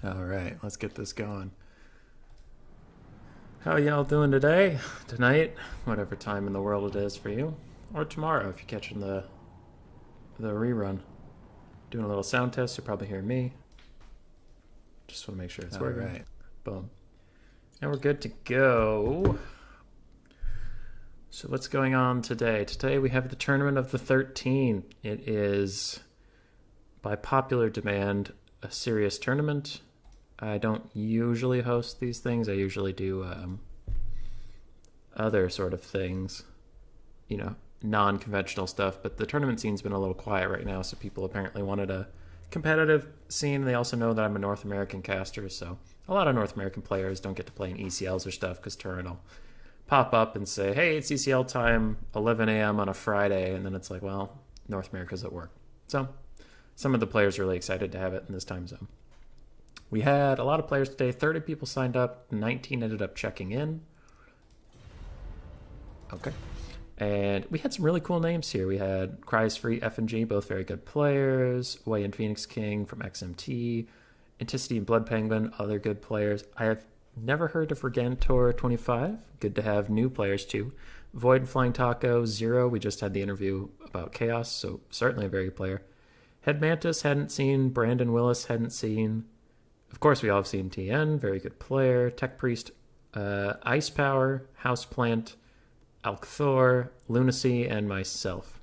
All right, let's get this going. How y'all doing today? Tonight? Whatever time in the world it is for you. Or tomorrow if you're catching the rerun. Doing a little sound test, you'll probably hear me. Just want to make sure it's working. All right, boom. And we're good to go. So what's going on today? Today we have the Tournament of the 13. It is, by popular demand, a serious tournament. I don't usually host these things. I usually do other sort of things, non-conventional stuff. But the tournament scene's been a little quiet right now, so people apparently wanted a competitive scene. They also know that I'm a North American caster, so a lot of North American players don't get to play in ECLs or stuff because Turin will pop up and say, hey, it's ECL time, 11 a.m. on a Friday, and then it's like, well, North America's at work. So some of the players are really excited to have it in this time zone. We had a lot of players today. 30 people signed up. 19 ended up checking in. Okay. And we had some really cool names here. We had Cries Free, F&G, both very good players. Way and Phoenix King from XMT. Anticity and Blood Penguin, other good players. I have never heard of Regantor 25. Good to have new players too. Void and Flying Taco, Zero. We just had the interview about Chaos, so certainly a very good player. Head Mantis, hadn't seen. Brandon Willis, hadn't seen. Of course, we all have seen TN, very good player. Tech Priest, Ice Power, Houseplant, Alcthor, Lunacy, and myself.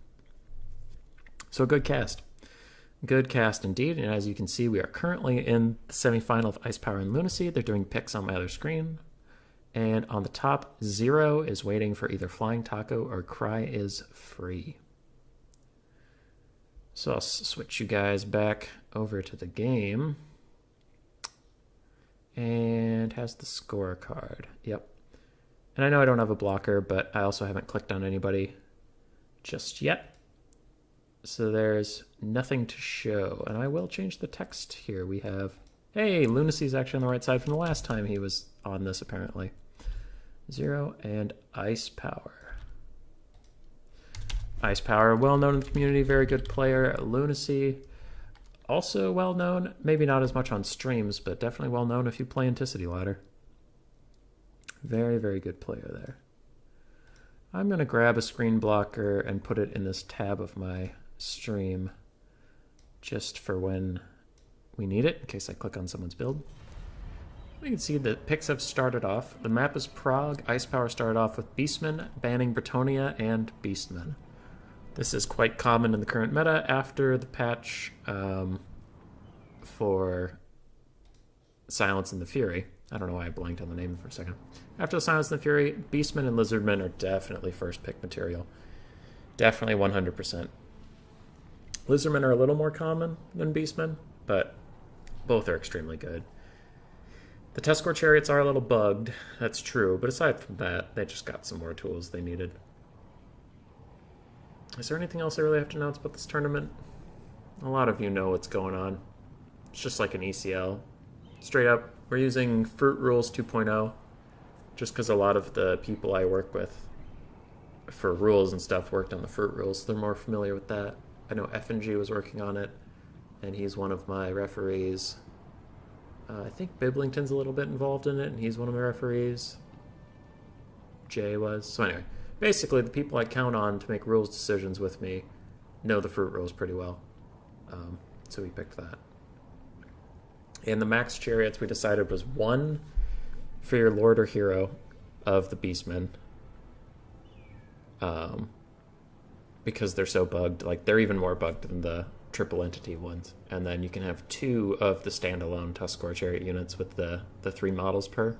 So a good cast. Good cast indeed. And as you can see, we are currently in the semifinal of Ice Power and Lunacy. They're doing picks on my other screen. And on the top, Zero is waiting for either Flying Taco or Cry is Free. So I'll switch you guys back over to the game. And has the scorecard. Yep. And I know I don't have a blocker, but I also haven't clicked on anybody just yet. So there's nothing to show. And I will change the text here. We have, hey, Lunacy's actually on the right side from the last time he was on this, apparently. Zero and Ice Power. Ice Power, well known in the community, very good player. Lunacy, also well known, maybe not as much on streams, but definitely well known if you play Anticity Ladder. Very, very good player there. I'm going to grab a screen blocker and put it in this tab of my stream just for when we need it, in case I click on someone's build. We can see that picks have started off. The map is Prague. Ice Power started off with Beastmen, banning Bretonia and Beastmen. This is quite common in the current meta after the patch for Silence and the Fury. I don't know why I blanked on the name for a second. After the Silence and the Fury, Beastmen and Lizardmen are definitely first pick material. Definitely 100%. Lizardmen are a little more common than Beastmen, but both are extremely good. The Tuscarora Chariots are a little bugged, that's true, but aside from that, they just got some more tools they needed. Is there anything else I really have to announce about this tournament? A lot of you know what's going on. It's just like an ECL. Straight up, we're using Fruit Rules 2.0 just because a lot of the people I work with for rules and stuff worked on the Fruit Rules. They're more familiar with that. I know F&G was working on it, and he's one of my referees. I think Biblington's a little bit involved in it, and he's one of my referees. Jay was. So anyway. Basically, the people I count on to make rules decisions with me know the Fruit Rules pretty well. So we picked that. And the max chariots we decided was 1 for your Lord or Hero of the Beastmen. Because they're so bugged. Like, they're even more bugged than the triple entity ones. And then you can have 2 of the standalone Tuscarora Chariot units with the 3 models per.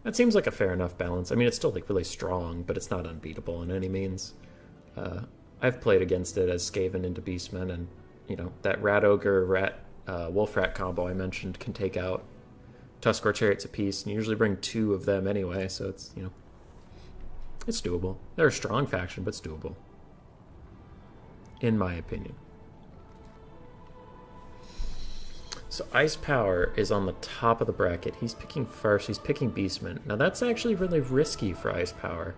That seems like a fair enough balance. I mean, it's still like really strong, but it's not unbeatable in any means. I've played against it as Skaven into Beastmen, and that Rat Ogre Wolf Rat combo I mentioned can take out Tuscarora Chariots apiece, and you usually bring 2 of them anyway, so it's it's doable. They're a strong faction, but it's doable, in my opinion. So Ice Power is on the top of the bracket. He's picking first. He's picking Beastman. Now that's actually really risky for Ice Power.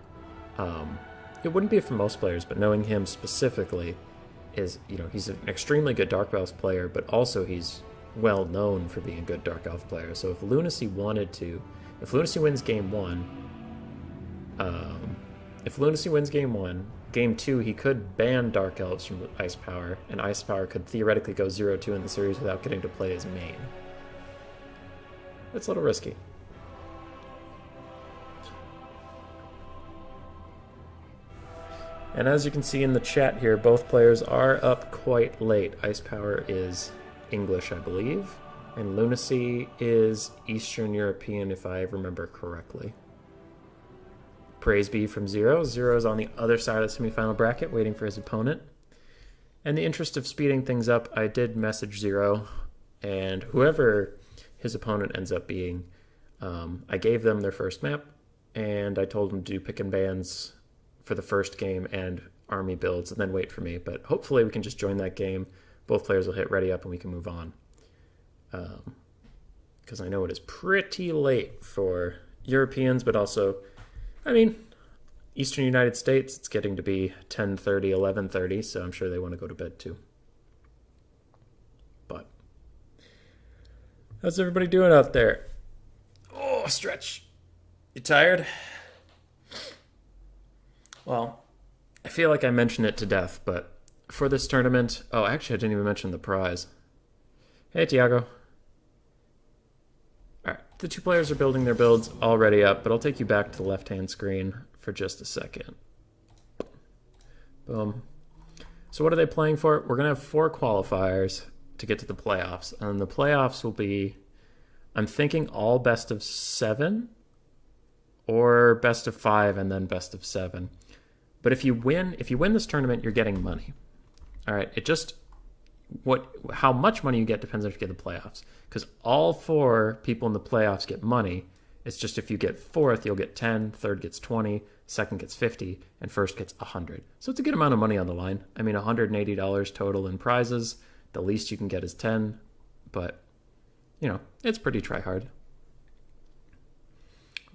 It wouldn't be for most players, but knowing him specifically is, he's an extremely good Dark Bells player, but also he's well known for being a good Dark Elf player. So if Lunacy wanted to, if Lunacy wins game 1, game 2 he could ban Dark Elves from Ice Power, and Ice Power could theoretically go 0-2 in the series without getting to play his main. It's a little risky. And as you can see in the chat here, both players are up quite late. Ice Power is English, I believe, and Lunacy is Eastern European, if I remember correctly. Praise be from Zero. Zero's on the other side of the semifinal bracket, waiting for his opponent. In the interest of speeding things up, I did message Zero, and whoever his opponent ends up being, I gave them their first map, and I told them to do pick and bans for the first game and army builds, and then wait for me. But hopefully we can just join that game. Both players will hit ready up and we can move on. Because I know it is pretty late for Europeans, but also, I mean, Eastern United States, it's getting to be 10:30, 11:30, so I'm sure they want to go to bed too. But how's everybody doing out there? Oh, stretch. You tired? Well, I feel like I mentioned it to death, but for this tournament... Oh, actually, I didn't even mention the prize. Hey, Tiago. Alright, the two players are building their builds already up, but I'll take you back to the left-hand screen for just a second. Boom. So what are they playing for? We're going to have 4 qualifiers to get to the playoffs. And the playoffs will be, I'm thinking, all best of 7 or best of 5 and then best of 7. But if you win this tournament, you're getting money. All right, how much money you get depends on if you get the playoffs. Because all 4 people in the playoffs get money. It's just if you get 4th, you'll get 10, 3rd gets 20, 2nd gets 50, and 1st gets 100. So it's a good amount of money on the line. I mean, $180 total in prizes. The least you can get is 10, but, you know, it's pretty try-hard.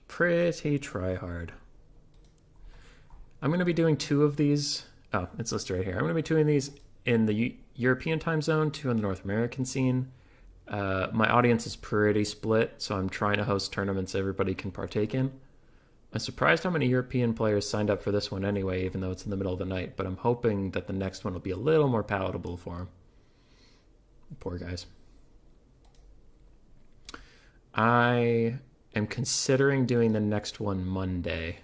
Pretty try-hard. I'm going to be doing 2 of these. Oh, it's listed right here. I'm going to be doing these in the European time zone, 2 in the North American scene. My audience is pretty split, so I'm trying to host tournaments everybody can partake in. I'm surprised how many European players signed up for this one anyway, even though it's in the middle of the night, but I'm hoping that the next one will be a little more palatable for them. Poor guys. I am considering doing the next one Monday.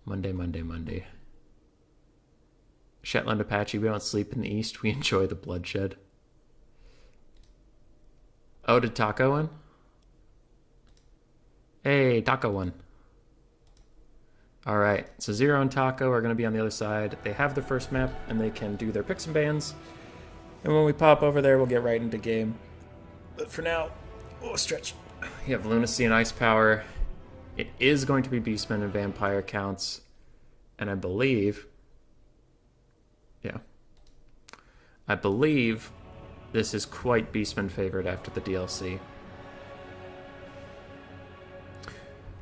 Monday. Shetland Apache, we don't sleep in the East. We enjoy the bloodshed. Oh, did Taco win? Hey, Taco won. All right, so Zero and Taco are going to be on the other side. They have the first map, and they can do their picks and bans. And when we pop over there, we'll get right into game. But for now, oh, stretch. You have Lunacy and Ice Power. It is going to be Beastmen and Vampire counts. And I believe... Yeah. I believe this is quite Beastman favored after the DLC.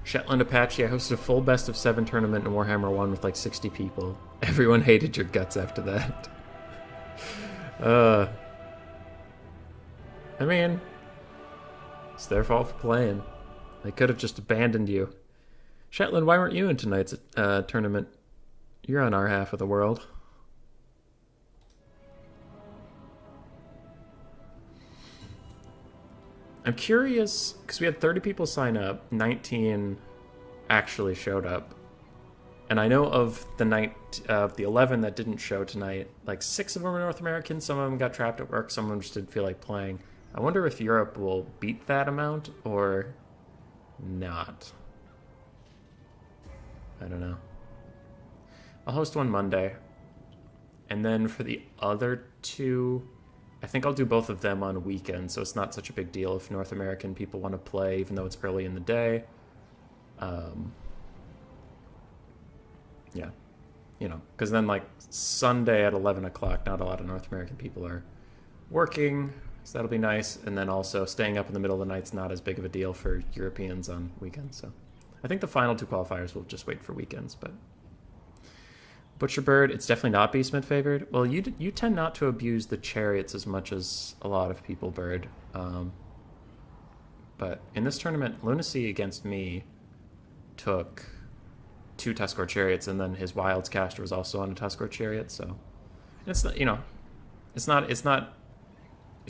Shetland Apache, I hosted a full best of 7 tournament in Warhammer 1 with like 60 people. Everyone hated your guts after that. I mean, it's their fault for playing. They could have just abandoned you. Shetland, why weren't you in tonight's tournament? You're on our half of the world. I'm curious, because we had 30 people sign up, 19 actually showed up. And I know of the 11 that didn't show tonight, like 6 of them are North American, some of them got trapped at work, some of them just didn't feel like playing. I wonder if Europe will beat that amount or not. I don't know. I'll host one Monday. And then for the other 2, I think I'll do both of them on weekends, so it's not such a big deal if North American people want to play, even though it's early in the day. Yeah, you know, because then like Sunday at 11 o'clock, not a lot of North American people are working, so that'll be nice. And then also staying up in the middle of the night's not as big of a deal for Europeans on weekends. So I think the final 2 qualifiers will just wait for weekends, but Butcherbird, it's definitely not Beastman favored. Well, you tend not to abuse the chariots as much as a lot of people, Bird. But in this tournament, Lunacy against me took 2 Tuskor chariots, and then his Wilds caster was also on a Tuskor chariot. So it's not, it's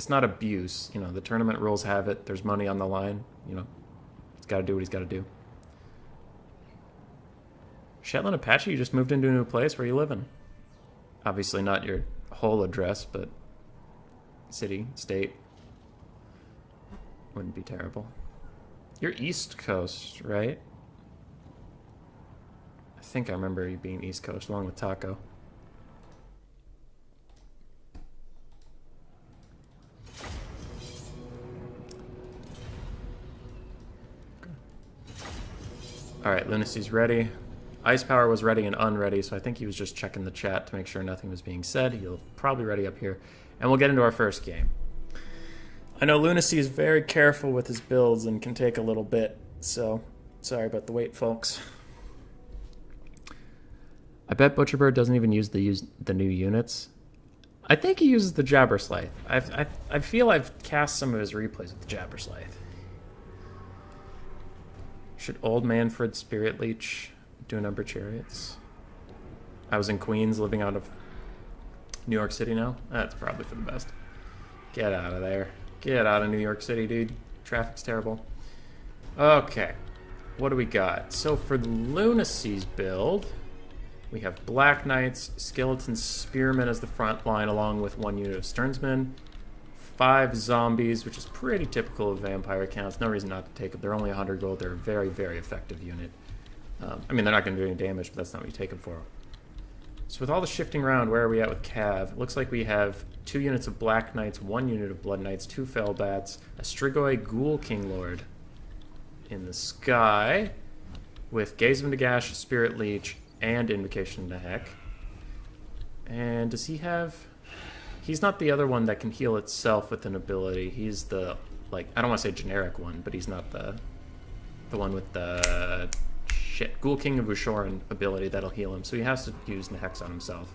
not abuse. The tournament rules have it. There's money on the line. He's got to do what he's got to do. Shetland Apache, you just moved into a new place. Where you living? Obviously not your whole address, but city, state. Wouldn't be terrible. You're East Coast, right? I think I remember you being East Coast along with Taco. Alright, Lunacy's ready. Ice Power was ready and unready, so I think he was just checking the chat to make sure nothing was being said. He'll probably ready up here. And we'll get into our first game. I know Lunacy is very careful with his builds and can take a little bit, so sorry about the wait, folks. I bet Butcherbird doesn't even use the new units. I think he uses the Jabberslythe. I feel I've cast some of his replays with the Jabberslythe. Should Old Manfred Spirit Leech do a number of chariots? I was in Queens, living out of New York City now. That's probably for the best. Get out of there. Get out of New York City, dude. Traffic's terrible. Okay. What do we got? So for Lunacy's build, we have Black Knights, Skeleton Spearmen as the front line, along with 1 unit of Stearnsmen. 5 zombies, which is pretty typical of vampire counts. No reason not to take them. They're only 100 gold. They're a very, very effective unit. I mean, they're not going to do any damage, but that's not what you take them for. So with all the shifting around, where are we at with Cav? It looks like we have 2 units of Black Knights, 1 unit of Blood Knights, 2 Fellbats, a Strigoi Ghoul King Lord in the sky, with Gaze of Nagash, Spirit Leech, and Invocation to Heck. And does he have... He's not the other one that can heal itself with an ability. He's the, I don't want to say generic one, but he's not the one with the... Ghoul King of Ushoran ability that'll heal him, so he has to use the Hex on himself.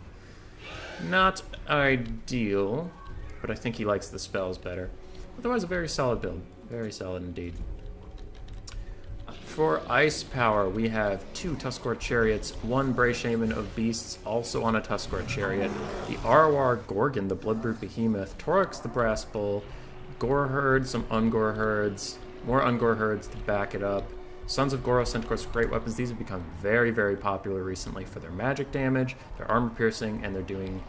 Not ideal, but I think he likes the spells better. Otherwise, a very solid build. Very solid indeed. For Ice Power, we have 2 Tuskor Chariots, 1 Bray Shaman of Beasts, also on a Tuskor Chariot, the Arwar Gorgon, the Bloodbrute Behemoth, Torax the Brass Bull, Gore Herd, some Ungor Herds, more Ungor Herds to back it up, Sons of Goros Centaurs with great weapons. These have become very, very popular recently for their magic damage, their armor piercing, and they're doing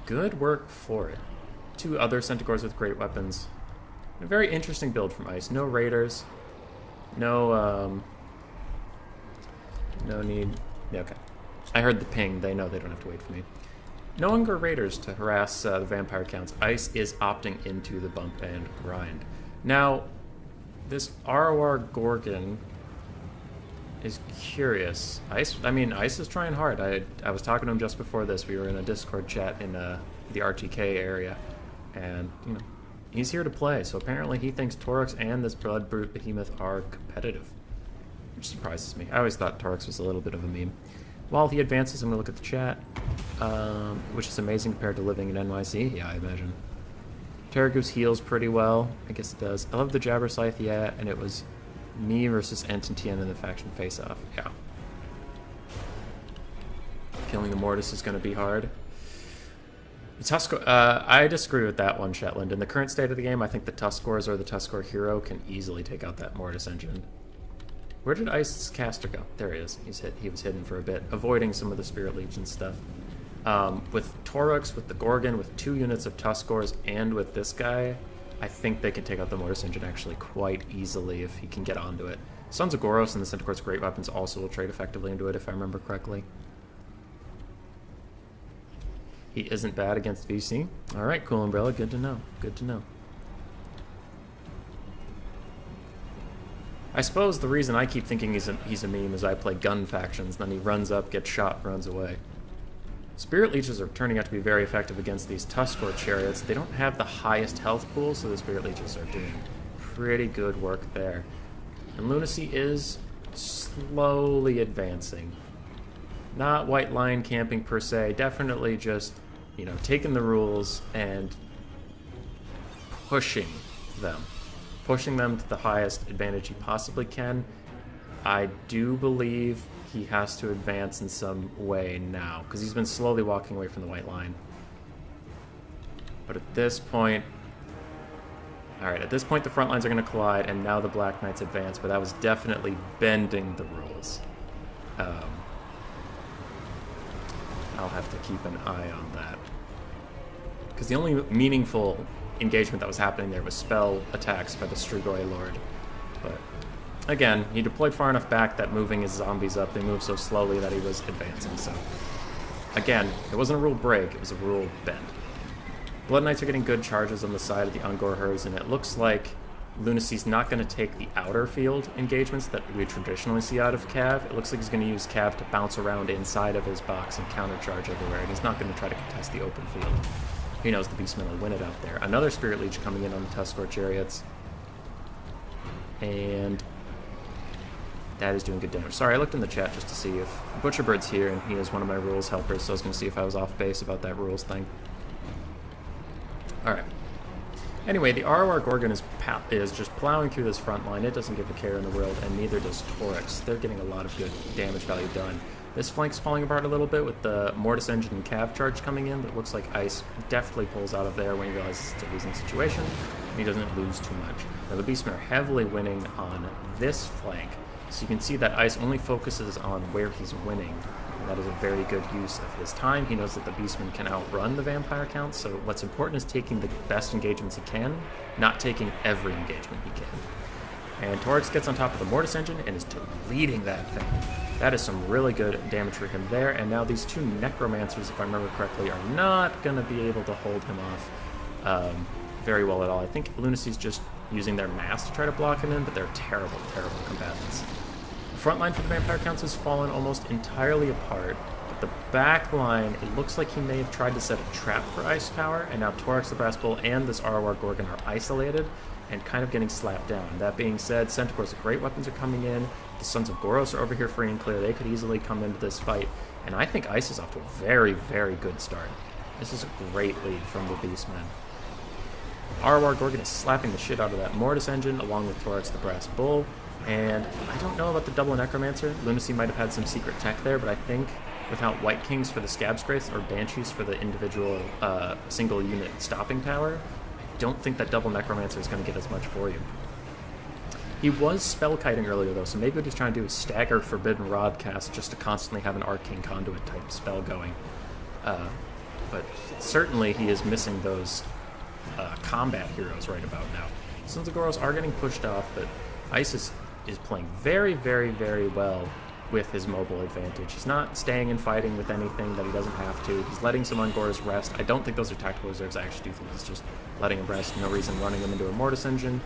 good work for it. 2 other Centaurs with great weapons. A very interesting build from Ice. No Raiders. No need... Yeah, okay. I heard the ping. They know they don't have to wait for me. No Ungor Raiders to harass the vampire counts. Ice is opting into the bump and grind. Now, this Arwar Gorgon is curious. Ice is trying hard. I was talking to him just before this. We were in a Discord chat in the RTK area, and he's here to play. So apparently he thinks Torax and this Bloodbrute Behemoth are competitive, which surprises me. I always thought Torax was a little bit of a meme. While he advances, I'm gonna look at the chat, which is amazing compared to living in NYC. Yeah, I imagine. Terragoose heals pretty well. I guess it does. I love the Jabberslythe, yeah, and it was me versus Ententian in the faction face-off. Yeah. Killing the Mortis is going to be hard. I disagree with that one, Shetland. In the current state of the game, I think the Tuskors or the Tuskor hero can easily take out that Mortis engine. Where did Ice's caster go? There he is. He was hidden for a bit, avoiding some of the Spirit Legion stuff. With Torax, with the Gorgon, with 2 units of Tuskors, and with this guy, I think they can take out the Mortis engine actually quite easily if he can get onto it. Sons of Goros and the Centaur's great weapons also will trade effectively into it, if I remember correctly. He isn't bad against VC. Alright, cool Umbrella, good to know. Good to know. I suppose the reason I keep thinking he's a meme is I play gun factions, then he runs up, gets shot, runs away. Spirit Leeches are turning out to be very effective against these Tuskor Chariots. They don't have the highest health pool, so the Spirit Leeches are doing pretty good work there. And Lunacy is slowly advancing. Not white line camping per se, definitely just, you know, taking the rules and pushing them. Pushing them to the highest advantage he possibly can. I do believe he has to advance in some way now, because he's been slowly walking away from the white line. But at this point... Alright, at this point the front lines are going to collide, and now the Black Knights advance, but that was definitely bending the rules. I'll have to keep an eye on that. Because the only meaningful engagement that was happening there was spell attacks by the Strigoi Lord. But again, he deployed far enough back that moving his zombies up, they moved so slowly that he was advancing. So again, it wasn't a rule break, it was a rule bend. Blood Knights are getting good charges on the side of the Ungor Hers, and it looks like Lunacy's not going to take the outer field engagements that we traditionally see out of Cav. It looks like he's going to use Cav to bounce around inside of his box and countercharge everywhere, and he's not going to try to contest the open field. He knows the Beastmen will win it out there. Another Spirit Leech coming in on the Tuskor Chariots. And that is doing good damage. Sorry, I looked in the chat just to see if Butcherbird's here, and he is one of my rules helpers, so I was going to see if I was off base about that rules thing. Alright. Anyway, the ROR Gorgon is just plowing through this front line. It doesn't give a care in the world, and neither does Toryx. They're getting a lot of good damage value done. This flank's falling apart a little bit with the Mortis Engine and Cav charge coming in, but it looks like Ice definitely pulls out of there when he realizes it's a losing situation, and he doesn't lose too much. Now the Beastmen are heavily winning on this flank, so you can see that Ice only focuses on where he's winning. That is a very good use of his time. He knows that the Beastmen can outrun the Vampire count, so what's important is taking the best engagements he can, not taking every engagement he can. And Toryx gets on top of the Mortis Engine and is deleting that thing. That is some really good damage for him there, and now these two Necromancers, if I remember correctly, are not going to be able to hold him off very well at all. I think Lunacy's just using their mass to try to block him in, but they're terrible, terrible combatants. Front line for the Vampire Counts has fallen almost entirely apart, but the back line, it looks like he may have tried to set a trap for Ice Power, and now Toryx the Brass Bull and this ROR Gorgon are isolated and kind of getting slapped down. That being said, Centaur's great weapons are coming in, the Sons of Goros are over here free and clear, they could easily come into this fight, and I think Ice is off to a very, very good start. This is a great lead from the Beastmen. ROR Gorgon is slapping the shit out of that Mortis Engine along with Toryx the Brass Bull. And I don't know about the double Necromancer. Lunacy might have had some secret tech there, but I think without White Kings for the Scab's Grace or Banshees for the individual single unit stopping power, I don't think that double Necromancer is going to get as much for you. He was spell kiting earlier though, so maybe what he's trying to do is stagger Forbidden Rod cast just to constantly have an Arcane Conduit type spell going. But certainly he is missing those combat heroes right about now. Sons of Goros are getting pushed off, but Ice is playing very, very, very well with his mobile advantage. He's not staying and fighting with anything that he doesn't have to. He's letting some Ungors rest. I don't think those are tactical reserves. I actually do think he's just letting him rest. No reason running him into a Mortis Engine.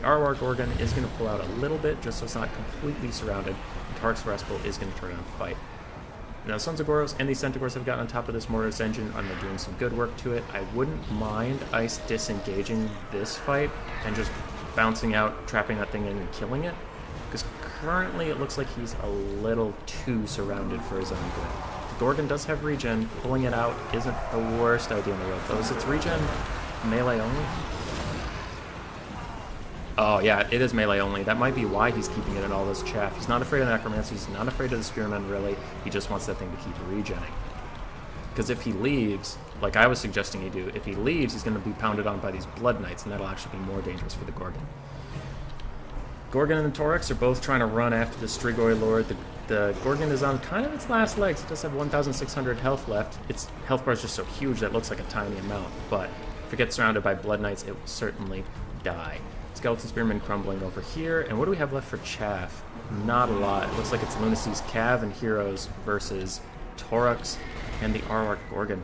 The ROR Gorgon is going to pull out a little bit just so it's not completely surrounded. And Toryx Restful is going to turn on fight. Now, Sons of Goros and these Centaurs have gotten on top of this Mortis Engine and they're doing some good work to it. I wouldn't mind Ice disengaging this fight and just bouncing out, trapping that thing in and killing it. Because currently it looks like he's a little too surrounded for his own good. The Gorgon does have regen. Pulling it out isn't the worst idea in the world. Though, is its regen melee only? Oh yeah, it is melee only. That might be why he's keeping it in all this chaff. He's not afraid of Necromancy. He's not afraid of the Spearmen, really. He just wants that thing to keep regenning. Because if he leaves, like I was suggesting he do, if he leaves, he's going to be pounded on by these Blood Knights, and that'll actually be more dangerous for the Gorgon. Gorgon and the Toryx are both trying to run after the Strigoi Lord. The Gorgon is on kind of its last legs. It does have 1,600 health left. Its health bar is just so huge that it looks like a tiny amount, but if it gets surrounded by Blood Knights, it will certainly die. Skeleton Spearmen crumbling over here, and what do we have left for chaff? Not a lot. It looks like it's Lunacy's Cav and Heroes versus Toryx and the ROR Gorgon.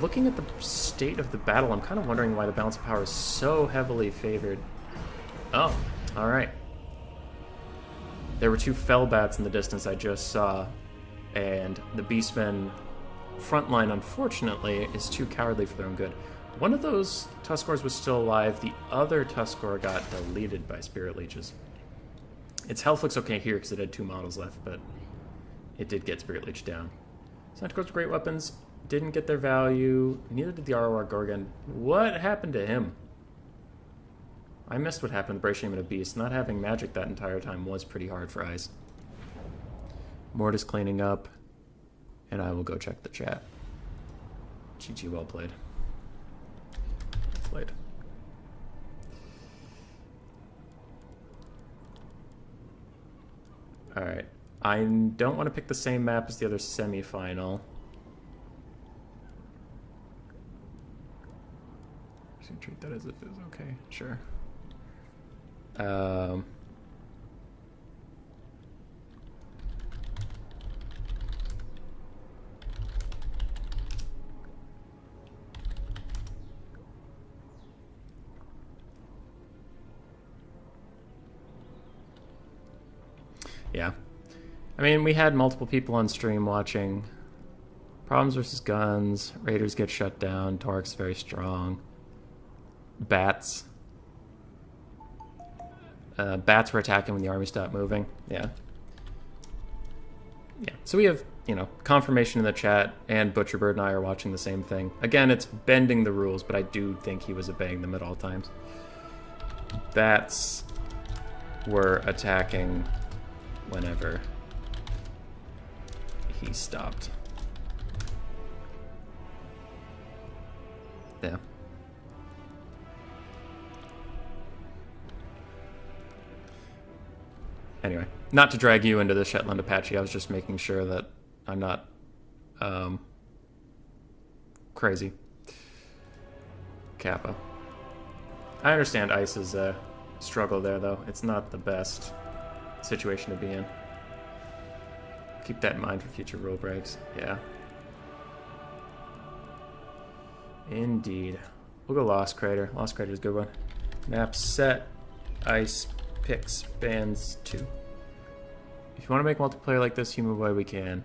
Looking at the state of the battle, I'm kind of wondering why the balance of power is so heavily favored. Oh, alright. There were two Fellbats in the distance I just saw, and the Beastmen front line, unfortunately, is too cowardly for their own good. One of those Tuskors was still alive. The other Tuskor got deleted by Spirit Leeches. Its health looks okay here because it had two models left, but it did get Spirit Leech down. Centaur's great weapons didn't get their value. Neither did the ROR Gorgon. What happened to him? I missed what happened with Brace Shaman of Beast. Not having magic that entire time was pretty hard for Ice. Mortis cleaning up. And I will go check the chat. GG, well played. Played. Alright. I don't want to pick the same map as the other semi-final. Just gonna treat that as if it was okay. Sure. Yeah. I mean, we had multiple people on stream watching. Problems versus guns. Raiders get shut down. Torque's very strong. Bats. Bats were attacking when the army stopped moving. Yeah. Yeah. So we have, you know, confirmation in the chat, and Butcherbird and I are watching the same thing. Again, it's bending the rules, but I do think he was obeying them at all times. Bats were attacking whenever he stopped. Yeah. Anyway, not to drag you into the Shetland Apache, I was just making sure that I'm not crazy. Kappa. I understand Ice's struggle there, though. It's not the best situation to be in. Keep that in mind for future rule breaks. Yeah. Indeed. We'll go Lost Crater. Lost Crater's a good one. Map set. Ice picks bands 2. If you want to make multiplayer like this, Human Boy, we can.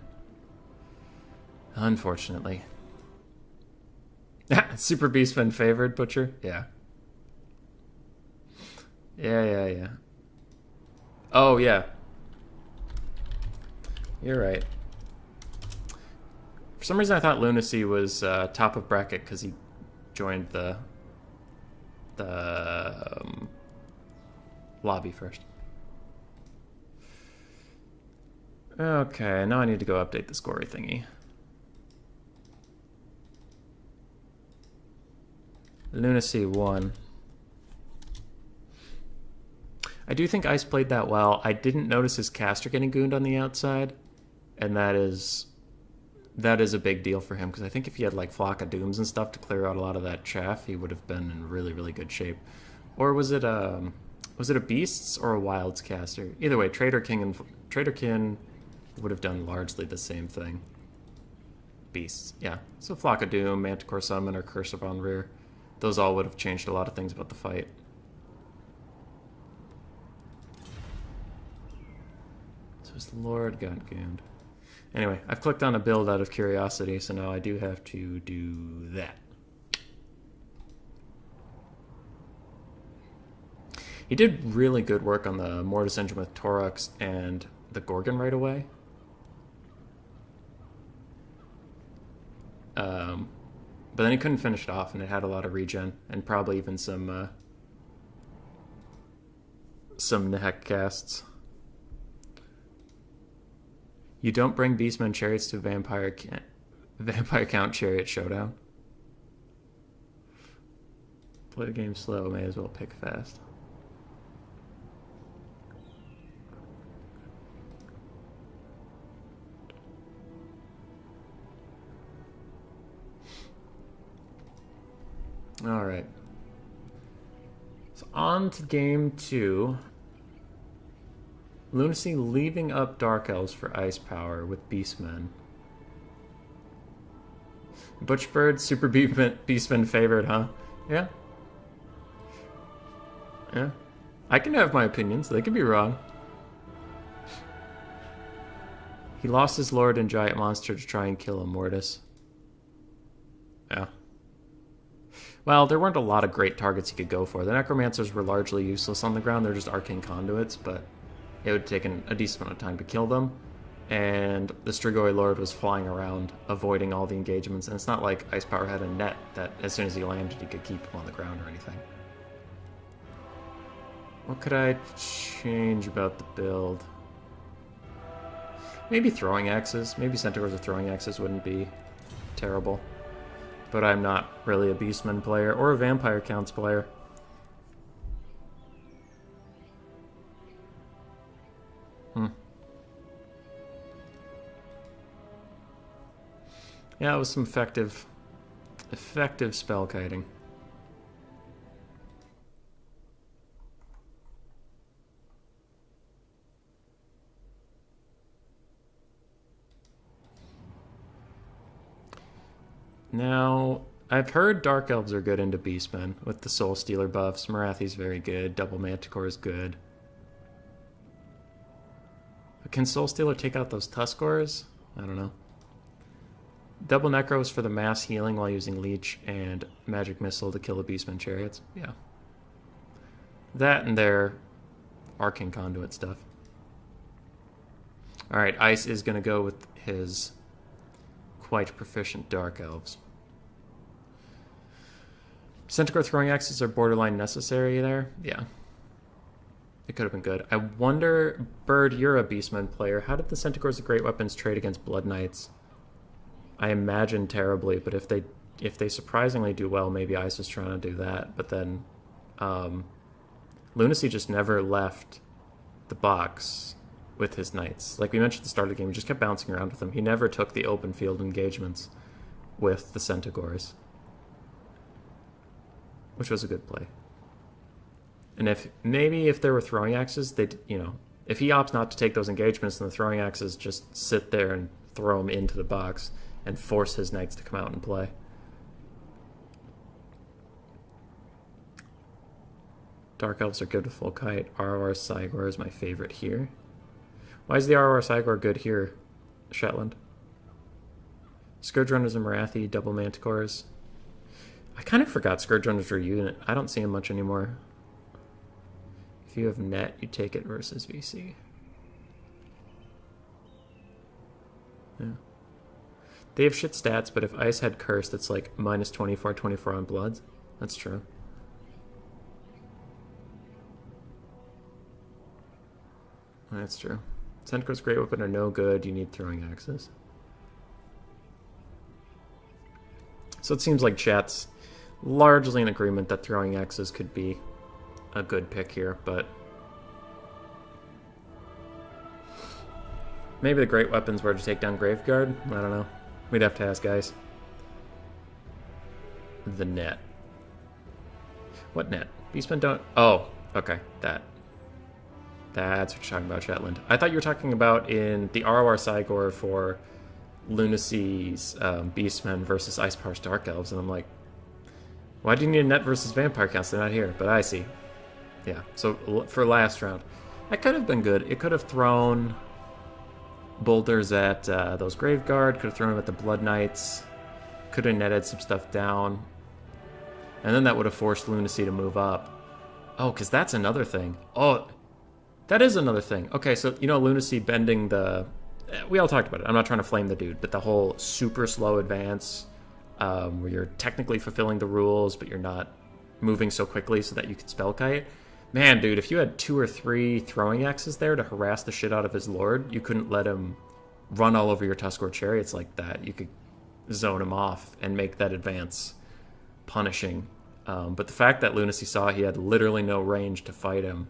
Unfortunately. Super Beastman favored, Butcher? Yeah. Yeah. Oh, yeah. You're right. For some reason, I thought Lunacy was top of bracket because he joined the lobby first. Okay, now I need to go update the scory thingy. Lunacy 1. I do think Ice played that well. I didn't notice his caster getting gooned on the outside, and that is a big deal for him, because I think if he had like Flock of Dooms and stuff to clear out a lot of that chaff, he would have been in really, really good shape. Or was it a Beasts or a Wilds caster? Either way, Trader King would have done largely the same thing. Beasts, yeah. So Flock of Doom, Manticore Summon, or Curse of on Rear. Those all would have changed a lot of things about the fight. So his Lord got gooned. Anyway, I've clicked on a build out of curiosity, so now I do have to do that. He did really good work on the Mortis engine with Torux and the Gorgon right away. But then he couldn't finish it off, and it had a lot of regen, and probably even some Nehek casts. You don't bring Beastmen Chariots to Vampire Count Chariot Showdown. Play the game slow, may as well pick fast. Alright. So on to game 2. Lunacy leaving up Dark Elves for Ice Power with Beastmen. Butchbird, Super Beastman favored, huh? Yeah. Yeah. I can have my opinions. They can be wrong. He lost his Lord and Giant Monster to try and kill a Mortis. Yeah. Well, there weren't a lot of great targets he could go for. The Necromancers were largely useless on the ground. They're just arcane conduits, but it would take a decent amount of time to kill them. and the Strigoi Lord was flying around, avoiding all the engagements. And it's not like Ice Power had a net that as soon as he landed, he could keep him on the ground or anything. What could I change about the build? Maybe throwing axes. Maybe Centaurs with throwing axes wouldn't be terrible. But I'm not really a Beastman player or a Vampire Counts player. Yeah, it was some effective spell kiting. Now, I've heard Dark Elves are good into Beastmen with the Soul Stealer buffs. Marathi's very good. Double Manticore is good. But can Soul Stealer take out those Tuskors? I don't know. Double Necros for the mass healing while using Leech and Magic Missile to kill the Beastman Chariots. Yeah. That and their Arcane Conduit stuff. Alright, Ice is going to go with his quite proficient Dark Elves. Centaur throwing axes are borderline necessary there. Yeah. It could have been good. I wonder, Bird, you're a Beastman player. How did the Centaurs of Great Weapons trade against Blood Knights? I imagine terribly, but if they surprisingly do well, maybe Ice is trying to do that. But then Lunacy just never left the box with his knights. Like we mentioned at the start of the game, he just kept bouncing around with them. He never took the open field engagements with the Centaurs, which was a good play. And if there were throwing axes, if he opts not to take those engagements, then the throwing axes just sit there and throw him into the box and force his knights to come out and play. Dark Elves are good with full kite. ROR Cygor is my favorite here. Why is the ROR Cygor good here, Shetland? Scourge Runners and Marathi, double Manticores. I kind of forgot Scourge Runners were unit. I don't see them much anymore. If you have net, you take it versus VC. Yeah. They have shit stats, but if Ice had Cursed, it's like minus 24, 24 on Bloods. That's true. That's true. Centaur's Great Weapon are no good. You need throwing axes. So it seems like chat's largely in agreement that throwing axes could be a good pick here, but maybe the Great Weapons were to take down Graveguard. I don't know. We'd have to ask guys. The net. What net? Beastmen don't... Oh, okay. That's what you're talking about, Shetland. I thought you were talking about in the ROR Cygor for Lunacy's Beastmen versus Icepower's Dark Elves, and I'm like, why do you need a net versus Vampire Counts? They're not here, but I see. Yeah, so for last round, that could have been good. It could have thrown boulders at those Graveguard, could have thrown them at the Blood Knights, could have netted some stuff down, and then that would have forced Lunacy to move up. Oh, because that's another thing. Oh, that is another thing. Okay, so, Lunacy bending the... We all talked about it. I'm not trying to flame the dude, but the whole super slow advance, where you're technically fulfilling the rules, but you're not moving so quickly so that you can spell kite. Man, dude, if you had 2 or 3 throwing axes there to harass the shit out of his lord, you couldn't let him run all over your Tuskor chariots like that. You could zone him off and make that advance punishing. But the fact that Lunacy saw he had literally no range to fight him,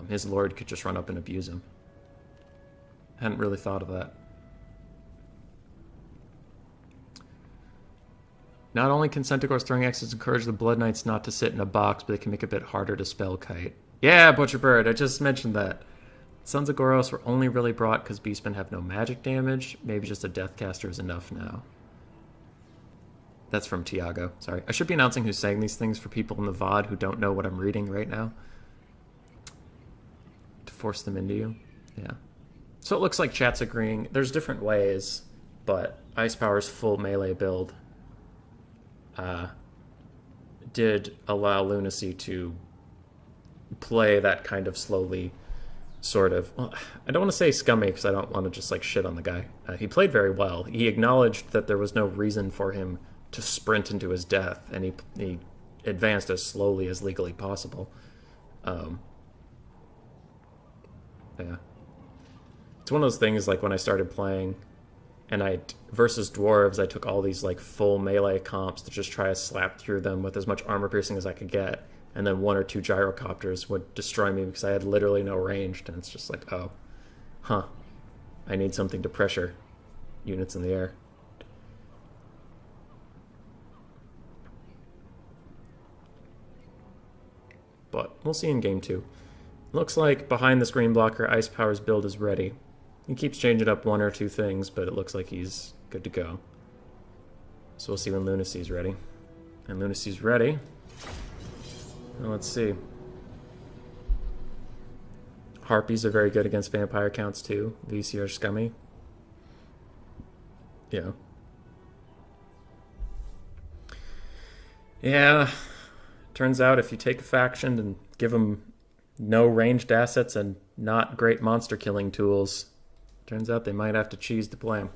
his lord could just run up and abuse him. Hadn't really thought of that. Not only can Centaur's throwing axes encourage the Blood Knights not to sit in a box, but they can make it a bit harder to spell kite. Yeah, Butcherbird, I just mentioned that. Sons of Goros were only really brought because Beastmen have no magic damage. Maybe just a Deathcaster is enough now. That's from Tiago. Sorry. I should be announcing who's saying these things for people in the VOD who don't know what I'm reading right now. To force them into you. Yeah. So it looks like chat's agreeing. There's different ways, but Ice Power's full melee build did allow Lunacy to play that kind of slowly sort of. Well, I don't want to say scummy because I don't want to just like shit on the guy. He played very well. He acknowledged that there was no reason for him to sprint into his death, and he advanced as slowly as legally possible. Yeah. It's one of those things like when I started playing and versus dwarves, I took all these like full melee comps to just try to slap through them with as much armor piercing as I could get. And then 1 or 2 gyrocopters would destroy me because I had literally no range. And it's just like, oh, huh. I need something to pressure units in the air. But we'll see in game 2. Looks like behind the screen blocker, Ice Power's build is ready. He keeps changing up 1 or 2 things, but it looks like he's good to go. So we'll see when Lunacy's ready. And Lunacy's ready. Well, let's see. Harpies are very good against vampire counts too. VC are scummy. Yeah. Yeah. Turns out if you take a faction and give them no ranged assets and not great monster killing tools, turns out they might have to cheese to play them.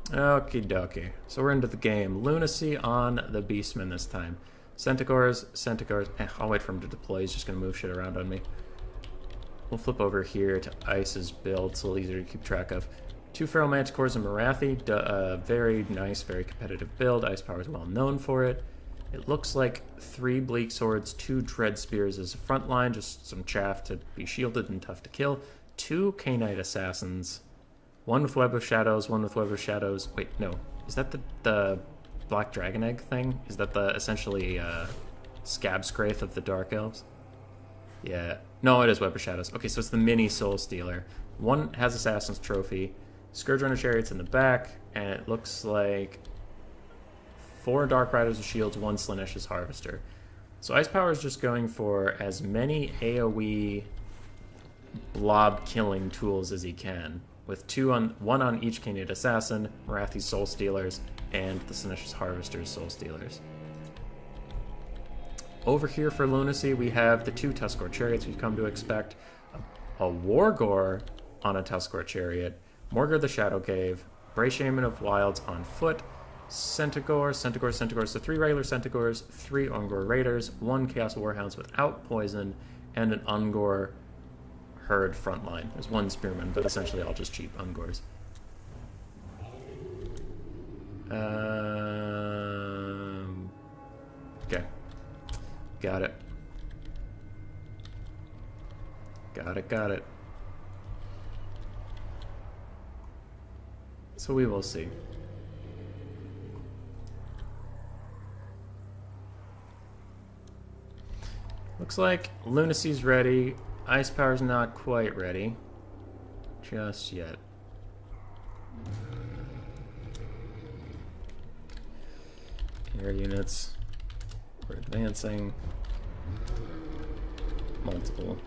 Okie dokie. So we're into the game. Lunacy on the Beastman this time. Centaurs. I'll wait for him to deploy. He's just going to move shit around on me. We'll flip over here to Ice's build. It's a little easier to keep track of. 2 Feral Manticores and Morathi. Very nice, very competitive build. Ice Power is well known for it. It looks like 3 Bleak Swords, 2 Dread Spears as a front line. Just some chaff to be shielded and tough to kill. 2 Knight Assassins. 1 with Web of Shadows, 1 with Web of Shadows. Wait, no. Is that the Black Dragon Egg thing? Is that the essentially Scab Scraith of the Dark Elves? Yeah. No, it is Web of Shadows. Okay, so it's the mini Soul Stealer. 1 has Assassin's Trophy. Scourge Runner Chariots in the back, and it looks like 4 Dark Riders with Shields, 1 Slaanesha's Harvester. So Ice Power is just going for as many AoE blob killing tools as he can, with 1 on each Knight Assassin, Morathi's Soul Stealers, and the Slaanesha's Harvester's Soul Stealers. Over here for Lunacy, we have the 2 Tuskor Chariots we've come to expect, a Wargore on a Tuskor Chariot, Morgar the Shadow Cave, Bray Shaman of Wilds on foot, Centaur, so 3 regular Centaurs, 3 Ungor Raiders, 1 Chaos Warhounds without poison, and an Ungor Herd frontline. There's 1 Spearman, but essentially all just cheap Ungors. Okay. Got it. Got it. So we will see. Looks like Lunacy's ready. Ice Power's not quite ready. Just yet. Air units. We're advancing. Multiple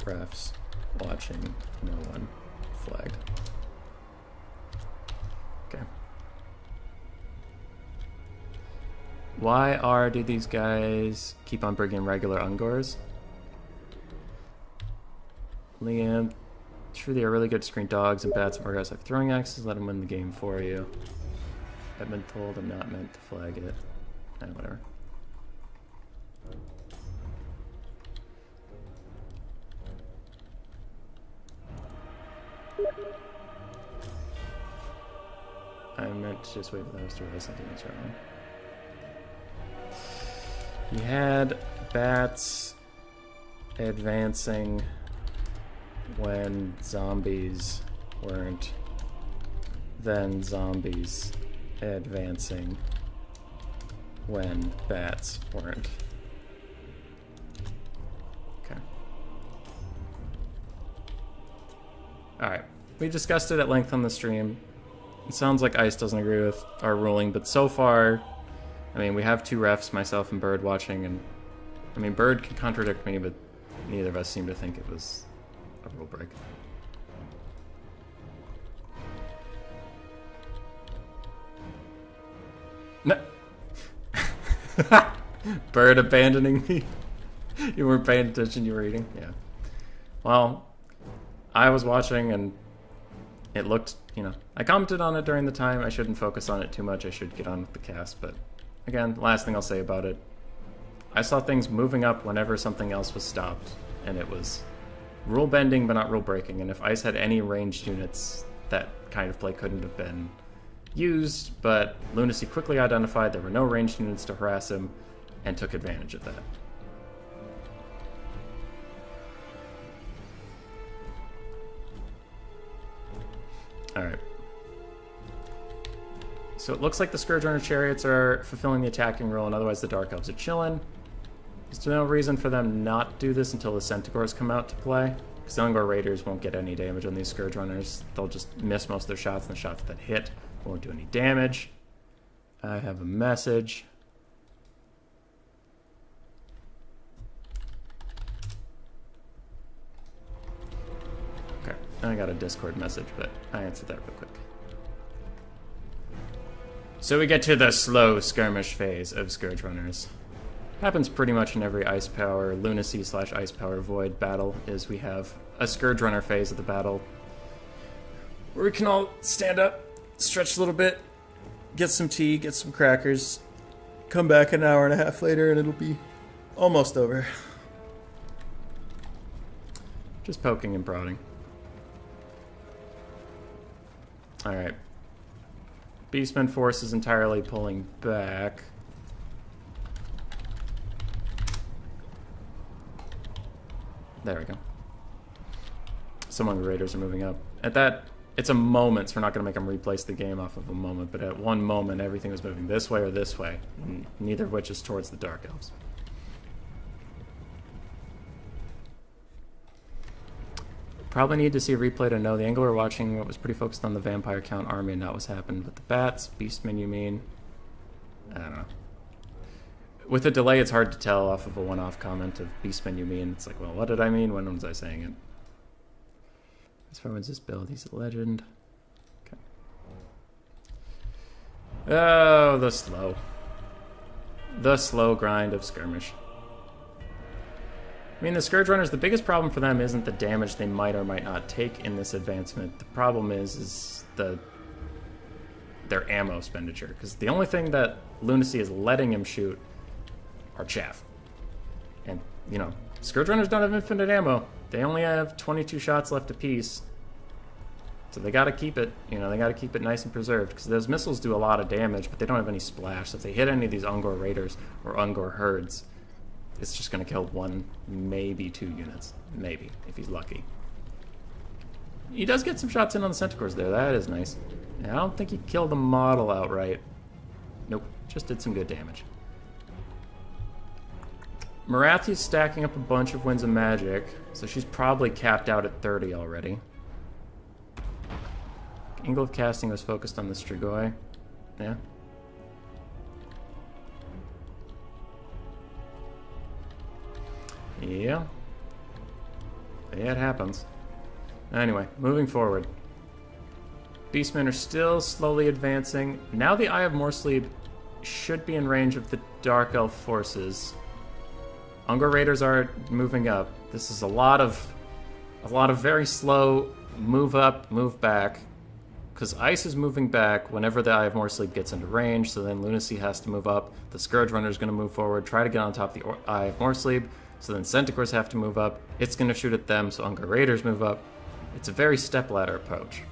refs. Watching. No one. Flagged. Okay. Why do these guys keep on bringing regular Ungors? Liam, sure they are really good to screen dogs and bats and Morgars have throwing axes, let them win the game for you. I've been told I'm not meant to flag it. Whatever. I meant to just wait for those to realize something was wrong. He had bats advancing when zombies weren't, then zombies advancing when bats weren't. Okay. Alright. We discussed it at length on the stream. It sounds like Ice doesn't agree with our ruling, but so far, I mean, we have 2 refs, myself and Bird, watching, and I mean, Bird can contradict me, but neither of us seem to think it was a rule break. No. Bird abandoning me. You weren't paying attention, you were eating? Yeah. Well, I was watching and it looked, I commented on it during the time. I shouldn't focus on it too much. I should get on with the cast. But again, last thing I'll say about it, I saw things moving up whenever something else was stopped. And it was rule bending, but not rule breaking. And if ICE had any ranged units, that kind of play couldn't have been used. But Lunacy quickly identified there were no ranged units to harass him and took advantage of that. Alright. So it looks like the Scourge Runner Chariots are fulfilling the attacking role, and otherwise the Dark Elves are chilling. There's no reason for them not to do this until the Centaurs come out to play, because the Ungor Raiders won't get any damage on these Scourge Runners. They'll just miss most of their shots, and the shots that hit won't do any damage. I have a message. Okay, I got a Discord message, but I answered that real quick. So we get to the slow skirmish phase of Scourge Runners. Happens pretty much in every Ice Power, Lunacy / Ice Power Void battle, is we have a Scourge Runner phase of the battle where we can all stand up, stretch a little bit, get some tea, get some crackers, come back an hour and a half later and it'll be almost over. Just poking and prodding. Alright. Beastman force is entirely pulling back. There we go. Some Ungor Raiders are moving up. At that, it's a moment, so we're not going to make them replace the game off of a moment, but at one moment, everything was moving this way or this way, neither of which is towards the Dark Elves. Probably need to see a replay to know. The angle we're watching was pretty focused on the Vampire Count army and not what's happened with the bats. Beastmen, you mean? I don't know. With a delay, it's hard to tell off of a one-off comment of Beastmen, you mean. It's like, well, what did I mean? When was I saying it? As far as this build, he's a legend. Okay. Oh, the slow. The slow grind of skirmish. I mean, the Scourge Runners, the biggest problem for them isn't the damage they might or might not take in this advancement. The problem is their ammo expenditure. Because the only thing that Lunacy is letting him shoot are chaff. And, Scourge Runners don't have infinite ammo. They only have 22 shots left apiece. So they gotta keep it, they gotta keep it nice and preserved. Because those missiles do a lot of damage, but they don't have any splash. So if they hit any of these Ungor Raiders or Ungor herds, it's just going to kill 1, maybe 2 units. Maybe, if he's lucky. He does get some shots in on the Centaurs there. That is nice. And I don't think he killed the model outright. Nope, just did some good damage. Marathi's stacking up a bunch of Winds of Magic, so she's probably capped out at 30 already. Angle of Casting was focused on the Strigoi. Yeah. Yeah. Yeah, it happens. Anyway, moving forward. Beastmen are still slowly advancing. Now the Eye of Morsleep should be in range of the Dark Elf forces. Ungor Raiders are moving up. This is a lot of very slow move up, move back. Because Ice is moving back whenever the Eye of Morsleep gets into range, so then Lunacy has to move up. The Scourge Runner is going to move forward, try to get on top of the Eye of Morsleep. So then Centaurs have to move up. It's going to shoot at them, so Ungor Raiders move up. It's a very stepladder approach.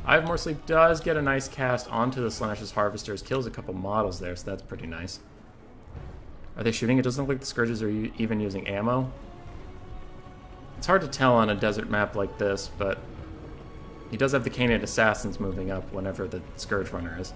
Eye of Morsleep does get a nice cast onto the Slaanesh Harvesters, kills a couple models there, so that's pretty nice. Are they shooting? It doesn't look like the Scourges are even using ammo. It's hard to tell on a desert map like this, but he does have the Canid Assassins moving up whenever the Scourge Runner is.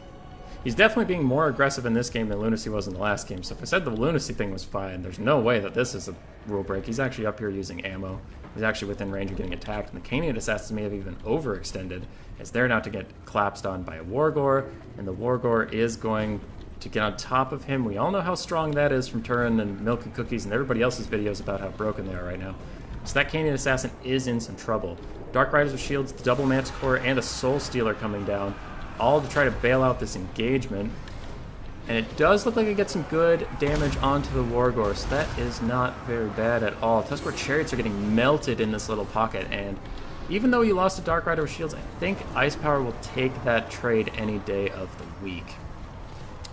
He's definitely being more aggressive in this game than Lunacy was in the last game. So if I said the Lunacy thing was fine, there's no way that this is a rule break. He's actually up here using ammo. He's actually within range of getting attacked. And the Canid Assassins may have even overextended, as they're now to get collapsed on by a Wargore. And the Wargore is going to get on top of him. We all know how strong that is from Turin and Milk and Cookies and everybody else's videos about how broken they are right now. So that Canid Assassin is in some trouble. Dark Riders with Shields, the double Manticore, and a Soul Stealer coming down. All to try to bail out this engagement. And it does look like it gets some good damage onto the Wargore, so that is not very bad at all. Tuskor Chariots are getting melted in this little pocket, and even though you lost a Dark Rider with shields, I think Ice Power will take that trade any day of the week.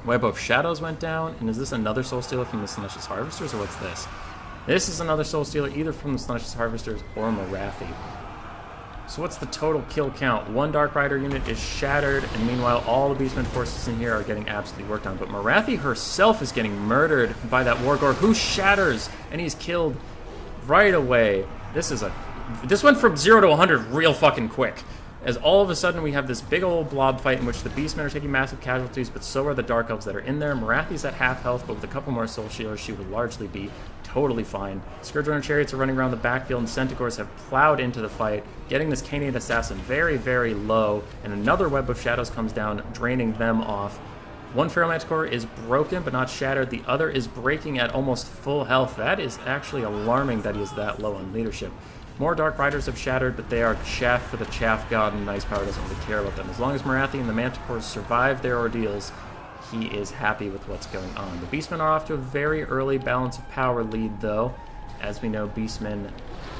Web of Shadows went down, and is this another Soul Stealer from the Slaanesh Harvesters, or what's this? This is another Soul Stealer either from the Slaanesh Harvesters or Morathi. So what's the total kill count? One Dark Rider unit is shattered, and meanwhile all the Beastmen forces in here are getting absolutely worked on. But Morathi herself is getting murdered by that Wargore, who shatters, and he's killed right away. This went from 0 to 100 real fucking quick. As all of a sudden we have this big old blob fight in which the Beastmen are taking massive casualties, but so are the Dark Elves that are in there. Morathi's at half health, but with a couple more Soul Stealers, she would largely be totally fine. Scourge Runner Chariots are running around the backfield, and Centaurs have plowed into the fight, getting this Canaan Assassin very, very low, and another Web of Shadows comes down, draining them off. One Feral Manticore is broken, but not shattered. The other is breaking at almost full health. That is actually alarming that he is that low on leadership. More Dark Riders have shattered, but they are chaff for the Chaff God, and Ice Power doesn't really care about them. As long as Morathi and the Manticores survive their ordeals, he is happy with what's going on. The Beastmen are off to a very early balance of power lead, though. As we know, Beastmen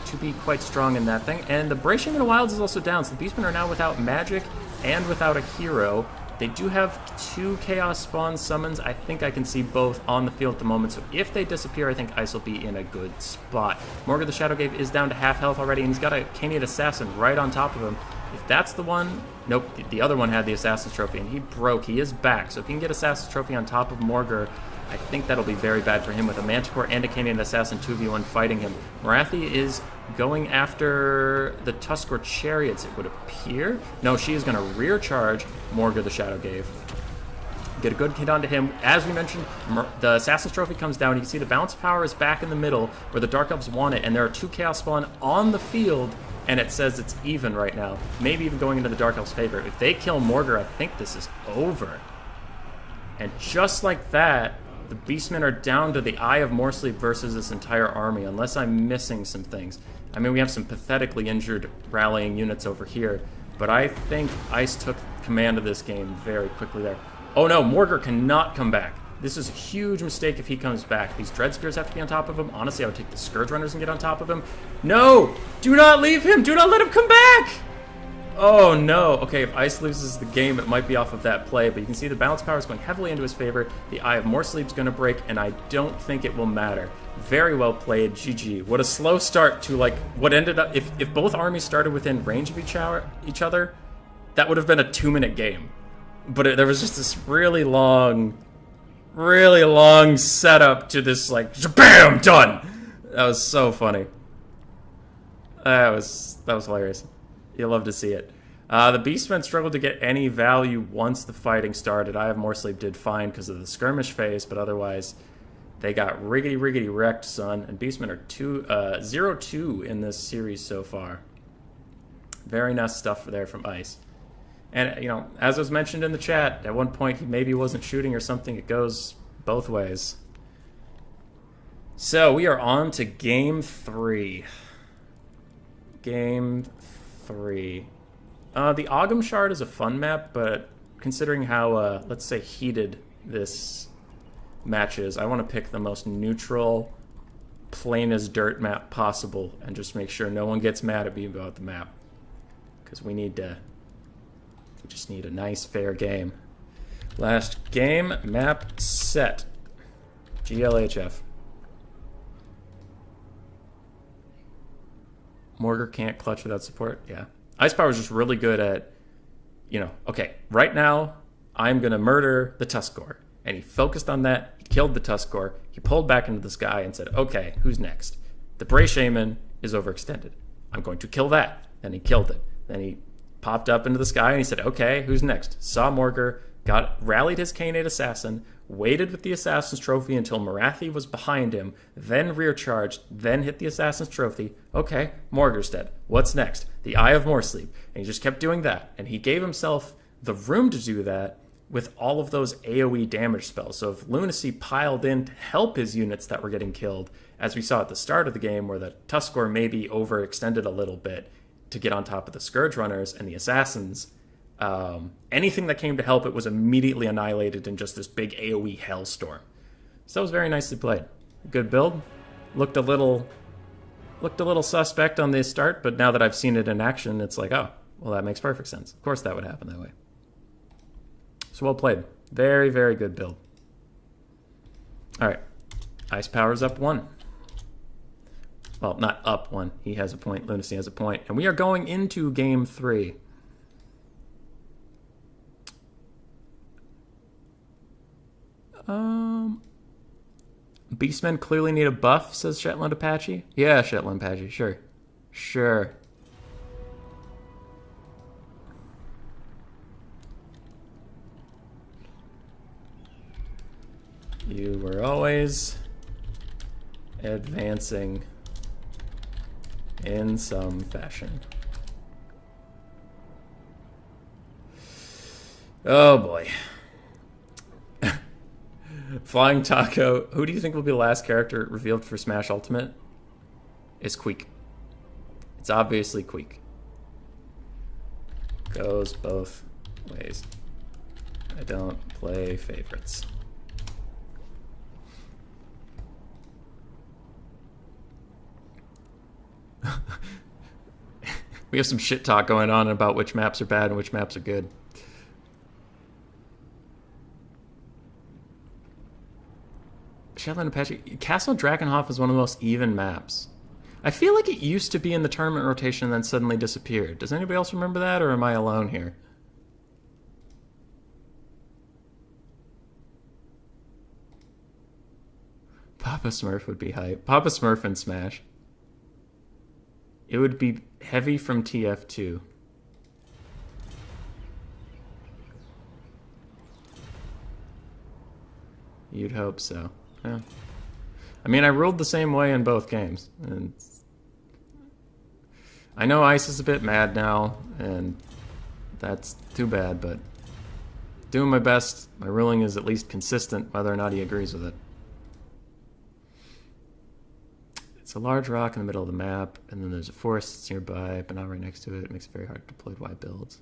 to be quite strong in that thing. And the Bracing in the Wilds is also down, so the Beastmen are now without magic and without a hero. They do have 2 Chaos Spawn summons. I think I can see both on the field at the moment, so if they disappear, I think Ice will be in a good spot. Morgar the Shadowglaive is down to half health already, and he's got a Canaan Assassin right on top of him. If that's the one... Nope, the other one had the Assassin's Trophy, and he broke. He is back, so if he can get Assassin's Trophy on top of Morgar, I think that'll be very bad for him with a Manticore and a Canaan Assassin 2v1 fighting him. Morathi is going after the Tuskor Chariots, it would appear. No, she is going to rear charge Morgar the Shadowglaive. Get a good hit onto him. As we mentioned, the Assassin's Trophy comes down. You can see the Balance of Power is back in the middle where the Dark Elves want it, and there are 2 Chaos Spawn on the field, and it says it's even right now. Maybe even going into the Dark Elves' favor. If they kill Morgar, I think this is over. And just like that, the Beastmen are down to the Eye of Morsleep versus this entire army, unless I'm missing some things. I mean, we have some pathetically injured rallying units over here, but I think Ice took command of this game very quickly there. Oh no, Morgar cannot come back. This is a huge mistake if he comes back. These Dread Spears have to be on top of him. Honestly, I would take the Scourge Runners and get on top of him. No! Do not leave him! Do not let him come back! Oh no. Okay, if Ice loses the game, it might be off of that play, but you can see the Balance Power is going heavily into his favor. The Eye of Morsleep's going to break, and I don't think it will matter. Very well played, GG. What a slow start to, like, what ended up... If both armies started within range of each other, that would have been a 2-minute game. But there was just this really long setup to this, like, BAM! Done! That was so funny. That was hilarious. You'll love to see it. The Beastmen struggled to get any value once the fighting started. Eye of Morsleep did fine because of the skirmish phase, but otherwise they got riggedy wrecked, son. And Beastmen are 0-2 in this series so far. Very nice stuff there from Ice. And, you know, as was mentioned in the chat, at one point he maybe wasn't shooting or something. It goes both ways. So we are on to Game 3. Game 3. The Ogham Shard is a fun map, but considering how, let's say, heated this match is, I want to pick the most neutral, plain as dirt map possible and just make sure no one gets mad at me about the map. Because we just need a nice, fair game. Last game, map set. GLHF. Morgar can't clutch without support? Yeah. Ice Power is just really good at, you know, okay, right now, I'm going to murder the Tuskor. And he focused on that, he killed the Tuskor, he pulled back into the sky and said, okay, who's next? The Bray Shaman is overextended. I'm going to kill that. Then he killed it. Then he popped up into the sky and he said, okay, who's next? Saw Morgar, rallied his Canaan Assassin, waited with the Assassin's Trophy until Morathi was behind him, then rear charged, then hit the Assassin's Trophy. Okay, Morgar's dead. What's next? The Eye of Morsleep. And he just kept doing that. And he gave himself the room to do that with all of those AoE damage spells. So if Lunacy piled in to help his units that were getting killed, as we saw at the start of the game where the Tuskor maybe overextended a little bit to get on top of the Scourge Runners and the Assassins, Anything that came to help it was immediately annihilated in just this big AoE hellstorm. So that was very nicely played. Good build. Looked a little suspect on the start, but now that I've seen it in action, it's like, oh, well, that makes perfect sense. Of course that would happen that way. So well played. Very, very good build. All right. Ice Power's up 1. Well, not up 1. He has a point. Lunacy has a point. And we are going into game 3. Beastmen clearly need a buff, says Shetland Apache. Yeah, Shetland Apache, sure. Sure. You were always advancing in some fashion. Oh boy. Flying Taco. Who do you think will be the last character revealed for Smash Ultimate? It's Queek. It's obviously Queek. Goes both ways. I don't play favorites. We have some shit talk going on about which maps are bad and which maps are good. Shetland Apache. Castle Drakenhof is one of the most even maps. I feel like it used to be in the tournament rotation and then suddenly disappeared. Does anybody else remember that, or am I alone here? Papa Smurf would be hype. Papa Smurf and Smash. It would be heavy from TF2. You'd hope so. Yeah. I mean, I ruled the same way in both games. And I know Ice is a bit mad now, and that's too bad, but doing my best. My ruling is at least consistent, whether or not he agrees with it. It's a large rock in the middle of the map, and then there's a forest that's nearby, but not right next to it. It makes it very hard to deploy wide builds.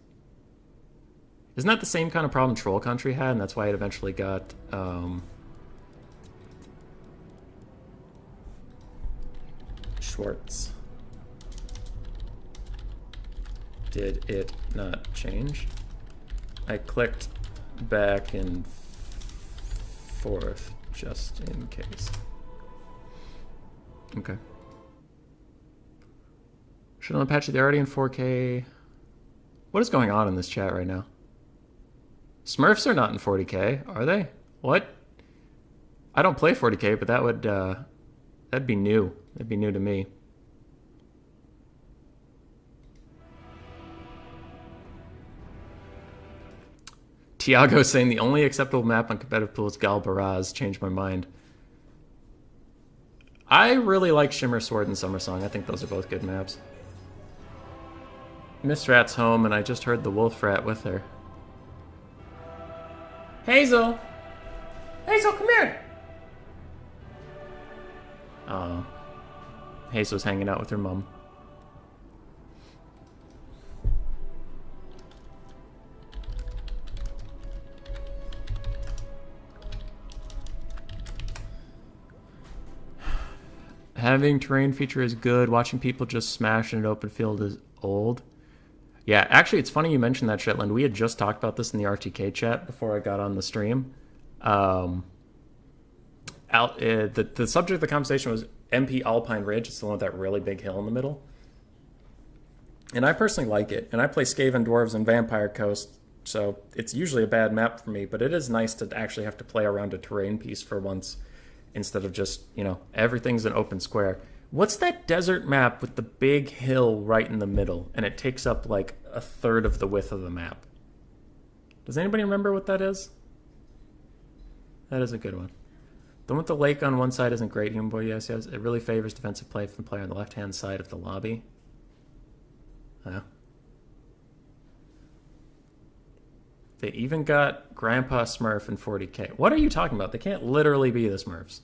Isn't that the same kind of problem Troll Country had, and that's why it eventually got Schwartz? Did it not change? I clicked back and forth just in case. Okay. Shetland Apache, they're already in 4K. What is going on in this chat right now? Smurfs are not in 40K, are they? What? I don't play 40K, but that would that'd be new. That'd be new to me. Tiago saying the only acceptable map on competitive pool is Galbaraz. Changed my mind. I really like Shimmer Sword and Summer Song. I think those are both good maps. Miss Rat's home, and I just heard the Wolf Rat with her. Hazel! Hazel, come here! Oh. Hazel's hanging out with her mom. Having terrain feature is good. Watching people just smash in an open field is old. Yeah, actually, it's funny you mentioned that, Shetland. We had just talked about this in the RTK chat before I got on the stream. The subject of the conversation was MP Alpine Ridge. It's the one with that really big hill in the middle. And I personally like it. And I play Skaven Dwarves and Vampire Coast, so it's usually a bad map for me. But it is nice to actually have to play around a terrain piece for once, instead of just, you know, everything's an open square. What's that desert map with the big hill right in the middle, and it takes up like a third of the width of the map? Does anybody remember what that is? That is a good one. The one with the lake on one side isn't great, Human Boy. Yes. It really favors defensive play from the player on the left-hand side of the lobby. They even got Grandpa Smurf in 40K. What are you talking about? They can't literally be the Smurfs.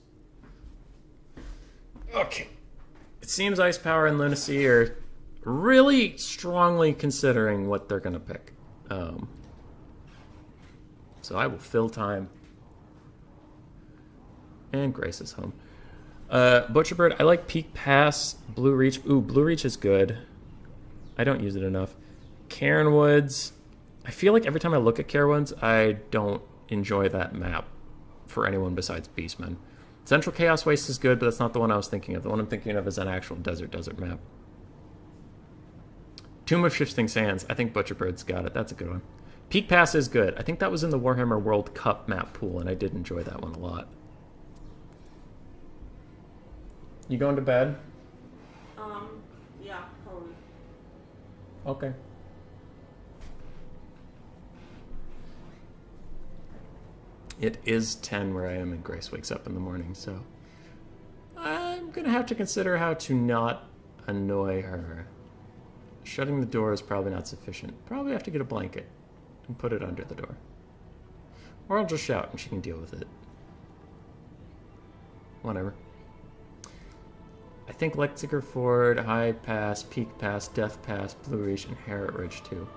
Okay. It seems Ice Power and Lunacy are really strongly considering what they're going to pick. So I will fill time. And Grace is home. Butcherbird, I like Peak Pass, Blue Reach. Ooh, Blue Reach is good. I don't use it enough. Cairn Woods. I feel like every time I look at Cairn Woods, I don't enjoy that map for anyone besides Beastmen. Central Chaos Waste is good, but that's not the one I was thinking of. The one I'm thinking of is an actual desert map. Tomb of Shifting Sands. I think Butcherbird's got it. That's a good one. Peak Pass is good. I think that was in the Warhammer World Cup map pool, and I did enjoy that one a lot. You going to bed? Yeah, probably. Okay. It is 10 where I am, and Grace wakes up in the morning, so I'm going to have to consider how to not annoy her. Shutting the door is probably not sufficient. Probably have to get a blanket and put it under the door. Or I'll just shout and she can deal with it. Whatever. I think Lexiger Ford, High Pass, Peak Pass, Death Pass, Blue Reach, and Harrot Ridge too.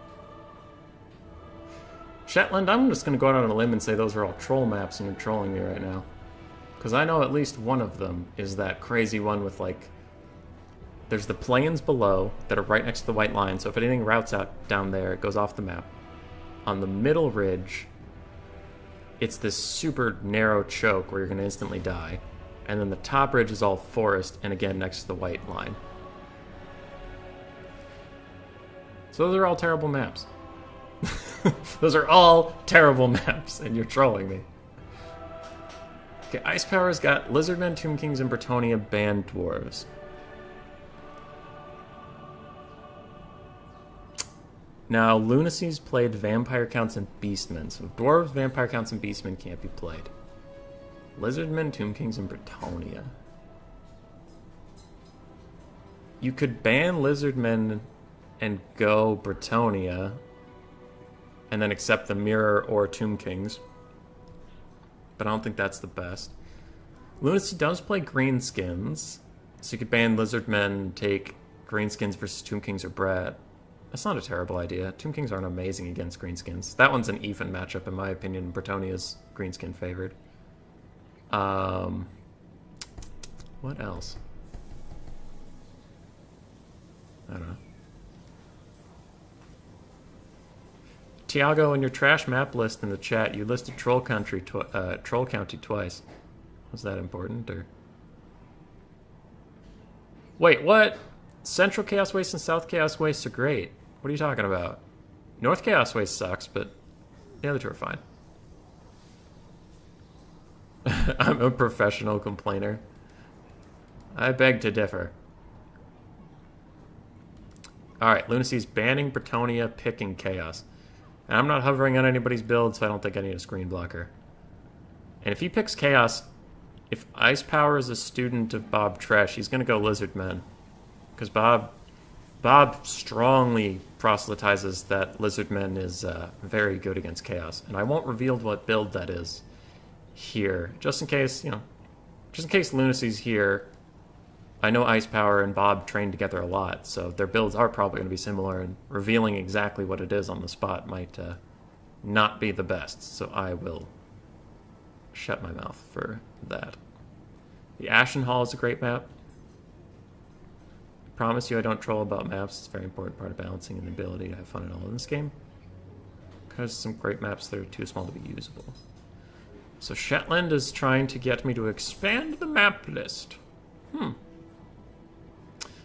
Shetland, I'm just going to go out on a limb and say those are all troll maps and you're trolling me right now. Because I know at least one of them is that crazy one with, like, there's the plains below that are right next to the white line, so if anything routes out down there, it goes off the map. On the middle ridge, it's this super narrow choke where you're going to instantly die. And then the top ridge is all forest, and again next to the white line. So those are all terrible maps. Those are all terrible maps, and you're trolling me. Okay, Ice Power's got Lizardmen, Tomb Kings, and Bretonnia banned dwarves. Now, Lunacy's played Vampire Counts and Beastmen, so dwarves, Vampire Counts, and Beastmen can't be played. Lizardmen, Tomb Kings, and Bretonnia. You could ban Lizardmen and go Bretonnia, and then accept the Mirror or Tomb Kings. But I don't think that's the best. Lunacy does play Greenskins, so you could ban Lizardmen, take Greenskins versus Tomb Kings or Brad. That's not a terrible idea. Tomb Kings aren't amazing against Greenskins. That one's an even matchup, in my opinion. Bretonnia's Greenskin favored. What else? I don't know. Tiago, in your trash map list in the chat, you listed Troll County twice. Was that important, or? Wait, what? Central Chaos Waste and South Chaos Waste are great. What are you talking about? North Chaos Waste sucks, but the other two are fine. I'm a professional complainer. I beg to differ. Alright, Lunacy's banning Bretonnia, picking Chaos. And I'm not hovering on anybody's build, so I don't think I need a screen blocker. And if he picks Chaos, if Ice Power is a student of Bob Tresh, he's going to go Lizardmen. Because Bob strongly proselytizes that Lizardmen is very good against Chaos. And I won't reveal what build that is here. Just in case, just in case Lunacy's here. I know Ice Power and Bob train together a lot, so their builds are probably going to be similar, and revealing exactly what it is on the spot might not be the best, so I will shut my mouth for that. The Ashen Hall is a great map. I promise you I don't troll about maps. It's a very important part of balancing and the ability to have fun and all in this game, because some great maps that are too small to be usable. So Shetland is trying to get me to expand the map list.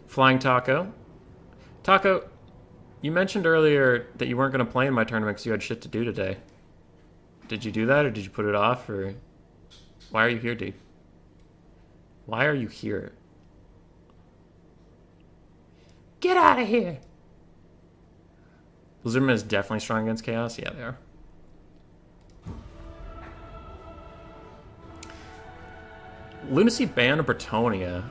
Flying Taco. Taco, you mentioned earlier that you weren't going to play in my tournament because you had shit to do today. Did you do that, or did you put it off, or... Why are you here, dude? Why are you here? Get out of here! Lizardman is definitely strong against Chaos? Yeah, they are. Lunacy banned Bretonnia.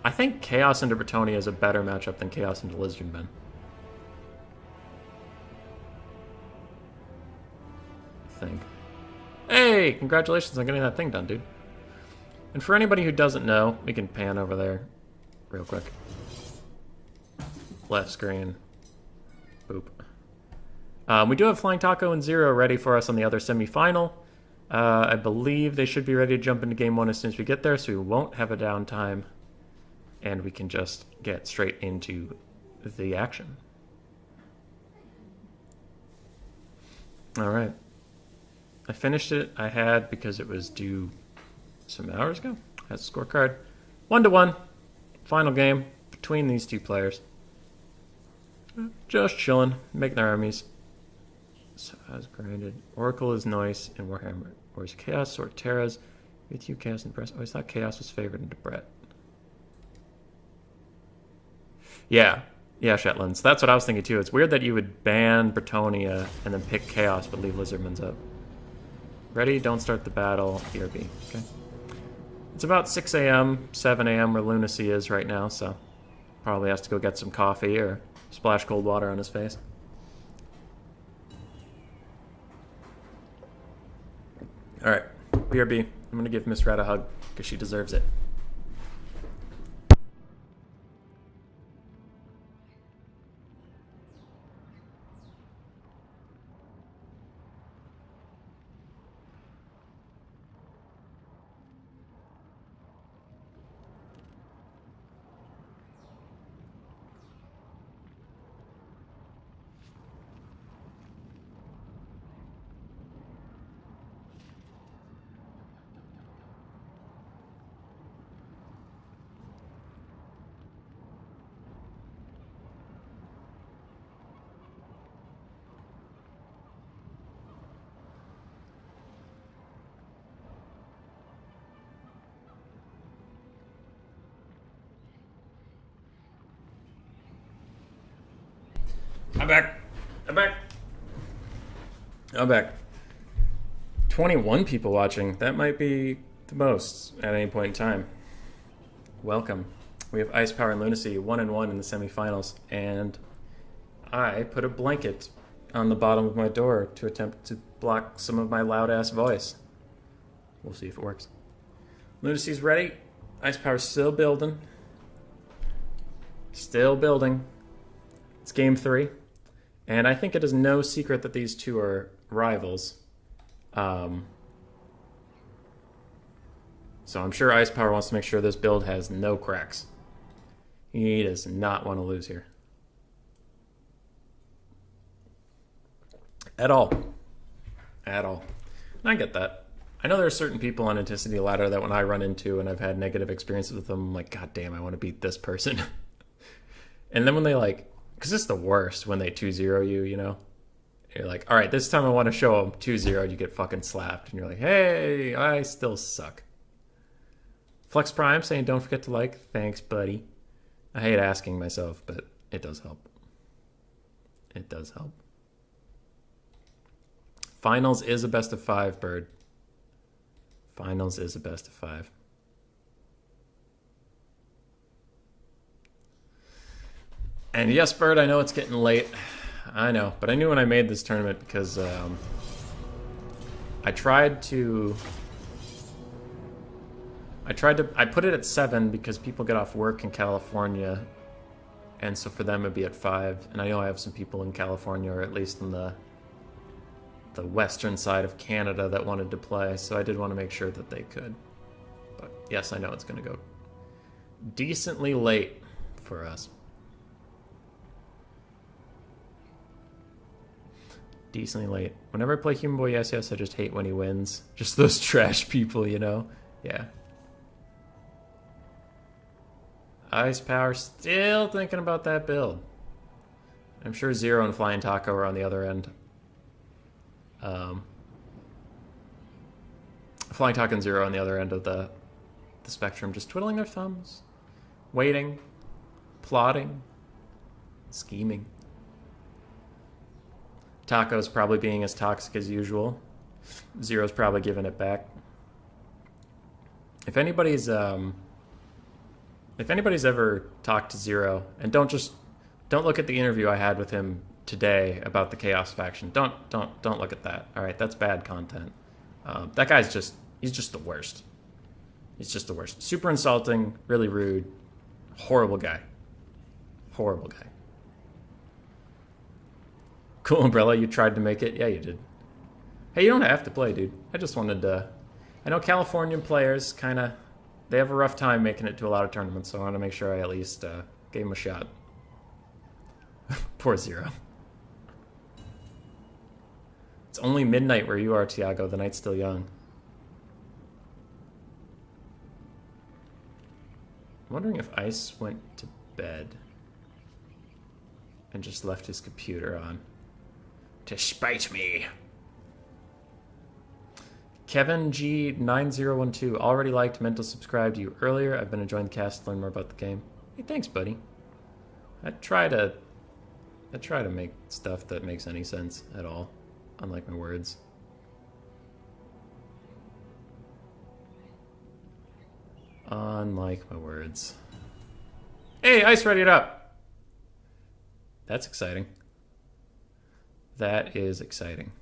I think Chaos into Bretonnia is a better matchup than Chaos into Lizardmen. I think. Hey, congratulations on getting that thing done, dude. And for anybody who doesn't know, we can pan over there real quick. Left screen. Boop. We do have Flying Taco and Zero ready for us on the other semifinal. I believe they should be ready to jump into game one as soon as we get there, so we won't have a downtime, and we can just get straight into the action. All right. I finished it. I had, because it was due some hours ago, has a scorecard. 1-1. Final game between these two players. Just chilling, making their armies. So as granted, Oracle is nice in Warhammer. Or is Chaos or Terra's with you, Chaos and Brett? Oh, I thought Chaos was favored into Brett. Yeah, Shetlands. That's what I was thinking too. It's weird that you would ban Bretonia and then pick Chaos but leave Lizardmans up. Ready? Don't start the battle. ERB. Okay. It's about 6 a.m., 7 a.m. where Lunacy is right now, so probably has to go get some coffee or splash cold water on his face. All right, BRB. I'm going to give Miss Red a hug because she deserves it. I'm back. 21 people watching. That might be the most at any point in time. Welcome. We have Ice Power and Lunacy 1-1 in the semifinals, and I put a blanket on the bottom of my door to attempt to block some of my loud ass voice. We'll see if it works. Lunacy's ready. Ice Power's still building. Still building. It's game 3. And I think it is no secret that these two are rivals. So I'm sure Ice Power wants to make sure this build has no cracks. He does not want to lose here. At all. At all. And I get that. I know there are certain people on Anticity Ladder that when I run into and I've had negative experiences with them, I'm like, God damn, I want to beat this person. And then when they like, because it's the worst when they 2-0 you, you know? You're like, all right, this time I want to show them 2-0, you get fucking slapped. And you're like, hey, I still suck. Flex Prime saying don't forget to like. Thanks, buddy. I hate asking myself, but it does help. It does help. Finals is a best of 5, Bird. Finals is a best of 5. And yes, Bird, I know it's getting late. I know, but I knew when I made this tournament because I put it at 7 because people get off work in California, and so for them it'd be at 5. And I know I have some people in California, or at least in the western side of Canada, that wanted to play, so I did want to make sure that they could. But yes, I know it's going to go decently late for us. Decently late. Whenever I play Human Boy Yes Yes, I just hate when he wins. Just those trash people, you know? Yeah. Ice Power still thinking about that build. I'm sure Zero and Flying Taco are on the other end. Flying Taco and Zero on the other end of the spectrum, just twiddling their thumbs, waiting, plotting, scheming. Taco's probably being as toxic as usual. Zero's probably giving it back. If anybody's ever talked to Zero, and don't look at the interview I had with him today about the Chaos faction. Don't look at that. All right, that's bad content. That guy's he's just the worst. He's just the worst. Super insulting, really rude, horrible guy. Horrible guy. Cool Umbrella, you tried to make it. Yeah, you did. Hey, you don't have to play, dude. I just wanted to... I know Californian players kind of... They have a rough time making it to a lot of tournaments, so I want to make sure I at least gave them a shot. Poor Zero. It's only midnight where you are, Tiago. The night's still young. I'm wondering if Ice went to bed and just left his computer on. To spite me. Kevin G9012 already liked, meant to subscribe to you earlier. I've been enjoying the cast to learn more about the game. Hey, thanks, buddy. I try to make stuff that makes any sense at all, unlike my words. Unlike my words. Hey, Ice ready it up. That's exciting. That is exciting.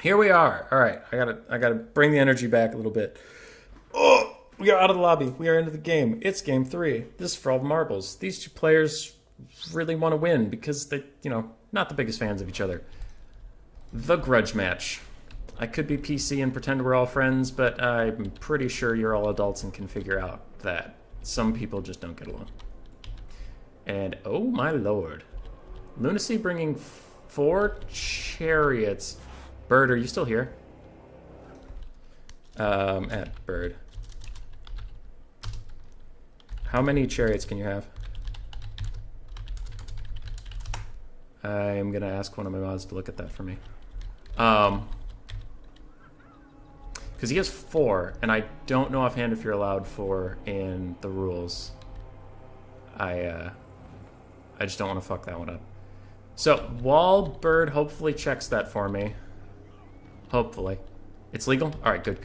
Here we are. All right, I gotta bring the energy back a little bit. Oh, we are out of the lobby. We are into the game. It's game 3. This is for all the marbles. These two players really want to win because they, not the biggest fans of each other. The grudge match. I could be PC and pretend we're all friends, but I'm pretty sure you're all adults and can figure out that some people just don't get along. And oh my lord. Lunacy bringing 4 chariots. Bird, are you still here? At Bird. How many chariots can you have? I'm gonna ask one of my mods to look at that for me. Because he has 4, and I don't know offhand if you're allowed 4 in the rules. I just don't want to fuck that one up. So, while Bird hopefully checks that for me. Hopefully. It's legal? Alright, good.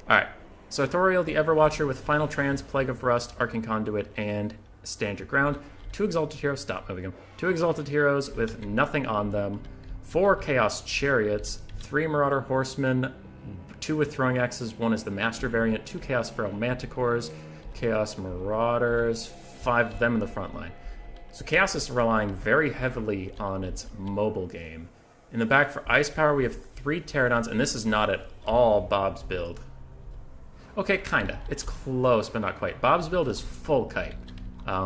Alright. So, Sartorial, the Everwatcher with Final Trans, Plague of Rust, Arcane Conduit, and Stand Your Ground. 2 Exalted Heroes. Stop moving them. 2 Exalted Heroes with nothing on them. 4 Chaos Chariots. 3 Marauder Horsemen. 2 with Throwing Axes. 1 is the Master variant. 2 Chaos Feral Manticores. Chaos Marauders. 5 of them in the front line. So Chaos is relying very heavily on its mobile game. In the back for Ice Power, we have 3 Pterodons, and this is not at all Bob's build. Okay, kinda. It's close, but not quite. Bob's build is full kite.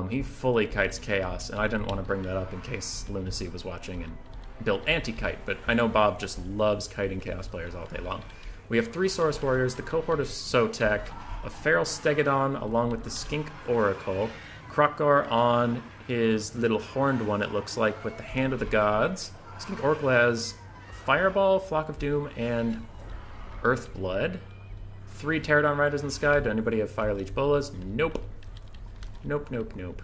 He fully kites Chaos, and I didn't want to bring that up in case Lunacy was watching and built anti-kite, but I know Bob just loves kiting Chaos players all day long. We have 3 Saurus Warriors, the cohort of Sotek, a Feral Stegodon along with the Skink Oracle, Krokgar on his little horned one, it looks like, with the Hand of the Gods. Skink Oracle has Fireball, Flock of Doom, and Earthblood. 3 Pterodon Riders in the sky. Do anybody have Fire Leech Bolas? Nope. Nope.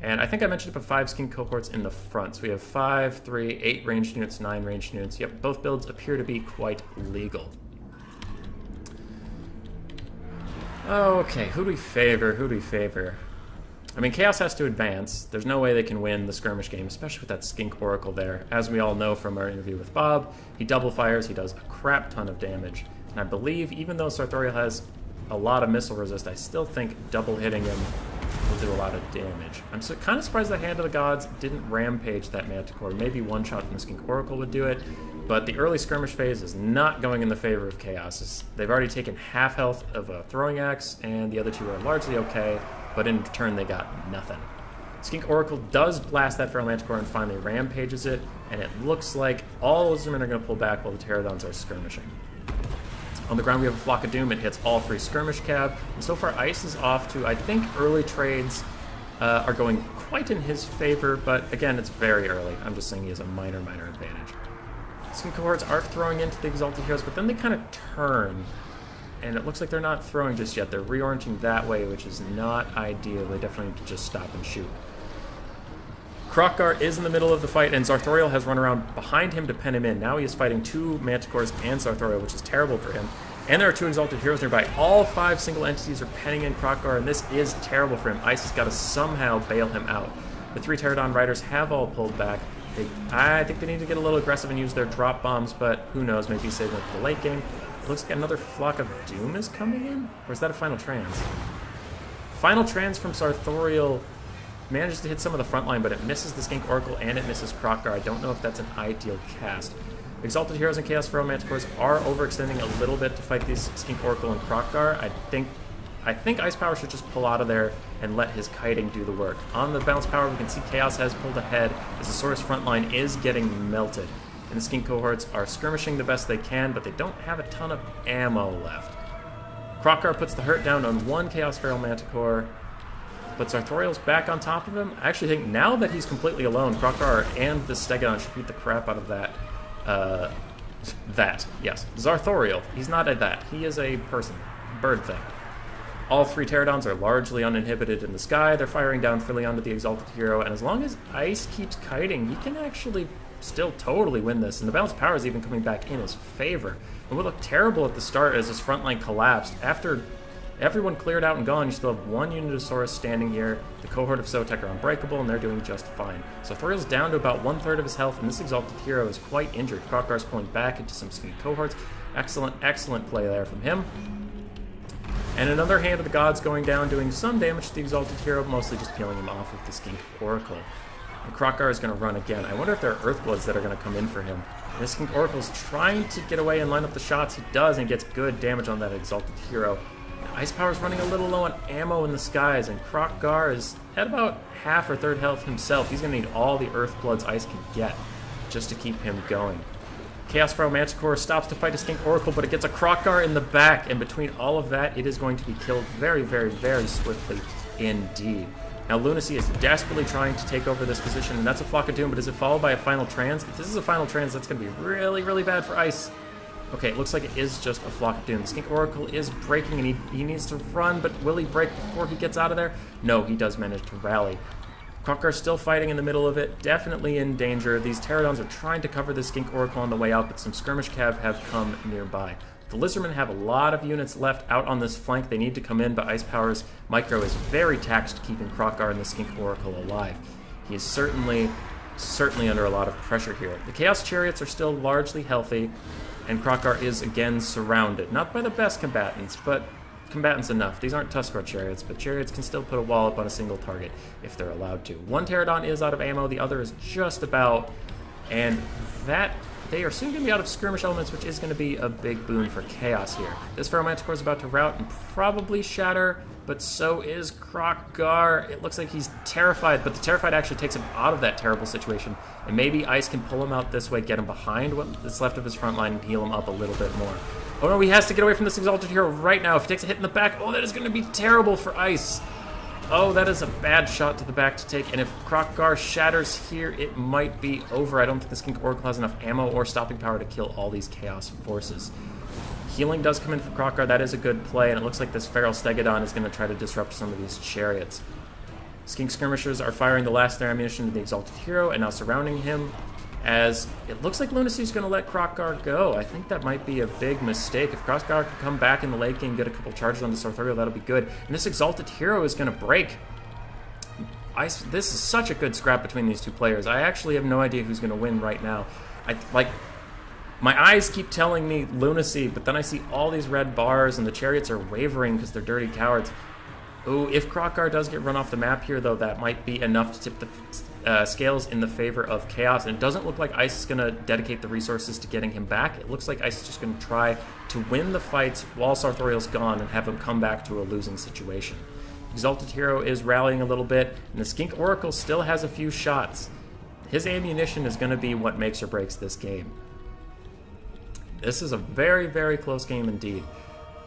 And I think I mentioned up 5 Skink cohorts in the front. So we have 5, 3, 8 ranged units, 9 ranged units. Yep, both builds appear to be quite legal. Okay, who do we favor? I mean, Chaos has to advance. There's no way they can win the skirmish game, especially with that Skink Oracle there. As we all know from our interview with Bob, he double fires, he does a crap ton of damage. And I believe, even though Sartorial has a lot of missile resist, I still think double hitting him will do a lot of damage. I'm kind of surprised the Hand of the Gods didn't rampage that Manticore. Maybe one shot from the Skink Oracle would do it, but the early skirmish phase is not going in the favor of Chaos. They've already taken half health of a Throwing Axe, and the other 2 are largely okay, but in return they got nothing. Skink Oracle does blast that Feral Manticore and finally rampages it, and it looks like all those men are going to pull back while the Pterodons are skirmishing. On the ground we have a Flock of Doom. It hits all 3 skirmish cab, and so far Ice is off to, I think, early trades are going quite in his favor, but again, it's very early. I'm just saying he has a minor advantage. Skink cohorts are throwing into the Exalted Heroes, but then they kind of turn, and it looks like they're not throwing just yet. They're reorienting that way, which is not ideal. They definitely need to just stop and shoot. Krokgar is in the middle of the fight, and Sartorial has run around behind him to pen him in. Now he is fighting 2 Manticores and Sartorial, which is terrible for him. And there are 2 Exalted Heroes nearby. All 5 single entities are penning in Krokgar, and this is terrible for him. Ice has got to somehow bail him out. The 3 Pterodon Riders have all pulled back. I think they need to get a little aggressive and use their drop bombs, but who knows, maybe save them for the late game. It looks like another Flock of Doom is coming in? Or is that a Final Trans? Final Trans from Sartorial manages to hit some of the front line, but it misses the Skink Oracle and it misses Krokkar. I don't know if that's an ideal cast. Exalted Heroes and Chaos Feral Manticores are overextending a little bit to fight these Skink Oracle and Krokkar. I think Ice Power should just pull out of there and let his kiting do the work. On the bounce power, we can see Chaos has pulled ahead as the Saurus front line is getting melted. And the Skink cohorts are skirmishing the best they can, but they don't have a ton of ammo left. Krokkar puts the hurt down on one Chaos Feral Manticore, but Sartorial's back on top of him. I actually think now that he's completely alone, Krokkar and the Stegodon should beat the crap out of that. Yes. Zarthorial. He's not a that. He is a person. Bird thing. All three Pterodons are largely uninhibited in the sky. They're firing down freely onto the Exalted Hero, and as long as Ice keeps kiting, he can actually still totally win this, and the balance power is even coming back in his favor. It would look terrible at the start as his front line collapsed. After everyone cleared out and gone, you still have one Unitosaurus standing here. The cohort of Sotek are unbreakable, and they're doing just fine. So Thoriel's down to about 1/3 of his health, and this Exalted Hero is quite injured. Krokkar's pulling back into some Skink cohorts. Excellent, excellent play there from him. And another Hand of the Gods going down, doing some damage to the Exalted Hero, mostly just peeling him off with the Skink Oracle. And Krokkar is going to run again. I wonder if there are Earthbloods that are going to come in for him. And this Skink Oracle is trying to get away and line up the shots. He does, and gets good damage on that Exalted Hero. Ice Power's running a little low on ammo in the skies, and Krokkar is at about half or third health himself. He's going to need all the Earthbloods Ice can get just to keep him going. Chaos Feral Manticore stops to fight a Skink Oracle, but it gets a Krokkar in the back, and between all of that, it is going to be killed very, very, very swiftly indeed. Now, Lunacy is desperately trying to take over this position, and that's a Flock of Doom, but is it followed by a Final Trans? If this is a Final Trans, that's going to be really, really bad for Ice. Okay, it looks like it is just a Flock of Doom. The Skink Oracle is breaking, and he needs to run, but will he break before he gets out of there? No, he does manage to rally. Krokkar's still fighting in the middle of it, definitely in danger. These Pterodons are trying to cover the Skink Oracle on the way out, but some skirmish cav have come nearby. The Lizardmen have a lot of units left out on this flank. They need to come in, but Ice Power's Micro is very taxed keeping Krokkar and the Skink Oracle alive. He is certainly under a lot of pressure here. The Chaos Chariots are still largely healthy, and Krokkar is again surrounded. Not by the best combatants, but combatants enough. These aren't Tuskar Chariots, but Chariots can still put a wall up on a single target if they're allowed to. One Pterodon is out of ammo, the other is just about, and that they are soon going to be out of skirmish elements, which is going to be a big boon for Chaos here. This Feral Manticore is about to rout and probably shatter, but so is Krokkar. It looks like he's terrified, but the terrified actually takes him out of that terrible situation, and maybe Ice can pull him out this way, get him behind what's left of his front line, and heal him up a little bit more. Oh no, he has to get away from this Exalted Hero right now. If he takes a hit in the back, oh, that is going to be terrible for Ice. Oh, that is a bad shot to the back to take, and if Krokkar shatters here, it might be over. I don't think the Skink Oracle has enough ammo or stopping power to kill all these Chaos forces. Healing does come in for Krokkar. That is a good play, and it looks like this Feral Stegodon is going to try to disrupt some of these Chariots. Skink Skirmishers are firing the last of their ammunition to the Exalted Hero, and now surrounding him, as it looks like Lunacy's going to let Krokkar go. I think that might be a big mistake. If Krokkar can come back in the late game, get a couple charges on the Sartorial, that'll be good. And this Exalted Hero is going to break. This is such a good scrap between these two players. I actually have no idea who's going to win right now. My eyes keep telling me Lunacy, but then I see all these red bars, and the Chariots are wavering because they're dirty cowards. Ooh, if Krokkar does get run off the map here, though, that might be enough to tip the scales in the favor of Chaos. And it doesn't look like Ice is going to dedicate the resources to getting him back. It looks like Ice is just going to try to win the fights while Sartorial's gone and have him come back to a losing situation. Exalted Hero is rallying a little bit, and the Skink Oracle still has a few shots. His ammunition is going to be what makes or breaks this game. This is a very, very close game indeed.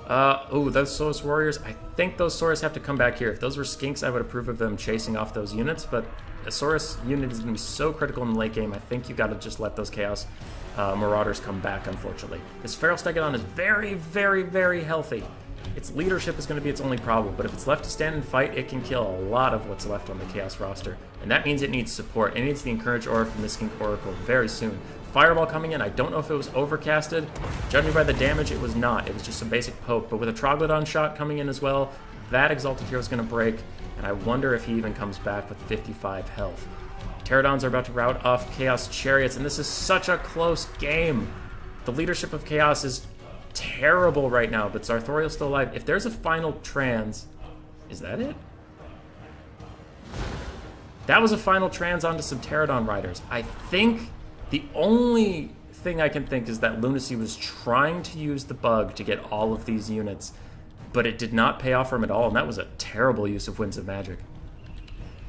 Those Saurus Warriors, I think those Saurus have to come back here. If those were Skinks, I would approve of them chasing off those units, but a Saurus unit is going to be so critical in the late game, I think you got to just let those Chaos Marauders come back, unfortunately. This Feral Stegodon is very, very, very healthy. Its leadership is going to be its only problem, but if it's left to stand and fight, it can kill a lot of what's left on the Chaos roster, and that means it needs support. It needs the Encourage Aura from the Skink Oracle very soon. Fireball coming in, I don't know if it was overcasted. Judging by the damage, it was not. It was just some basic poke, but with a Troglodon shot coming in as well, that Exalted Hero is going to break, and I wonder if he even comes back with 55 health. Pterodons are about to rout off Chaos Chariots, and this is such a close game. The leadership of Chaos is terrible right now, but Zarthoriel's still alive. If there's a final trans, is that it? That was a final trans onto some Pterodon riders. I think the only thing I can think is that Lunacy was trying to use the bug to get all of these units, but it did not pay off for him at all, and that was a terrible use of Winds of Magic.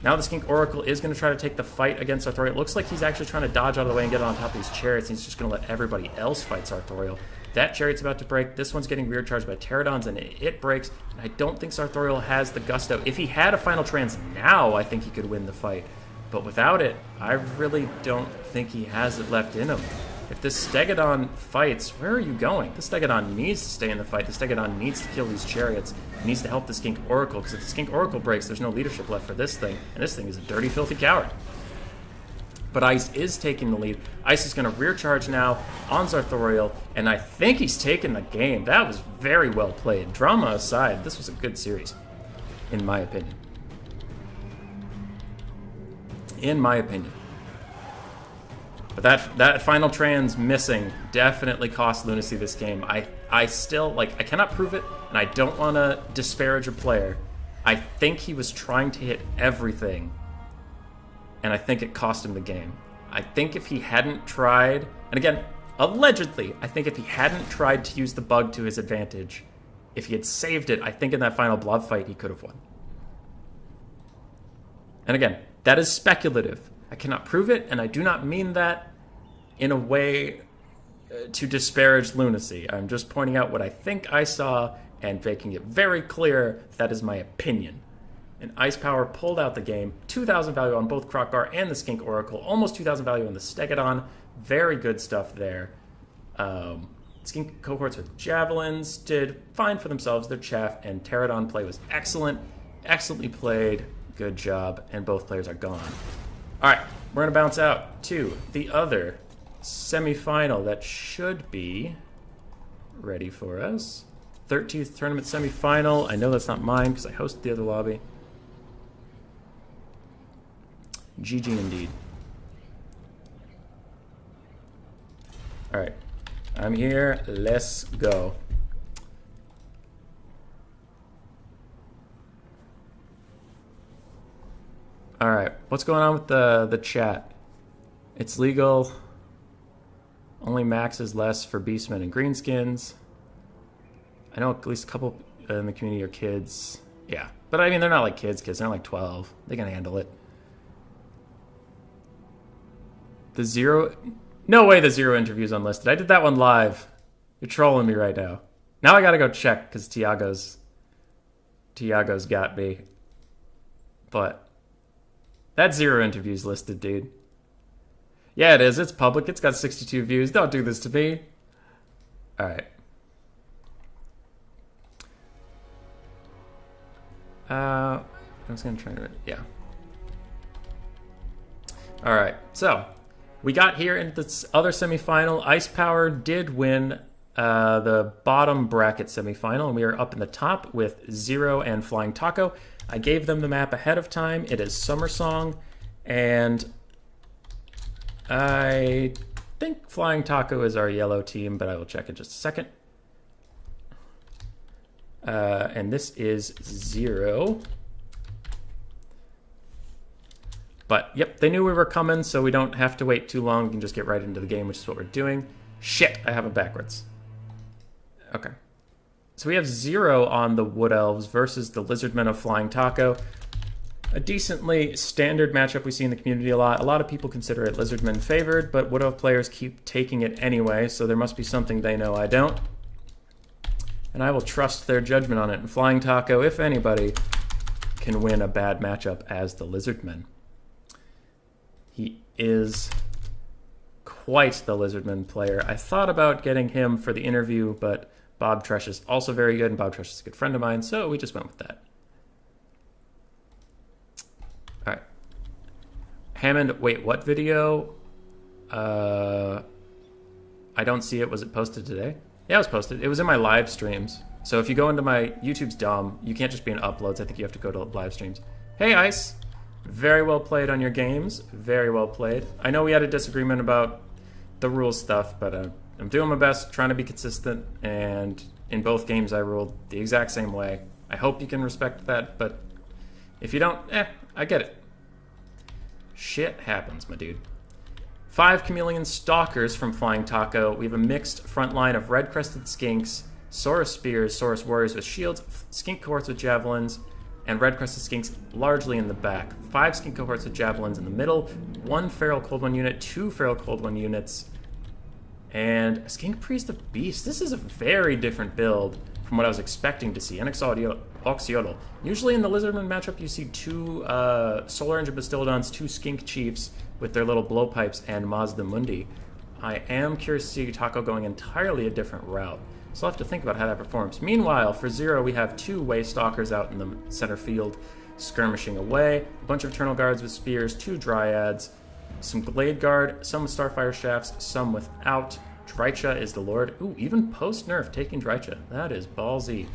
Now the Skink Oracle is going to try to take the fight against Sartorial. It looks like he's actually trying to dodge out of the way and get on top of these chariots. And he's just going to let everybody else fight Sartorial. That chariot's about to break. This one's getting rear charged by Pterodons, and it breaks. And I don't think Sartorial has the gusto. If he had a final trans now, I think he could win the fight. But without it, I really don't think he has it left in him. If this Stegodon fights, where are you going? The Stegodon needs to stay in the fight. The Stegodon needs to kill these chariots. It needs to help the Skink Oracle, because if the Skink Oracle breaks, there's no leadership left for this thing. And this thing is a dirty, filthy coward. But Ice is taking the lead. Ice is going to rear charge now on Zarthoriel, and I think he's taken the game. That was very well played. Drama aside, this was a good series, in my opinion. In my opinion. But that final trans missing definitely cost Lunacy this game. I still, I cannot prove it, and I don't want to disparage a player. I think he was trying to hit everything, and I think it cost him the game. I think if he hadn't tried, and again, allegedly, I think if he hadn't tried to use the bug to his advantage, if he had saved it, I think in that final blob fight he could have won. And again, that is speculative. I cannot prove it, and I do not mean that in a way to disparage Lunacy. I'm just pointing out what I think I saw and making it very clear that is my opinion. And Ice Power pulled out the game. 2,000 value on both Krokbar and the Skink Oracle. Almost 2,000 value on the Stegodon. Very good stuff there. Skink cohorts with Javelins did fine for themselves. Their chaff and Pterodon play was excellent. Excellently played. Good job. And both players are gone. All right, we're going to bounce out to the other semifinal that should be ready for us. 13th tournament semifinal. I know that's not mine because I hosted the other lobby. GG indeed. All right, I'm here. Let's go. All right, what's going on with the chat? It's legal. Only max is less for beastmen and greenskins. I know at least a couple in the community are kids. Yeah, but I mean, they're not like kids. They're like 12. They can handle it. The zero... No way the zero interview's unlisted. I did that one live. You're trolling me right now. Now I gotta go check because Tiago's got me. But that zero interview's listed, dude. Yeah, it is. It's public. It's got 62 views. Don't do this to me. All right. I was gonna try to... Yeah. All right. So we got here into this other semifinal. Ice Power did win the bottom bracket semifinal, and we are up in the top with Zero and Flying Taco. I gave them the map ahead of time. It is Summer Song, and I think Flying Taco is our yellow team, but I will check in just a second. And this is Zero. But, yep, they knew we were coming, so we don't have to wait too long. We can just get right into the game, which is what we're doing. Shit, I have it backwards. Okay. So we have Zero on the Wood Elves versus the Lizardmen of Flying Taco. A decently standard matchup we see in the community a lot. A lot of people consider it Lizardmen favored, but Wood Elf players keep taking it anyway, so there must be something they know I don't. And I will trust their judgment on it. And Flying Taco, if anybody, can win a bad matchup as the Lizardmen. He is quite the Lizardman player. I thought about getting him for the interview, but Bob Tresh is also very good, and Bob Tresh is a good friend of mine, so we just went with that. All right. Hammond, wait, what video? I don't see it. Was it posted today? Yeah, it was posted. It was in my live streams. So if you go into my YouTube's DOM, you can't just be in uploads. I think you have to go to live streams. Hey, Ice. Very well played on your games. Very well played. I know we had a disagreement about the rules stuff, but I'm doing my best, trying to be consistent, and in both games I ruled the exact same way. I hope you can respect that, but if you don't, I get it. Shit happens, my dude. 5 Chameleon Stalkers from Flying Taco. We have a mixed front line of red-crested skinks, Saurus Spears, Saurus Warriors with shields, skink cohorts with javelins, and red-crested skinks largely in the back. 5 skink cohorts with javelins in the middle, 1 Feral Cold One unit, 2 Feral Cold One units, and a Skink Priest of Beast. This is a very different build from what I was expecting to see. Oxyodal. Usually in the Lizardman matchup, you see 2 Solar Engine Bastildons, 2 Skink Chiefs with their little blowpipes, and Mazda Mundi. I am curious to see Taco going entirely a different route. So I'll have to think about how that performs. Meanwhile, for Zero, we have 2 Waystalkers out in the center field skirmishing away, a bunch of Eternal Guards with spears, 2 Dryads, some Glade Guard, some with Starfire Shafts, some without. Drycha is the Lord. Ooh, even post-nerf taking Drycha. That is ballsy.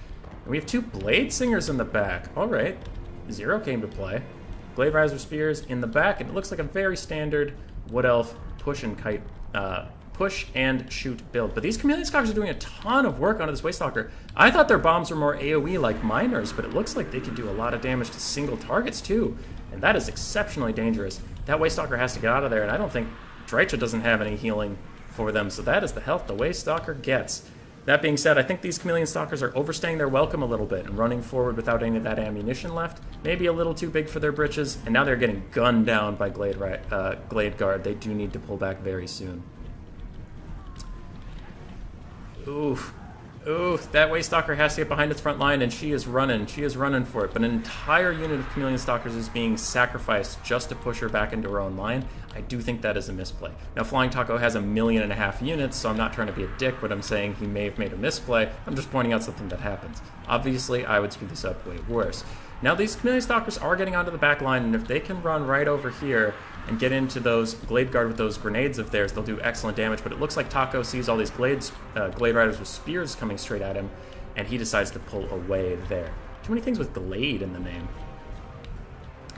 And we have 2 Blade Singers in the back. All right. Zero came to play. Glade Riser Spears in the back, and it looks like a very standard Wood Elf push and shoot build. But these Chameleon Stalkers are doing a ton of work onto this Waystalker. I thought their bombs were more AoE like Miners, but it looks like they can do a lot of damage to single targets too. And that is exceptionally dangerous. That Waystalker has to get out of there, and I don't think Drycha doesn't have any healing for them, so that is the health the Waystalker gets. That being said, I think these Chameleon Stalkers are overstaying their welcome a little bit and running forward without any of that ammunition left. Maybe a little too big for their britches, and now they're getting gunned down by Glade Guard. They do need to pull back very soon. Oof. Ooh, that Waystalker has to get behind its front line, and she is running. She is running for it. But an entire unit of Chameleon Stalkers is being sacrificed just to push her back into her own line. I do think that is a misplay. Now, Flying Taco has 1.5 million units, so I'm not trying to be a dick when I'm saying he may have made a misplay. I'm just pointing out something that happens. Obviously, I would screw this up way worse. Now, these Chameleon Stalkers are getting onto the back line, and if they can run right over here and get into those Glade Guard with those grenades of theirs, they'll do excellent damage. But it looks like Taco sees all these Glade Riders with spears coming straight at him, and he decides to pull away there. Too many things with Glade in the name.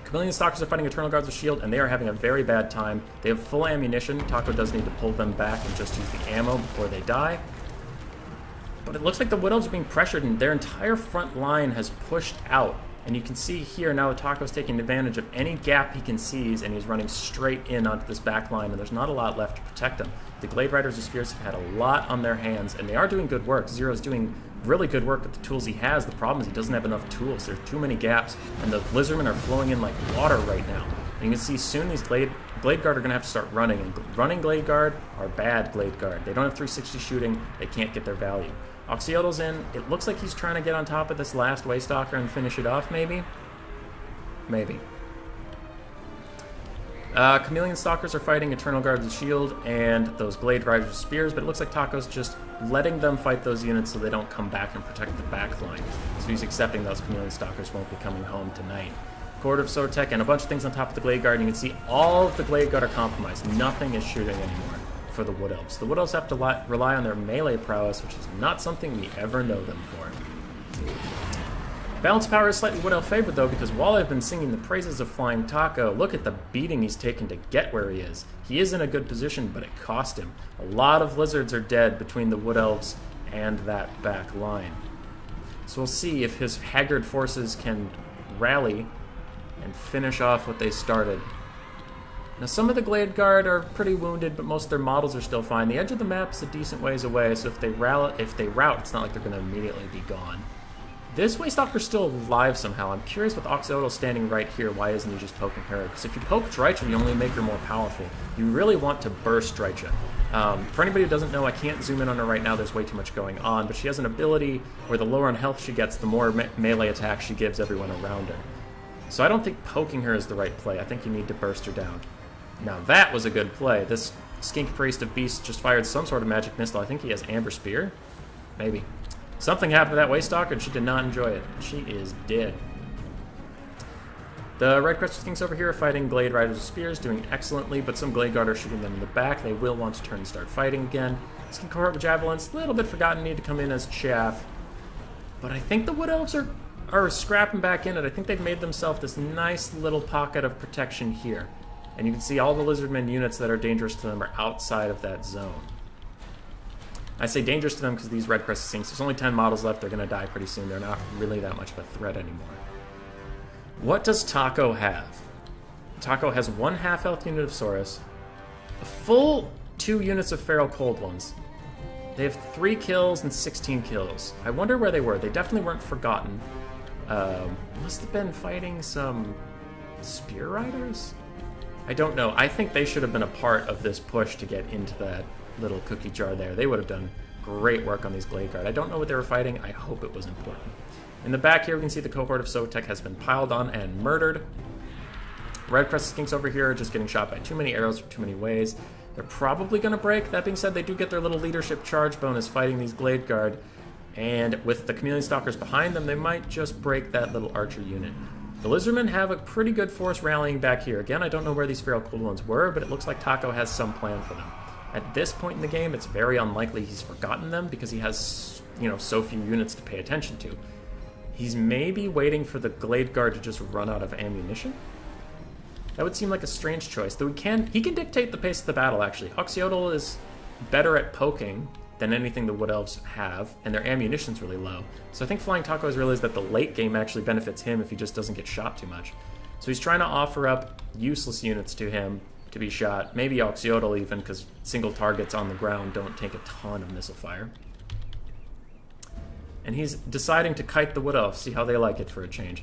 Chameleon Stalkers are fighting Eternal Guards with shield, and they are having a very bad time. They have full ammunition. Taco does need to pull them back and just use the ammo before they die. But it looks like the Wood Elves are being pressured, and their entire front line has pushed out. And you can see here now that Taco's taking advantage of any gap he can seize, and he's running straight in onto this back line, and there's not a lot left to protect him. The Glade Riders with Spears have had a lot on their hands, and they are doing good work. Zero's doing really good work with the tools he has. The problem is he doesn't have enough tools. There's too many gaps, and the Lizardmen are flowing in like water right now. And you can see soon these Glade Guard are going to have to start running, and running Glade Guard are bad Glade Guard. They don't have 360 shooting. They can't get their value. Oxyodal's in. It looks like he's trying to get on top of this last Waystalker and finish it off, maybe? Maybe. Chameleon Stalkers are fighting Eternal Guards with shield and those Glade Riders with spears, but it looks like Taco's just letting them fight those units so they don't come back and protect the back line. So he's accepting those Chameleon Stalkers won't be coming home tonight. Court of Sotek and a bunch of things on top of the Glade Guard. You can see all of the Glade Guard are compromised. Nothing is shooting anymore for the Wood Elves. The Wood Elves have to rely on their melee prowess, which is not something we ever know them for. Balance power is slightly Wood Elf favored, though, because while I've been singing the praises of Flying Taco, look at the beating he's taken to get where he is. He is in a good position, but it cost him. A lot of lizards are dead between the Wood Elves and that back line. So we'll see if his haggard forces can rally and finish off what they started. Now, some of the Glade Guard are pretty wounded, but most of their models are still fine. The edge of the map's a decent ways away, so if they rout, it's not like they're going to immediately be gone. This Waystalker's still alive somehow. I'm curious with Oxyodal standing right here, why isn't he just poking her? Because if you poke Drycha, you only make her more powerful. You really want to burst Drycha. For anybody who doesn't know, I can't zoom in on her right now. There's way too much going on, but she has an ability where the lower on health she gets, the more melee attack she gives everyone around her. So I don't think poking her is the right play. I think you need to burst her down. Now that was a good play. This Skink Priest of Beasts just fired some sort of magic missile. I think he has Amber Spear? Maybe. Something happened to that Waystalker, and she did not enjoy it. She is dead. The Red Crested Skinks over here are fighting Glade Riders with Spears, doing excellently, but some Glade Guard are shooting them in the back. They will want to turn and start fighting again. Skink Cohort with Javelins, a little bit forgotten, need to come in as chaff. But I think the Wood Elves are scrapping back in it. I think they've made themselves this nice little pocket of protection here. And you can see all the Lizardmen units that are dangerous to them are outside of that zone. I say dangerous to them because these Red Crested Skinks, there's only 10 models left, they're going to die pretty soon. They're not really that much of a threat anymore. What does Taco have? Taco has 1 half-health unit of Saurus, a full 2 units of Feral Cold Ones. They have 3 kills and 16 kills. I wonder where they were. They definitely weren't forgotten. Must have been fighting some Spear Riders? I don't know. I think they should have been a part of this push to get into that little cookie jar there. They would have done great work on these Glade Guard. I don't know what they were fighting. I hope it was important. In the back here, we can see the cohort of Sotek has been piled on and murdered. Red Crested Skinks over here are just getting shot by too many arrows from too many ways. They're probably going to break. That being said, they do get their little leadership charge bonus fighting these Glade Guard. And with the Chameleon Stalkers behind them, they might just break that little archer unit. The Lizardmen have a pretty good force rallying back here. Again, I don't know where these Feral Cold Ones were, but it looks like Taco has some plan for them. At this point in the game, it's very unlikely he's forgotten them because he has, so few units to pay attention to. He's maybe waiting for the Glade Guard to just run out of ammunition? That would seem like a strange choice, though he can dictate the pace of the battle, actually. Oxyodal is better at poking than anything the Wood Elves have, and their ammunition's really low. So I think Flying Taco has realized that the late game actually benefits him if he just doesn't get shot too much. So he's trying to offer up useless units to him to be shot, maybe Oxyodal even, because single targets on the ground don't take a ton of missile fire. And he's deciding to kite the Wood Elves, see how they like it for a change.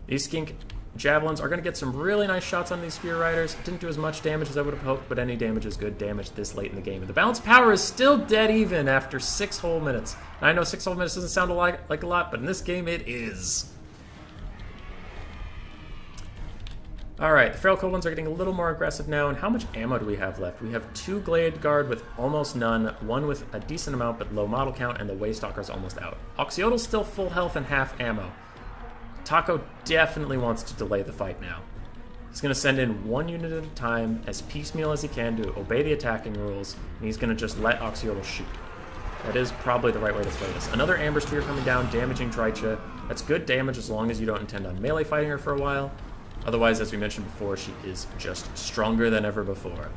These Skink Javelins are going to get some really nice shots on these Spear Riders. Didn't do as much damage as I would have hoped, but any damage is good damage this late in the game. And the balance power is still dead even after 6 whole minutes. And I know 6 whole minutes doesn't sound like a lot, but in this game it is. Alright, the Feral Cold Ones are getting a little more aggressive now, and how much ammo do we have left? We have 2 Glade Guard with almost none, 1 with a decent amount but low model count, and the Waystalker's almost out. Oxyodal's still full health and half ammo. Taco definitely wants to delay the fight now. He's going to send in 1 unit at a time, as piecemeal as he can to obey the attacking rules, and he's going to just let Oxyodal shoot. That is probably the right way to play this. Another Amber Spear coming down, damaging Drycha. That's good damage as long as you don't intend on melee fighting her for a while. Otherwise, as we mentioned before, she is just stronger than ever before.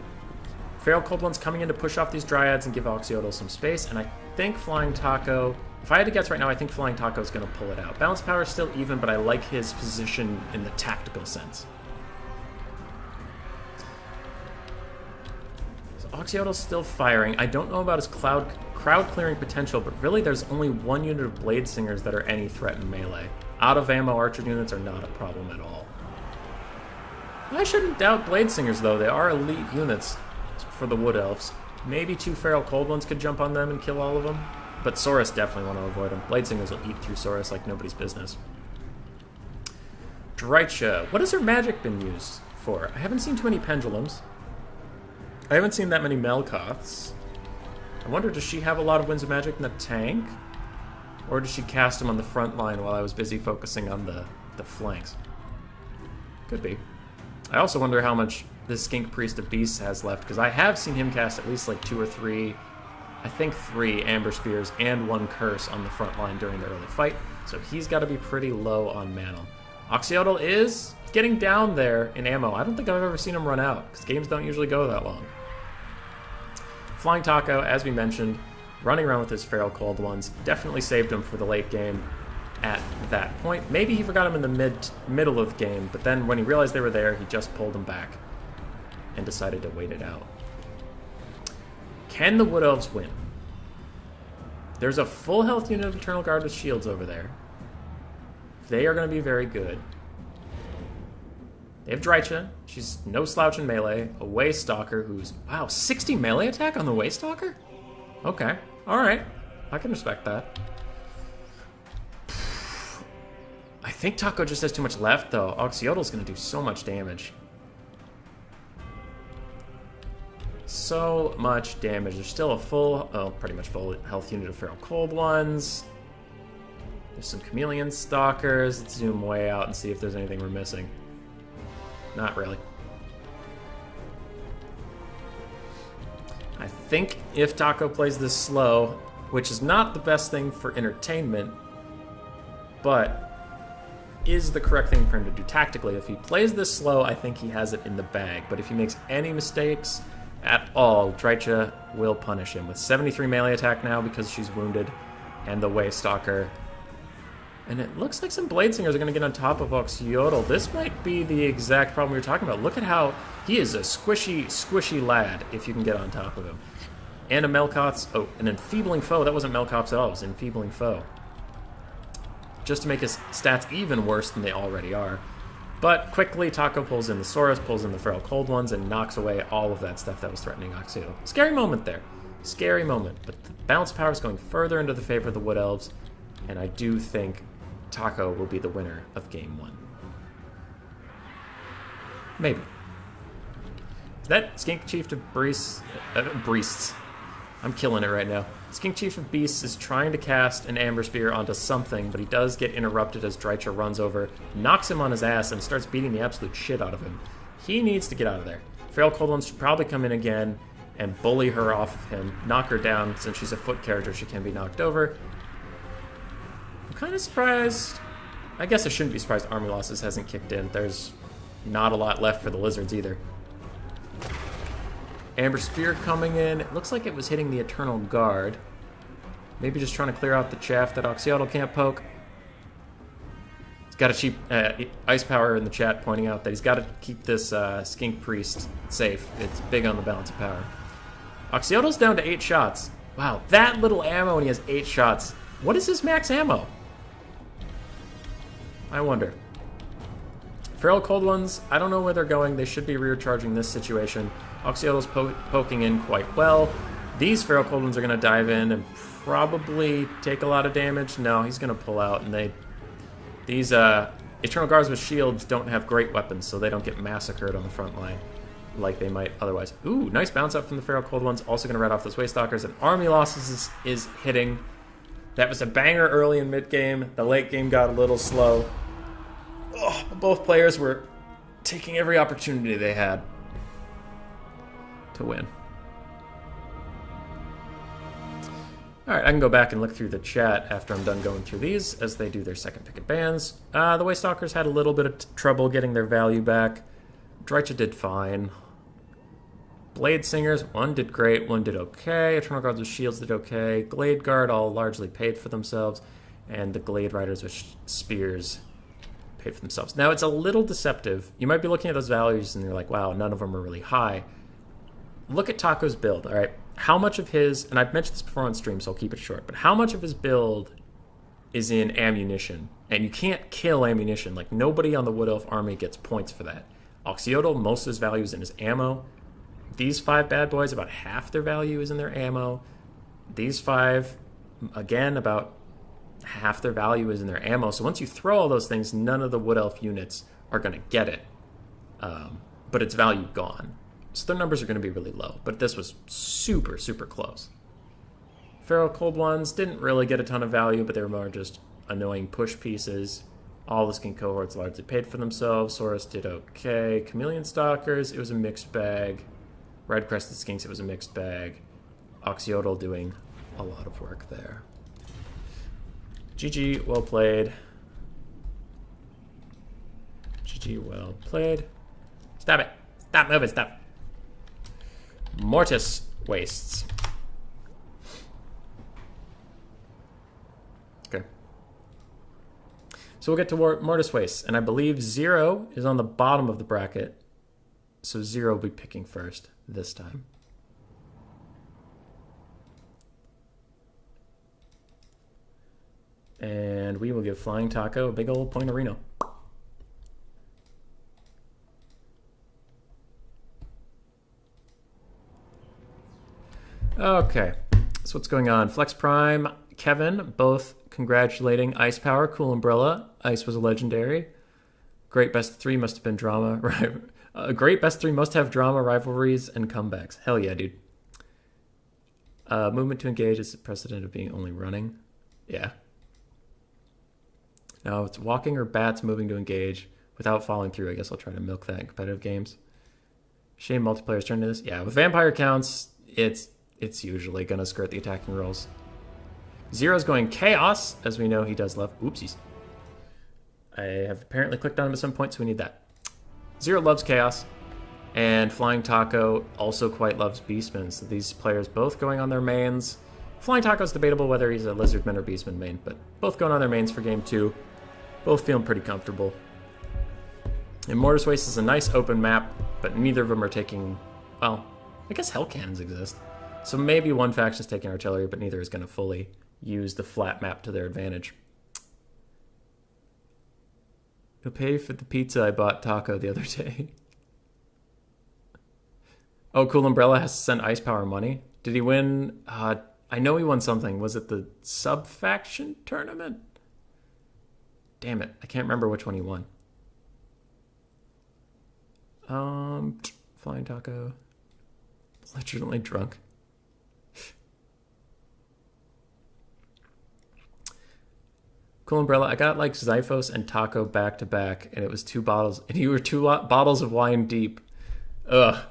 Feral Cold One's coming in to push off these Dryads and give Oxyodal some space, and I think Flying Taco... If I had to guess right now, I think Flying Taco is going to pull it out. Balance power is still even, but I like his position in the tactical sense. So Oxyodal's still firing. I don't know about his crowd clearing potential, but really there's only 1 unit of Blade Singers that are any threat in melee. Out of ammo archer units are not a problem at all. I shouldn't doubt Blade Singers, though. They are elite units for the Wood Elves. Maybe 2 Feral Cold Ones could jump on them and kill all of them. But Saurus definitely want to avoid them. Blade Singers will eat through Saurus like nobody's business. Drycha. What has her magic been used for? I haven't seen too many Pendulums. I haven't seen that many Melkoths. I wonder, does she have a lot of Winds of Magic in the tank? Or does she cast them on the front line while I was busy focusing on the flanks? Could be. I also wonder how much this Skink Priest of Beasts has left, because I have seen him cast at least like 2 or 3... I think 3 Amber Spears and 1 Curse on the front line during the early fight, so he's got to be pretty low on mana. Oxyodal is getting down there in ammo. I don't think I've ever seen him run out, because games don't usually go that long. Flying Taco, as we mentioned, running around with his Feral Cold Ones, definitely saved him for the late game at that point. Maybe he forgot him in the middle of the game, but then when he realized they were there, he just pulled them back and decided to wait it out. Can the Wood Elves win? There's a full health unit of Eternal Guard with shields over there. They are going to be very good. They have Drycha. She's no slouch in melee. A Waystalker who's... Wow, 60 melee attack on the Waystalker? Okay. Alright. I can respect that. I think Taco just has too much left, though. Oxyodal's going to do so much damage. So much damage. There's still a pretty much full health unit of Feral Cold Ones. There's some Chameleon Stalkers. Let's zoom way out and see if there's anything we're missing. Not really. I think if Taco plays this slow, which is not the best thing for entertainment, but is the correct thing for him to do tactically. If he plays this slow, I think he has it in the bag. But if he makes any mistakes at all, Drycha will punish him with 73 melee attack now because she's wounded, and the Waystalker And it looks like some Blade Singers are going to get on top of Oxiodal. This might be the exact problem we were talking about. Look at how he is a squishy, squishy lad if you can get on top of him. And a Melkoth's... Oh, an Enfeebling Foe. That wasn't Melkoth's at all. It was Enfeebling Foe. Just to make his stats even worse than they already are. But quickly, Taco pulls in the Saurus, pulls in the Feral Cold Ones, and knocks away all of that stuff that was threatening Oxiodal. Scary moment there. Scary moment. But the balance power is going further into the favor of the Wood Elves. And I do think Taco will be the winner of Game 1. Maybe. Is that Skink Chief of Beasts? I'm killing it right now. Skink Chief of Beasts is trying to cast an Amber Spear onto something, but he does get interrupted as Drycha runs over, knocks him on his ass, and starts beating the absolute shit out of him. He needs to get out of there. Feral Cold Ones should probably come in again and bully her off of him, knock her down. Since she's a foot character, she can be knocked over. I'm kind of surprised. I guess I shouldn't be surprised Army Losses hasn't kicked in. There's not a lot left for the Lizards either. Amber Spear coming in. It looks like it was hitting the Eternal Guard. Maybe just trying to clear out the chaff that Oxiodal can't poke. He's got a cheap Ice Power in the chat pointing out that he's got to keep this Skink Priest safe. It's big on the balance of power. Oxiodal's down to 8 shots. Wow, that little ammo and he has 8 shots. What is his max ammo? I wonder. Feral Cold Ones, I don't know where they're going. They should be recharging this situation. Oxiodal's poking in quite well. These Feral Cold Ones are going to dive in and probably take a lot of damage. No, he's going to pull out. And these Eternal Guards with shields don't have great weapons, so they don't get massacred on the front line like they might otherwise. Ooh, nice bounce up from the Feral Cold Ones. Also going to rat off those Waystalkers. And Army Losses is hitting. That was a banger early in mid-game. The late game got a little slow. Oh, both players were taking every opportunity they had to win. Alright, I can go back and look through the chat after I'm done going through these as they do their second pick of bans. The Waystalkers had a little bit of trouble getting their value back. Drycha did fine. Blade Singers, one did great, one did okay. Eternal Guards with shields did okay. Glade Guard all largely paid for themselves. And the Glade Riders with spears paid for themselves. Now, it's a little deceptive. You might be looking at those values and you're like, wow, none of them are really high. Look at Taco's build, all right? How much of his, and I've mentioned this before on stream, so I'll keep it short, but how much of his build is in ammunition? And you can't kill ammunition. Like, nobody on the Wood Elf army gets points for that. Oxiodal, most of his value is in his ammo. These 5 bad boys, about half their value is in their ammo. These 5, again, about half their value is in their ammo. So once you throw all those things, none of the Wood Elf units are going to get it. But its value gone. So their numbers are going to be really low. But this was super, super close. Feral Cold Ones didn't really get a ton of value, but they were more just annoying push pieces. All the Skink cohorts largely paid for themselves. Saurus did okay. Chameleon Stalkers, it was a mixed bag. Red Crested Skinks, it was a mixed bag. Oxiodal doing a lot of work there. GG, well played. GG, well played. Stop it. Stop moving, stop. Mortis Wastes. Okay. So we'll get to Mortis Wastes, and I believe 0 is on the bottom of the bracket. So 0 will be picking first this time. And we will give Flying Taco a big old Pointerino. Okay, so what's going on? Flex Prime, Kevin, both congratulating Ice Power, Cool Umbrella. Ice was a legendary. Great best 3 must have been drama. Right? A great best 3 must have drama, rivalries, and comebacks. Hell yeah, dude. Movement to engage is the precedent of being only running. Yeah. Now it's walking or bats moving to engage without falling through. I guess I'll try to milk that in competitive games. Shame multiplayer's turn to this. Yeah, with vampire counts, it's usually going to skirt the attacking rolls. 0's going Chaos, as we know he does love. Oopsies. I have apparently clicked on him at some point, so we need that. 0 loves Chaos, and Flying Taco also quite loves Beastmen. So these players both going on their mains Flying Taco's debatable whether he's a Lizardman or Beastman main, but both going on their mains for game 2. Both feeling pretty comfortable. And Mortis Waste is a nice open map, but neither of them are taking... Well, I guess Hell Cannons exist. So maybe one faction's taking artillery, but neither is going to fully use the flat map to their advantage. You'll pay for the pizza I bought Taco the other day. Oh, Cool Umbrella has to send Ice Power money. Did he win? I know he won something. Was it the sub-faction tournament? Damn it. I can't remember which one he won. Flying Taco. Legitimately drunk. Cool Umbrella. I got like Zyphos and Taco back to back, and it was 2 bottles. And you were 2 bottles of wine deep. Ugh.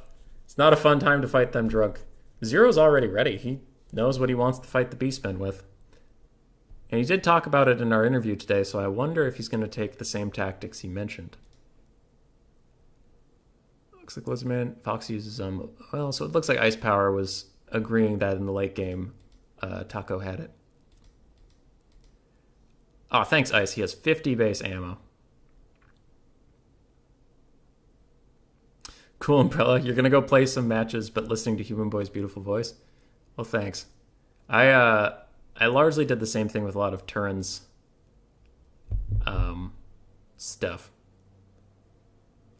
It's not a fun time to fight them drunk. Zero's already ready. He knows what he wants to fight the Beastmen with. And he did talk about it in our interview today, so I wonder if he's going to take the same tactics he mentioned. Looks like Lizardman, Fox uses them. Well, so it looks like Ice Power was agreeing that in the late game, Taco had it. Oh, thanks, Ice. He has 50 base ammo. Cool Umbrella, you're gonna go play some matches, but listening to Human Boy's beautiful voice? Well, thanks. I largely did the same thing with a lot of Turin's stuff.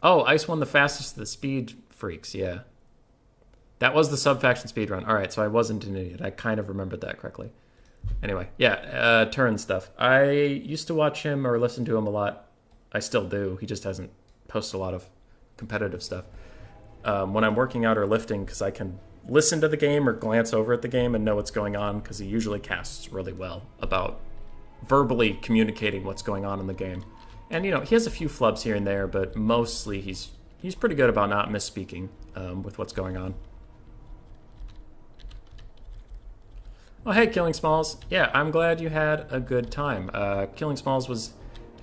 Oh, Ice won the fastest of the speed freaks, yeah. That was the sub-faction speedrun. All right, so I wasn't an idiot. I kind of remembered that correctly. Anyway, yeah, Turin stuff. I used to watch him or listen to him a lot. I still do. He just hasn't posted a lot of competitive stuff. When I'm working out or lifting, because I can listen to the game or glance over at the game and know what's going on, because he usually casts really well about verbally communicating what's going on in the game. And, you know, he has a few flubs here and there, but mostly he's pretty good about not misspeaking with what's going on. Oh, hey, Killing Smalls. Yeah, I'm glad you had a good time. Killing Smalls was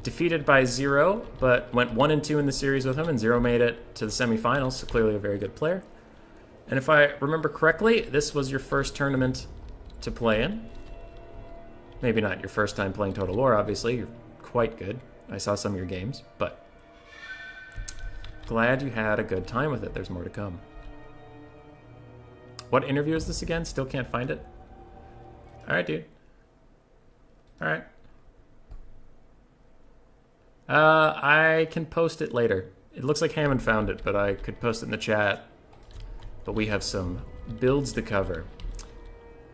defeated by Zero, but went 1-2 in the series with him, and Zero made it to the semifinals, so clearly a very good player. And if I remember correctly, this was your first tournament to play in. Maybe not your first time playing Total War, obviously. You're quite good. I saw some of your games, but glad you had a good time with it. There's more to come. What interview is this again? Still can't find it? All right, dude. All right. I can post it later. It looks like Hammond found it, but I could post it in the chat. But we have some builds to cover.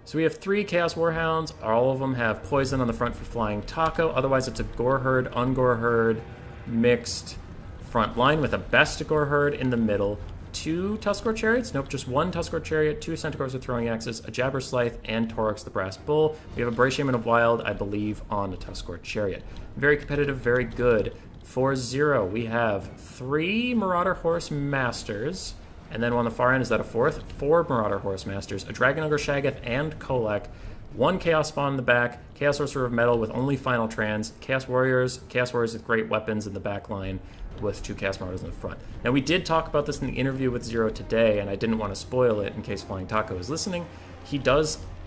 So we have 3 Chaos Warhounds. All of them have poison on the front for Flying Taco. Otherwise, it's a Gore Herd, Ungore Herd, mixed front line with a Bestigore Herd in the middle. 2 Tuskor Chariots. Nope, just 1 Tuskor Chariot, 2 Centaurs with throwing axes, a Jabber Scythe, and Torix the Brass Bull. We have a Braciaman of Wild, I believe, on a Tuskor Chariot. Very competitive, very good. For Zero, we have 3 Marauder Horse Masters. And then on the far end, is that a 4th? 4 Marauder Horse Masters, a Dragon Ogre Shaggoth and Kolek, 1 Chaos Spawn in the back, Chaos Sorcerer of Metal with only Final Trans, Chaos Warriors with great weapons in the back line, with 2 Chaos Marauders in the front. Now, we did talk about this in the interview with Zero today, and I didn't want to spoil it in case Flying Taco is listening. He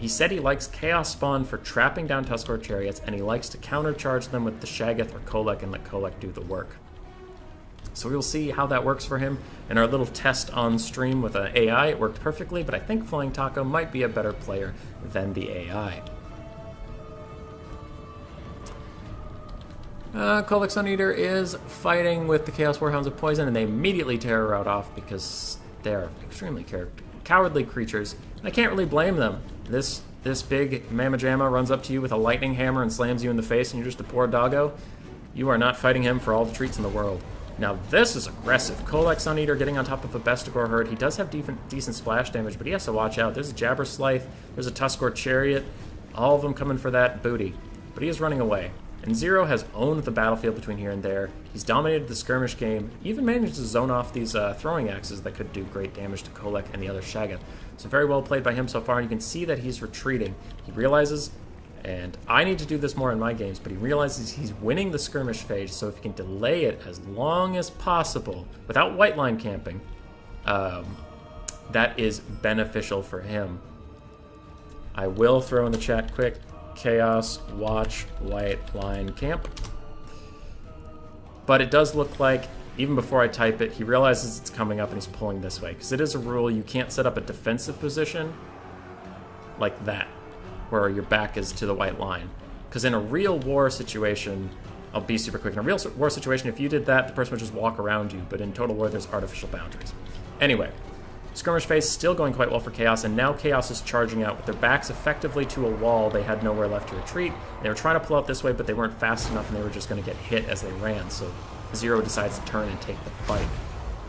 said he likes Chaos Spawn for trapping down Tuskor Chariots, and he likes to countercharge them with the Shaggoth or Kolek and let Kolek do the work. So we'll see how that works for him. In our little test on stream with an AI, it worked perfectly, but I think Flying Taco might be a better player than the AI. Kolek Suneater is fighting with the Chaos Warhounds of Poison, and they immediately tear her out off because they're extremely cowardly creatures. And I can't really blame them. This big Mamma Jamma runs up to you with a lightning hammer and slams you in the face, and you're just a poor doggo. You are not fighting him for all the treats in the world. Now this is aggressive. Kolek Suneater getting on top of a Bestigore Herd. He does have decent splash damage, but he has to watch out. There's a Jabber Scythe, there's a Tuskor Chariot, all of them coming for that booty. But he is running away. And Zero has owned the battlefield between here and there. He's dominated the skirmish game, even managed to zone off these throwing axes that could do great damage to Kolek and the other Shaggoth. So very well played by him so far, and you can see that he's retreating. He realizes, and I need to do this more in my games, but he realizes he's winning the skirmish phase, so if he can delay it as long as possible without white line camping, that is beneficial for him. I will throw in the chat quick. Chaos, watch, white line camp. But it does look like, even before I type it, he realizes it's coming up and he's pulling this way. Because it is a rule, you can't set up a defensive position like that, where your back is to the white line. Because in a real war situation, I'll be super quick. In a real war situation, if you did that, the person would just walk around you. But in Total War, there's artificial boundaries. Anyway, skirmish phase still going quite well for Chaos, and now Chaos is charging out with their backs effectively to a wall. They had nowhere left to retreat. They were trying to pull out this way, but they weren't fast enough, and they were just going to get hit as they ran. So Zero decides to turn and take the fight.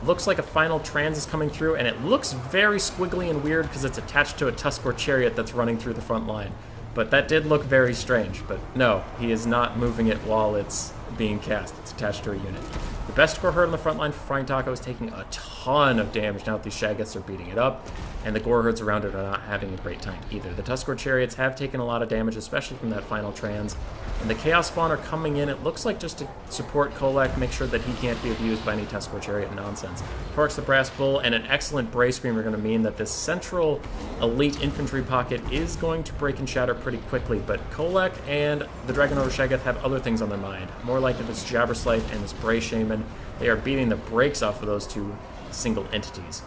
Looks like a final trans is coming through, and it looks very squiggly and weird because it's attached to a Tuskor chariot that's running through the front line. But that did look very strange. But no, he is not moving it while it's being cast. It's attached to a unit. The best Gore Herd on the front line for Flying Taco is taking a ton of damage now that these Shaggoths are beating it up, and the Gore Herds around it are not having a great time either. The Tuskor Chariots have taken a lot of damage, especially from that final trans, and the Chaos Spawn are coming in, it looks like just to support Kolek, make sure that he can't be abused by any Tuskor Chariot nonsense. Torx the Brass Bull and an excellent Bray Scream are going to mean that this central elite infantry pocket is going to break and shatter pretty quickly, but Kolek and the Dragon Order Shaggoth have other things on their mind. More like this Jabberslythe and this Bray Shaman. They are beating the brakes off of those two single entities.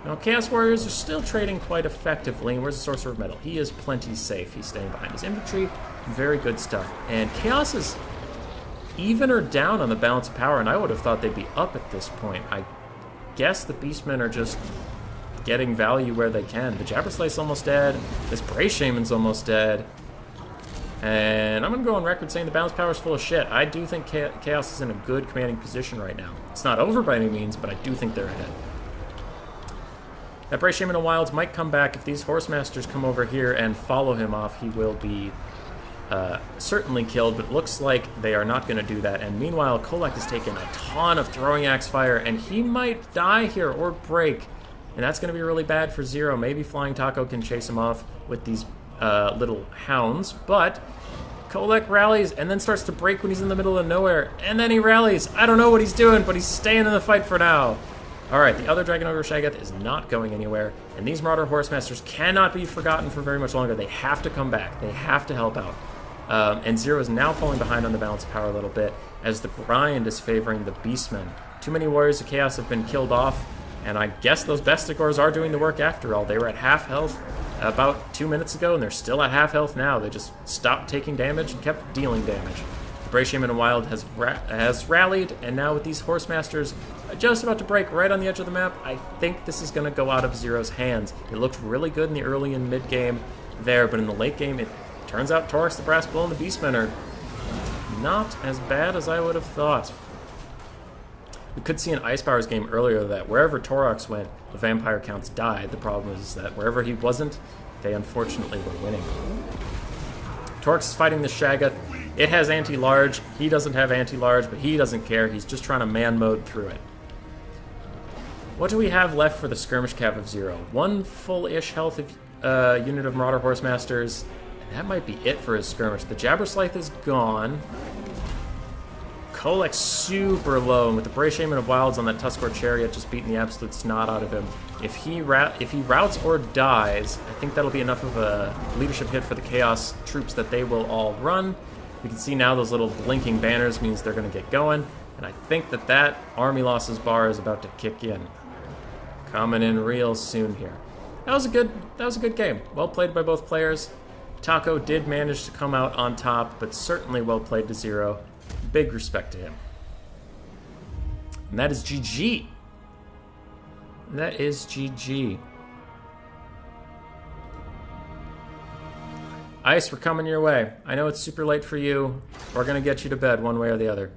Now, Chaos Warriors are still trading quite effectively. Where's the Sorcerer of Metal? He is plenty safe. He's staying behind his infantry. Very good stuff. And Chaos is even or down on the balance of power, and I would have thought they'd be up at this point. I guess the Beastmen are just getting value where they can. The Jabberslythe's almost dead. This Bray Shaman's almost dead. And I'm going to go on record saying the balance power is full of shit. I do think Chaos is in a good commanding position right now. It's not over by any means, but I do think they're ahead. That Bray Shaman of Wilds might come back. If these Horse Masters come over here and follow him off, he will be certainly killed, but it looks like they are not going to do that. And meanwhile, Kolek has taken a ton of throwing axe fire, and he might die here or break. And that's going to be really bad for Zero. Maybe Flying Taco can chase him off with these little hounds, but Kolek rallies and then starts to break when he's in the middle of nowhere, and then he rallies. I don't know what he's doing, but he's staying in the fight for now. Alright, the other Dragon Ogre Shaggoth is not going anywhere, and these Marauder Horsemasters cannot be forgotten for very much longer. They have to come back. They have to help out. And Zero is now falling behind on the balance of power a little bit, as the grind is favoring the Beastmen. Too many Warriors of Chaos have been killed off, and I guess those Bestigors are doing the work after all. They were at half health about 2 minutes ago, and they're still at half health now. They just stopped taking damage and kept dealing damage. The Bray Shaman of Wild has rallied, and now with these Horsemasters just about to break right on the edge of the map, I think this is going to go out of Zero's hands. It looked really good in the early and mid game there, but in the late game, it turns out Torx, the Brass Bull, and the Beastmen are not as bad as I would have thought. We could see an Ice Powers game earlier that wherever Torx went, the vampire counts died. The problem is that wherever he wasn't, they unfortunately were winning. Torx is fighting the Shaggoth. It has anti-large. He doesn't have anti-large, but he doesn't care. He's just trying to man mode through it. What do we have left for the Skirmish Cav of Zero? One full-ish health unit of Marauder Horsemasters. That might be it for his skirmish. The Jabberslythe is gone. Kolek's super low, and with the Bray Shaman of Wilds on that Tuskor Chariot just beating the absolute snot out of him. If he routs or dies, I think that'll be enough of a leadership hit for the Chaos troops that they will all run. We can see now those little blinking banners means they're going to get going, and I think that army losses bar is about to kick in. Coming in real soon here. That was a good game. Well played by both players. Taco did manage to come out on top, but certainly well played to Zero. Big respect to him. And that is GG. That is GG. Ice, we're coming your way. I know it's super late for you. We're going to get you to bed one way or the other.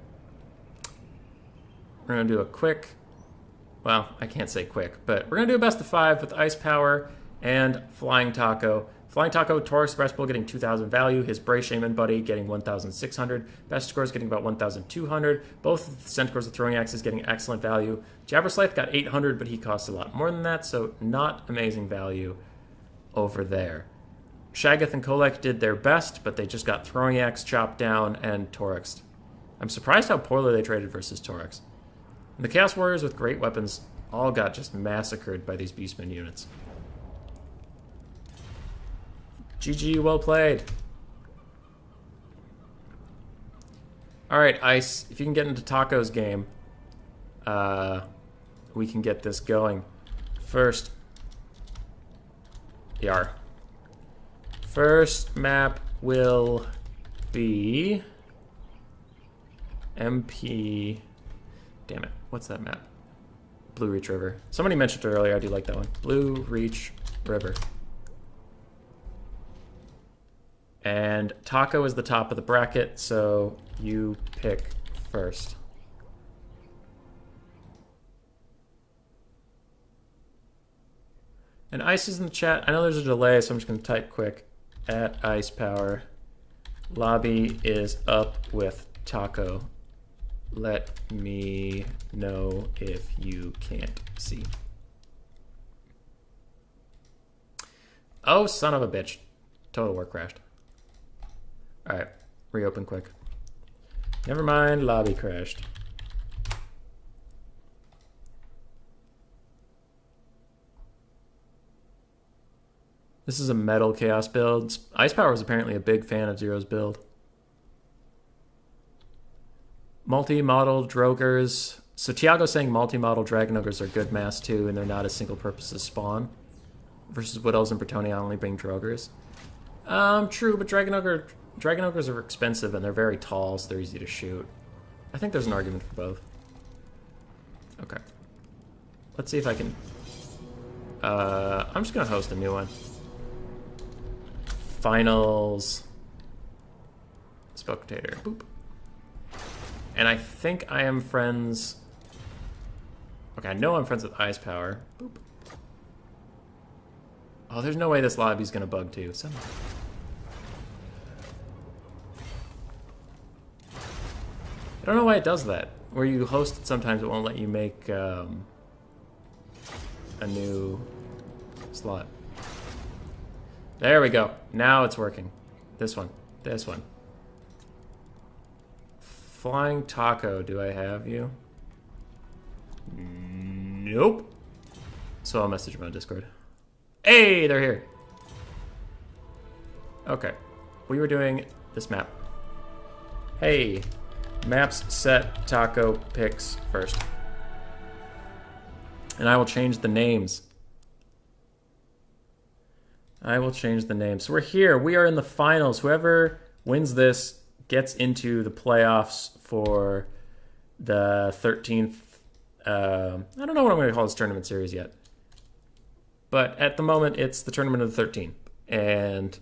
We're going to do a quick... Well, I can't say quick, but we're going to do a best of 5 with Ice Power and Flying Taco. Flying Taco, Torx, Brass Bull getting 2,000 value. His Bray Shaman buddy getting 1,600. Bestigors getting about 1,200. Both Centaurs with Throwing Axes getting excellent value. Jabberslythe got 800, but he costs a lot more than that, so not amazing value over there. Shaggoth and Kolek did their best, but they just got Throwing Axe chopped down and Torxed. I'm surprised how poorly they traded versus Torx. The Chaos Warriors with great weapons all got just massacred by these Beastmen units. GG, well played. All right, Ice, if you can get into Taco's game, we can get this going. First map will be MP. Damn it, what's that map? Blue Reach River. Somebody mentioned it earlier. I do like that one. Blue Reach River. And Taco is the top of the bracket, so you pick first. And Ice is in the chat. I know there's a delay, so I'm just going to type quick. At Ice Power. Lobby is up with Taco. Let me know if you can't see. Oh, son of a bitch. Total work crashed. All right, reopen quick. Never mind, lobby crashed. This is a metal chaos build. Ice Power is apparently a big fan of Zero's build. Multi-model Drogers. So Tiago's saying multi-model Dragon Ogres are good mass too, and they're not a single purpose to spawn. Versus Wood Elves and Bretonnia only being Drogers. True, but Dragon Ogres are expensive and they're very tall, so they're easy to shoot. I think there's an argument for both. Okay. Let's see if I can... I'm just going to host a new one. Finals. Spectator. Boop. And I think I am friends... Okay, I know I'm friends with Ice Power. Boop. Oh, there's no way this lobby's going to bug too. I don't know why it does that. Where you host it, sometimes it won't let you make a new slot. There we go. Now it's working. This one. This one. Flying Taco, do I have you? Nope. So I'll message them on Discord. Hey, they're here. Okay. We were doing this map. Hey. Maps set, Taco picks first. And I will change the names. I will change the names. So we're here. We are in the finals. Whoever wins this gets into the playoffs for the 13th. I don't know what I'm going to call this tournament series yet. But at the moment, it's the tournament of the 13th. And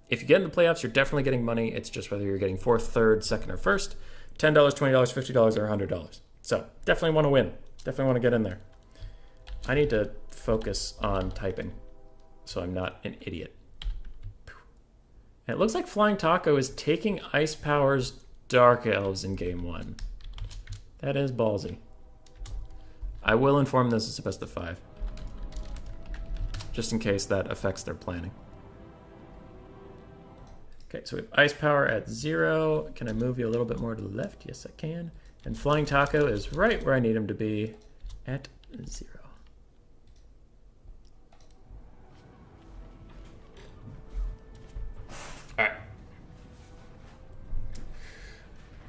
if you get in the playoffs, you're definitely getting money. It's just whether you're getting 4th, 3rd, 2nd, or 1st. $10, $20, $50, or $100. So definitely want to win. Definitely want to get in there. I need to focus on typing so I'm not an idiot. And it looks like Flying Taco is taking Ice Power's Dark Elves in game 1. That is ballsy. I will inform this as a best of 5. Just in case that affects their planning. Okay, so we have Ice Power at 0. Can I move you a little bit more to the left? Yes, I can. And Flying Taco is right where I need him to be at 0. All right.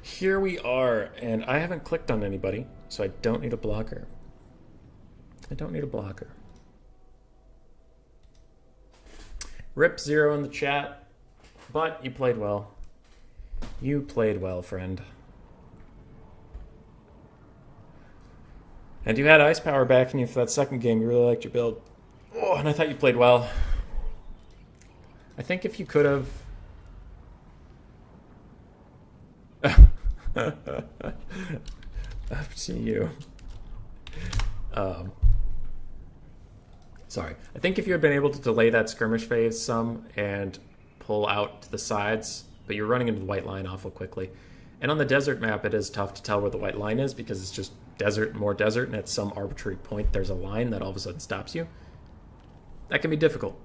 Here we are, and I haven't clicked on anybody, so I don't need a blocker. I don't need a blocker. Rip 0 in the chat. But you played well. You played well, friend. And you had Ice Power backing you for that second game. You really liked your build. Oh, and I thought you played well. I think if you could have... Up to you. Sorry. I think if you had been able to delay that skirmish phase some and pull out to the sides, but you're running into the white line awful quickly. And on the desert map, it is tough to tell where the white line is because it's just desert, more desert, and at some arbitrary point, there's a line that all of a sudden stops you. That can be difficult.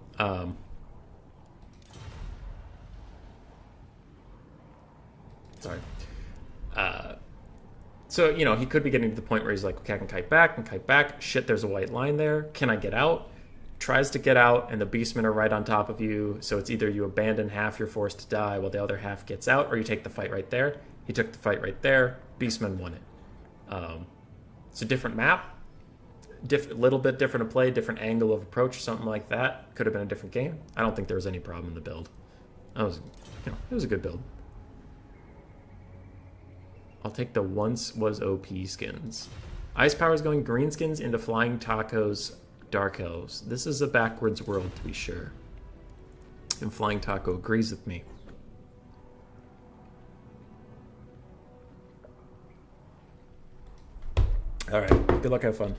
Sorry. So, you know, he could be getting to the point where he's like, okay, I can kite back, shit, there's a white line there. Can I get out? tries to get out, and the beastmen are right on top of you. So it's either you abandon half your force to die while the other half gets out, or you take the fight right there. He took the fight right there. Beastmen won it. It's a different map. Little bit different to play, different angle of approach, something like that. Could have been a different game. I don't think there was any problem in the build. It was a good build. I'll take the once was OP skins. Ice Power's going green skins into Flying Tacos, Dark Elves. This is a backwards world, to be sure. And Flying Taco agrees with me. Alright, good luck, have fun.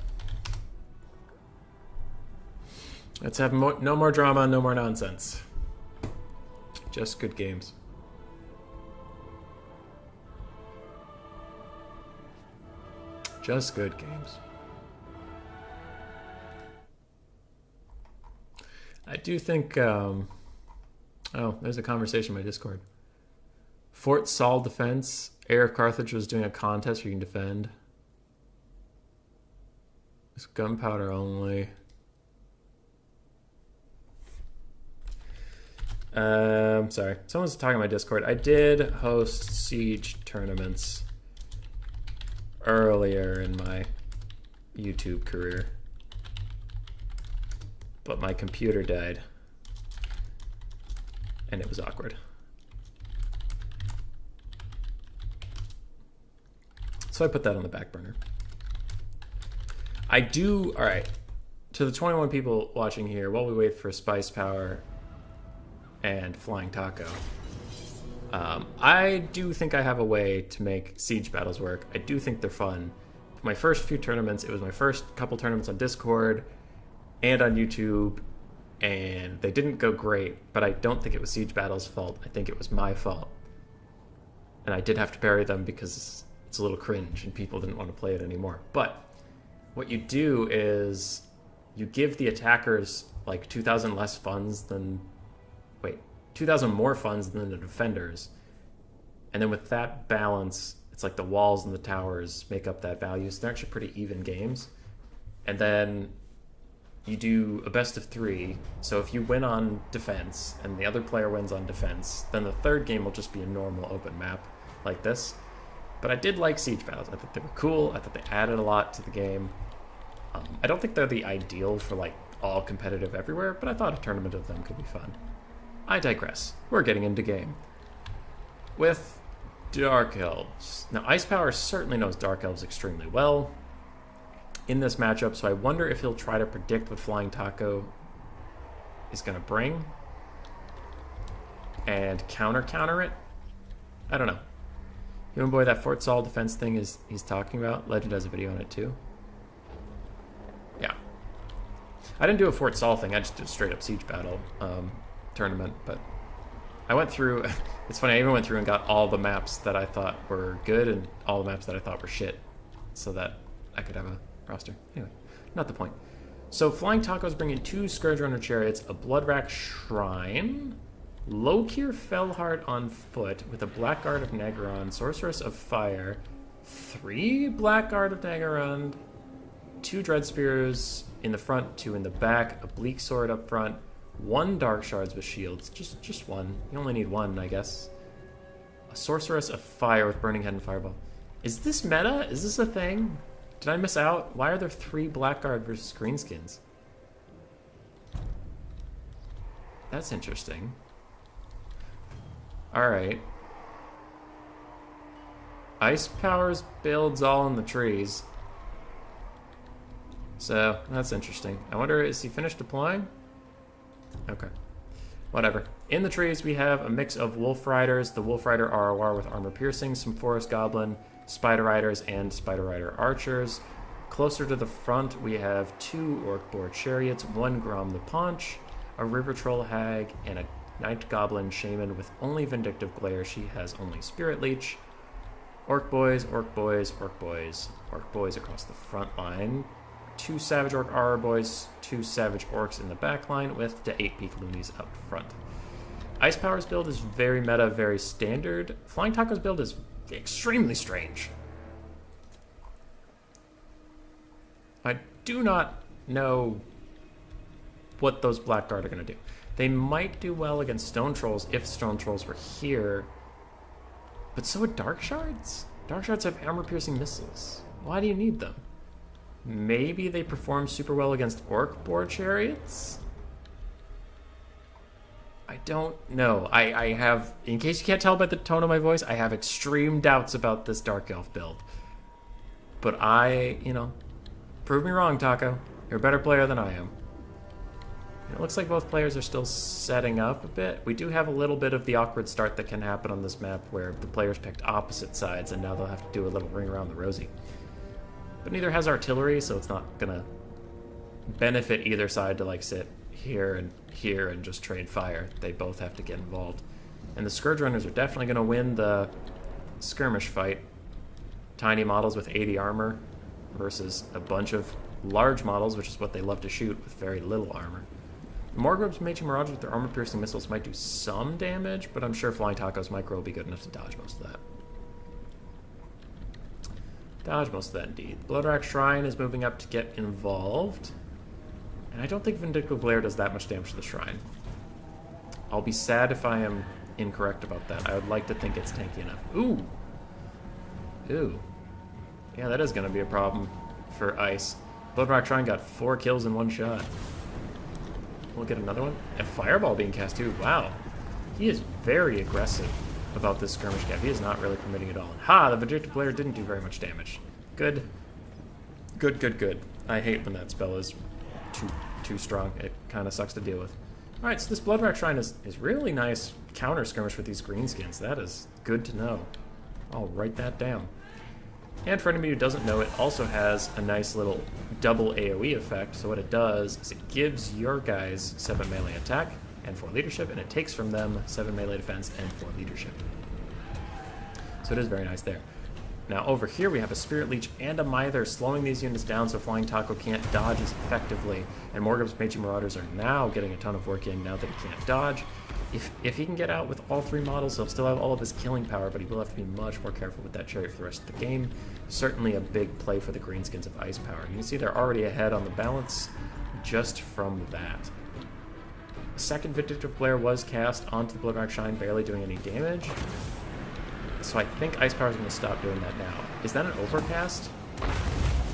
Let's have no more drama, no more nonsense. Just good games. Just good games. I do think... oh, there's a conversation in my Discord. Fort Saul defense. Heir of Carthage was doing a contest where you can defend. It's gunpowder only. Sorry. Someone's talking on my Discord. I did host Siege tournaments earlier in my YouTube career, but my computer died and it was awkward. So I put that on the back burner. All right, to the 21 people watching here, while we wait for Spice Power and Flying Taco, I do think I have a way to make siege battles work. I do think they're fun. My first few tournaments, it was my first couple tournaments on Discord and on YouTube, and they didn't go great, but I don't think it was Siege Battle's fault. I think it was my fault. And I did have to bury them because it's a little cringe and people didn't want to play it anymore. But what you do is you give the attackers like 2,000 less funds than... 2,000 more funds than the defenders. And then with that balance, it's like the walls and the towers make up that value. So they're actually pretty even games. And then you do a best of 3. So if you win on defense and the other player wins on defense, then the third game will just be a normal open map like this. But I did like siege battles. I thought they were cool. I thought they added a lot to the game. I don't think they're the ideal for like all competitive everywhere, but I thought a tournament of them could be fun. I digress. We're getting into game. With Dark Elves. Now, Ice Power certainly knows Dark Elves extremely well in this matchup, so I wonder if he'll try to predict what Flying Taco is going to bring and counter it. I don't know. Human Boy, that Fort Saul defense thing he's talking about, Legend has a video on it too. Yeah. I didn't do a Fort Saul thing, I just did a straight up siege battle tournament, but I went through, it's funny, I even went through and got all the maps that I thought were good and all the maps that I thought were shit so that I could have a roster. Anyway, not the point. So Flying Taco's bringing 2 Scourge Runner Chariots, a Bloodrack Shrine, Lokir Fellheart on foot with a Blackguard of Nagaron, Sorceress of Fire, 3 Blackguard of Nagaron, 2 Dread Spears in the front, 2 in the back, a Bleak Sword up front, 1 Dark Shards with shields, just 1. You only need 1, I guess. A Sorceress of Fire with Burning Head and Fireball. Is this meta? Is this a thing? Did I miss out? Why are there 3 Blackguard versus Greenskins? That's interesting. Alright. Ice Powers builds all in the trees. So, that's interesting. I wonder, is he finished deploying? Okay. Whatever. In the trees, we have a mix of Wolf Riders, the Wolf Rider ROR with armor piercing, some Forest Goblin, Spider Riders, and Spider Rider Archers. Closer to the front, we have 2 Orc Boar Chariots, 1 Grom the Paunch, a River Troll Hag, and a Night Goblin Shaman with only Vindictive Glare. She has only Spirit Leech. Orc Boys, Orc Boys, Orc Boys. Orc Boys across the front line. 2 Savage Orc Auror Boys, 2 Savage Orcs in the back line with the 8 Peak Loonies up front. Ice Power's build is very meta, very standard. Flying Taco's build is extremely strange. I do not know what those Blackguard are going to do. They might do well against Stone Trolls if Stone Trolls were here. But so would Dark Shards? Dark Shards have armor-piercing missiles. Why do you need them? Maybe they perform super well against Orc Boar Chariots? I don't know. I have, in case you can't tell by the tone of my voice, I have extreme doubts about this Dark Elf build. But prove me wrong, Taco. You're a better player than I am. It looks like both players are still setting up a bit. We do have a little bit of the awkward start that can happen on this map where the players picked opposite sides and now they'll have to do a little ring around the rosy. But neither has artillery, so it's not going to benefit either side to like sit here and just trade fire. They both have to get involved. And the Scourge Runners are definitely going to win the skirmish fight. Tiny models with 80 armor versus a bunch of large models, which is what they love to shoot, with very little armor. Morgrub's Mage Mirage with their armor-piercing missiles might do some damage, but I'm sure Flying Taco's micro will be good enough to dodge most of that. Dodge most of that, indeed. Bloodrock Shrine is moving up to get involved. And I don't think Vindictive Glare does that much damage to the Shrine. I'll be sad if I am incorrect about that. I would like to think it's tanky enough. Ooh! Ooh. Yeah, that is going to be a problem for Ice. Bloodrock Shrine got 4 kills in one shot. We'll get another one. A Fireball being cast too. Wow. He is very aggressive about this skirmish gap. He is not really permitting it all. And ha! The Vindictive Glare didn't do very much damage. Good. Good, good, good. I hate when that spell is too strong. It kind of sucks to deal with. Alright, so this Bloodrock Shrine is really nice counter skirmish with these greenskins. That is good to know. I'll write that down. And for anybody who doesn't know, it also has a nice little double AoE effect. So what it does is it gives your guys 7 melee attack and 4 leadership, and it takes from them 7 melee defense and 4 leadership. So it is very nice there. Now over here we have a Spirit Leech and a Mither slowing these units down so Flying Taco can't dodge as effectively. And Morgrub's Mage Marauders are now getting a ton of work in now that he can't dodge. If he can get out with all 3 models, he'll still have all of his killing power, but he will have to be much more careful with that chariot for the rest of the game. Certainly a big play for the greenskins of ice power. You can see they're already ahead on the balance just from that. The second Vindictive Glare was cast onto the Bloodrock Shrine, barely doing any damage. So I think Ice Power is going to stop doing that now. Is that an overcast?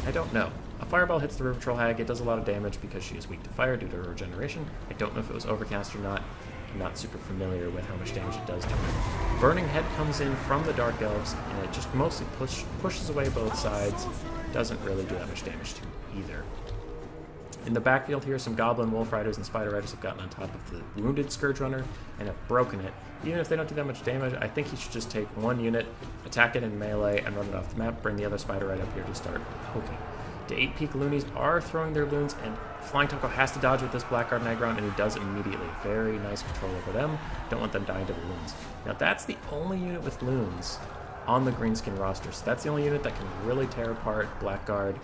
I don't know. A Fireball hits the River Troll Hag. It does a lot of damage because she is weak to fire due to her regeneration. I don't know if it was overcast or not. I'm not super familiar with how much damage it does to her. Burning Head comes in from the Dark Elves, and it just mostly pushes away both sides. Doesn't really do that much damage to either. In the backfield here, some Goblin, Wolf Riders, and Spider Riders have gotten on top of the wounded Scourge Runner and have broken it. Even if they don't do that much damage, I think he should just take one unit, attack it in melee, and run it off the map, bring the other Spider Ride up here to start poking. The 8 Peak Loonies are throwing their loons, and Flying Taco has to dodge with this Blackguard Negron, and he does immediately. Very nice control over them. Don't want them dying to the loons. Now that's the only unit with loons on the Greenskin roster, so that's the only unit that can really tear apart Blackguard.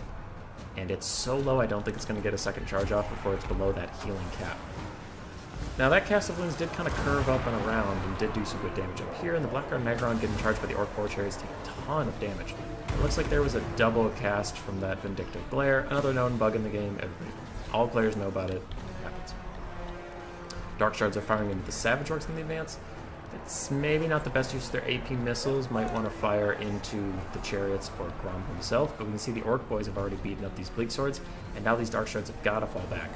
And it's so low, I don't think it's going to get a second charge off before it's below that healing cap. Now that cast of loons did kind of curve up and around and did do some good damage up here, and the Blackguard Negron getting charged by the Orc Boar Chariots take a ton of damage. It looks like there was a double cast from that Vindictive Glare, another known bug in the game. All players know about it. It happens. Dark Shards are firing into the Savage Orcs in the advance. It's maybe not the best use of their AP missiles. Might want to fire into the chariots or Grom himself, but we can see the Orc Boys have already beaten up these Bleak Swords, and now these Dark Shards have got to fall back.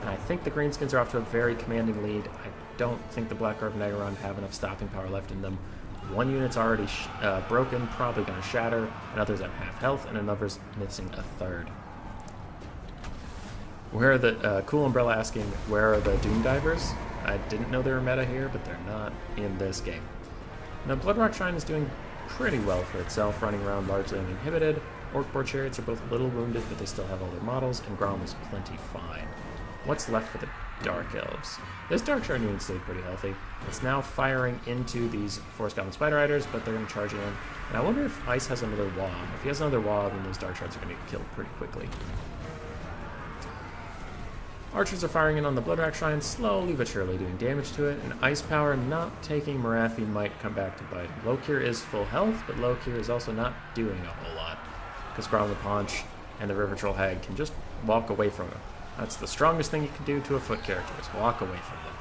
And I think the Greenskins are off to a very commanding lead. I don't think the Blackguard Negron have enough stopping power left in them. One unit's already broken, probably going to shatter, another's at half health, and another's missing a third. Where are the Cool Umbrella asking, where are the Doom Divers? I didn't know they were meta here, but they're not in this game. Now, Bloodrock Shrine is doing pretty well for itself, running around largely uninhibited. Orc Boar Chariots are both a little wounded, but they still have all their models, and Grom is plenty fine. What's left for the Dark Elves? This Dark Shard unit stayed pretty healthy. It's now firing into these Forest Goblin Spider Riders, but they're going to charge in. And I wonder if Ice has another Wah. If he has another Wah, then those Dark Shards are going to get killed pretty quickly. Archers are firing in on the Bloodrock Shrine, slowly but surely doing damage to it, and Ice Power not taking Marathi might come back to bite. Lokir is full health, but Lokir is also not doing a whole lot, because Grom the Paunch and the River Troll Hag can just walk away from him. That's the strongest thing you can do to a foot character, is walk away from them.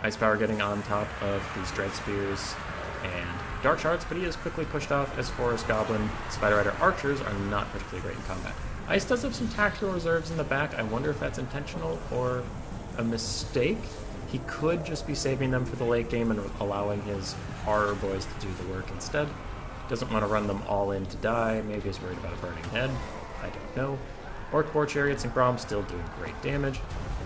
Ice Power getting on top of these Dread Spears and Dark Shards, but he is quickly pushed off as Forest Goblin, Spider Rider Archers are not particularly great in combat. Ice does have some tactical reserves in the back. I wonder if that's intentional or a mistake. He could just be saving them for the late game and allowing his Horror Boys to do the work instead. Doesn't want to run them all in to die. Maybe he's worried about a burning head. I don't know. Orc Boar Chariots and Grom still doing great damage.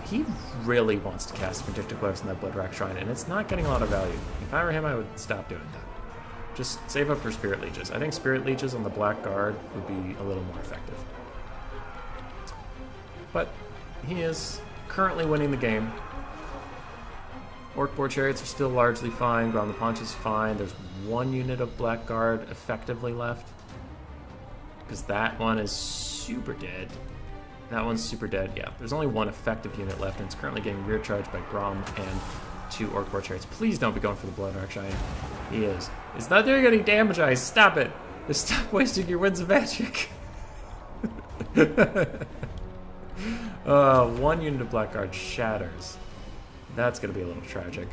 He really wants to cast Vindictive Gloves in that Bloodrack Shrine, and it's not getting a lot of value. If I were him, I would stop doing that. Just save up for Spirit Leeches. I think Spirit Leeches on the Black Guard would be a little more effective. But he is currently winning the game. Orc Boar Chariots are still largely fine. Grom the Paunch is fine. There's one unit of Black Guard effectively left, because that one is super dead. That one's super dead, yeah. There's only one effective unit left, and it's currently getting rear charged by Grom and 2 Orc Boar Chariots. Please don't be going for the Blood Arc Shine. He is. It's not doing any damage, Ice. Stop it. Just stop wasting your Winds of Magic. One unit of Black Guard shatters. That's going to be a little tragic.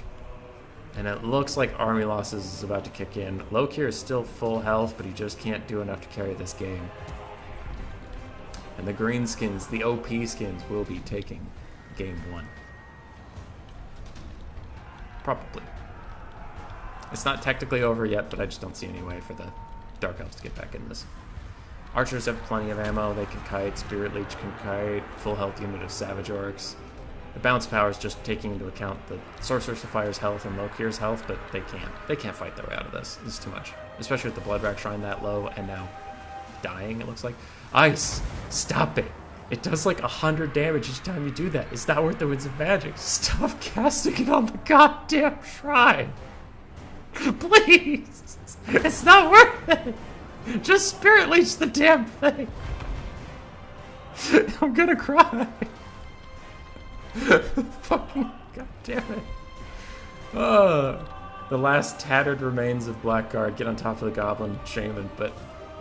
And it looks like Army Losses is about to kick in. Lokir is still full health, but he just can't do enough to carry this game. And the green skins, the OP skins, will be taking game 1. Probably. It's not technically over yet, but I just don't see any way for the Dark Elves to get back in this. Archers have plenty of ammo. They can kite. Spirit Leech can kite. Full health unit of Savage Orcs. The bounce power is just taking into account the Sorceress of Fire's health and Lokir's health, but they can't. They can't fight their way out of this. It's too much. Especially with the Bloodrack Shrine that low and now dying, it looks like. Ice! Stop it! It does like 100 damage each time you do that. It's not worth the Winds of Magic. Stop casting it on the goddamn shrine! Please! It's not worth it! Just Spirit Leech the damn thing! I'm gonna cry! Fucking goddamn it. The last tattered remains of Blackguard get on top of the Goblin Shaman, but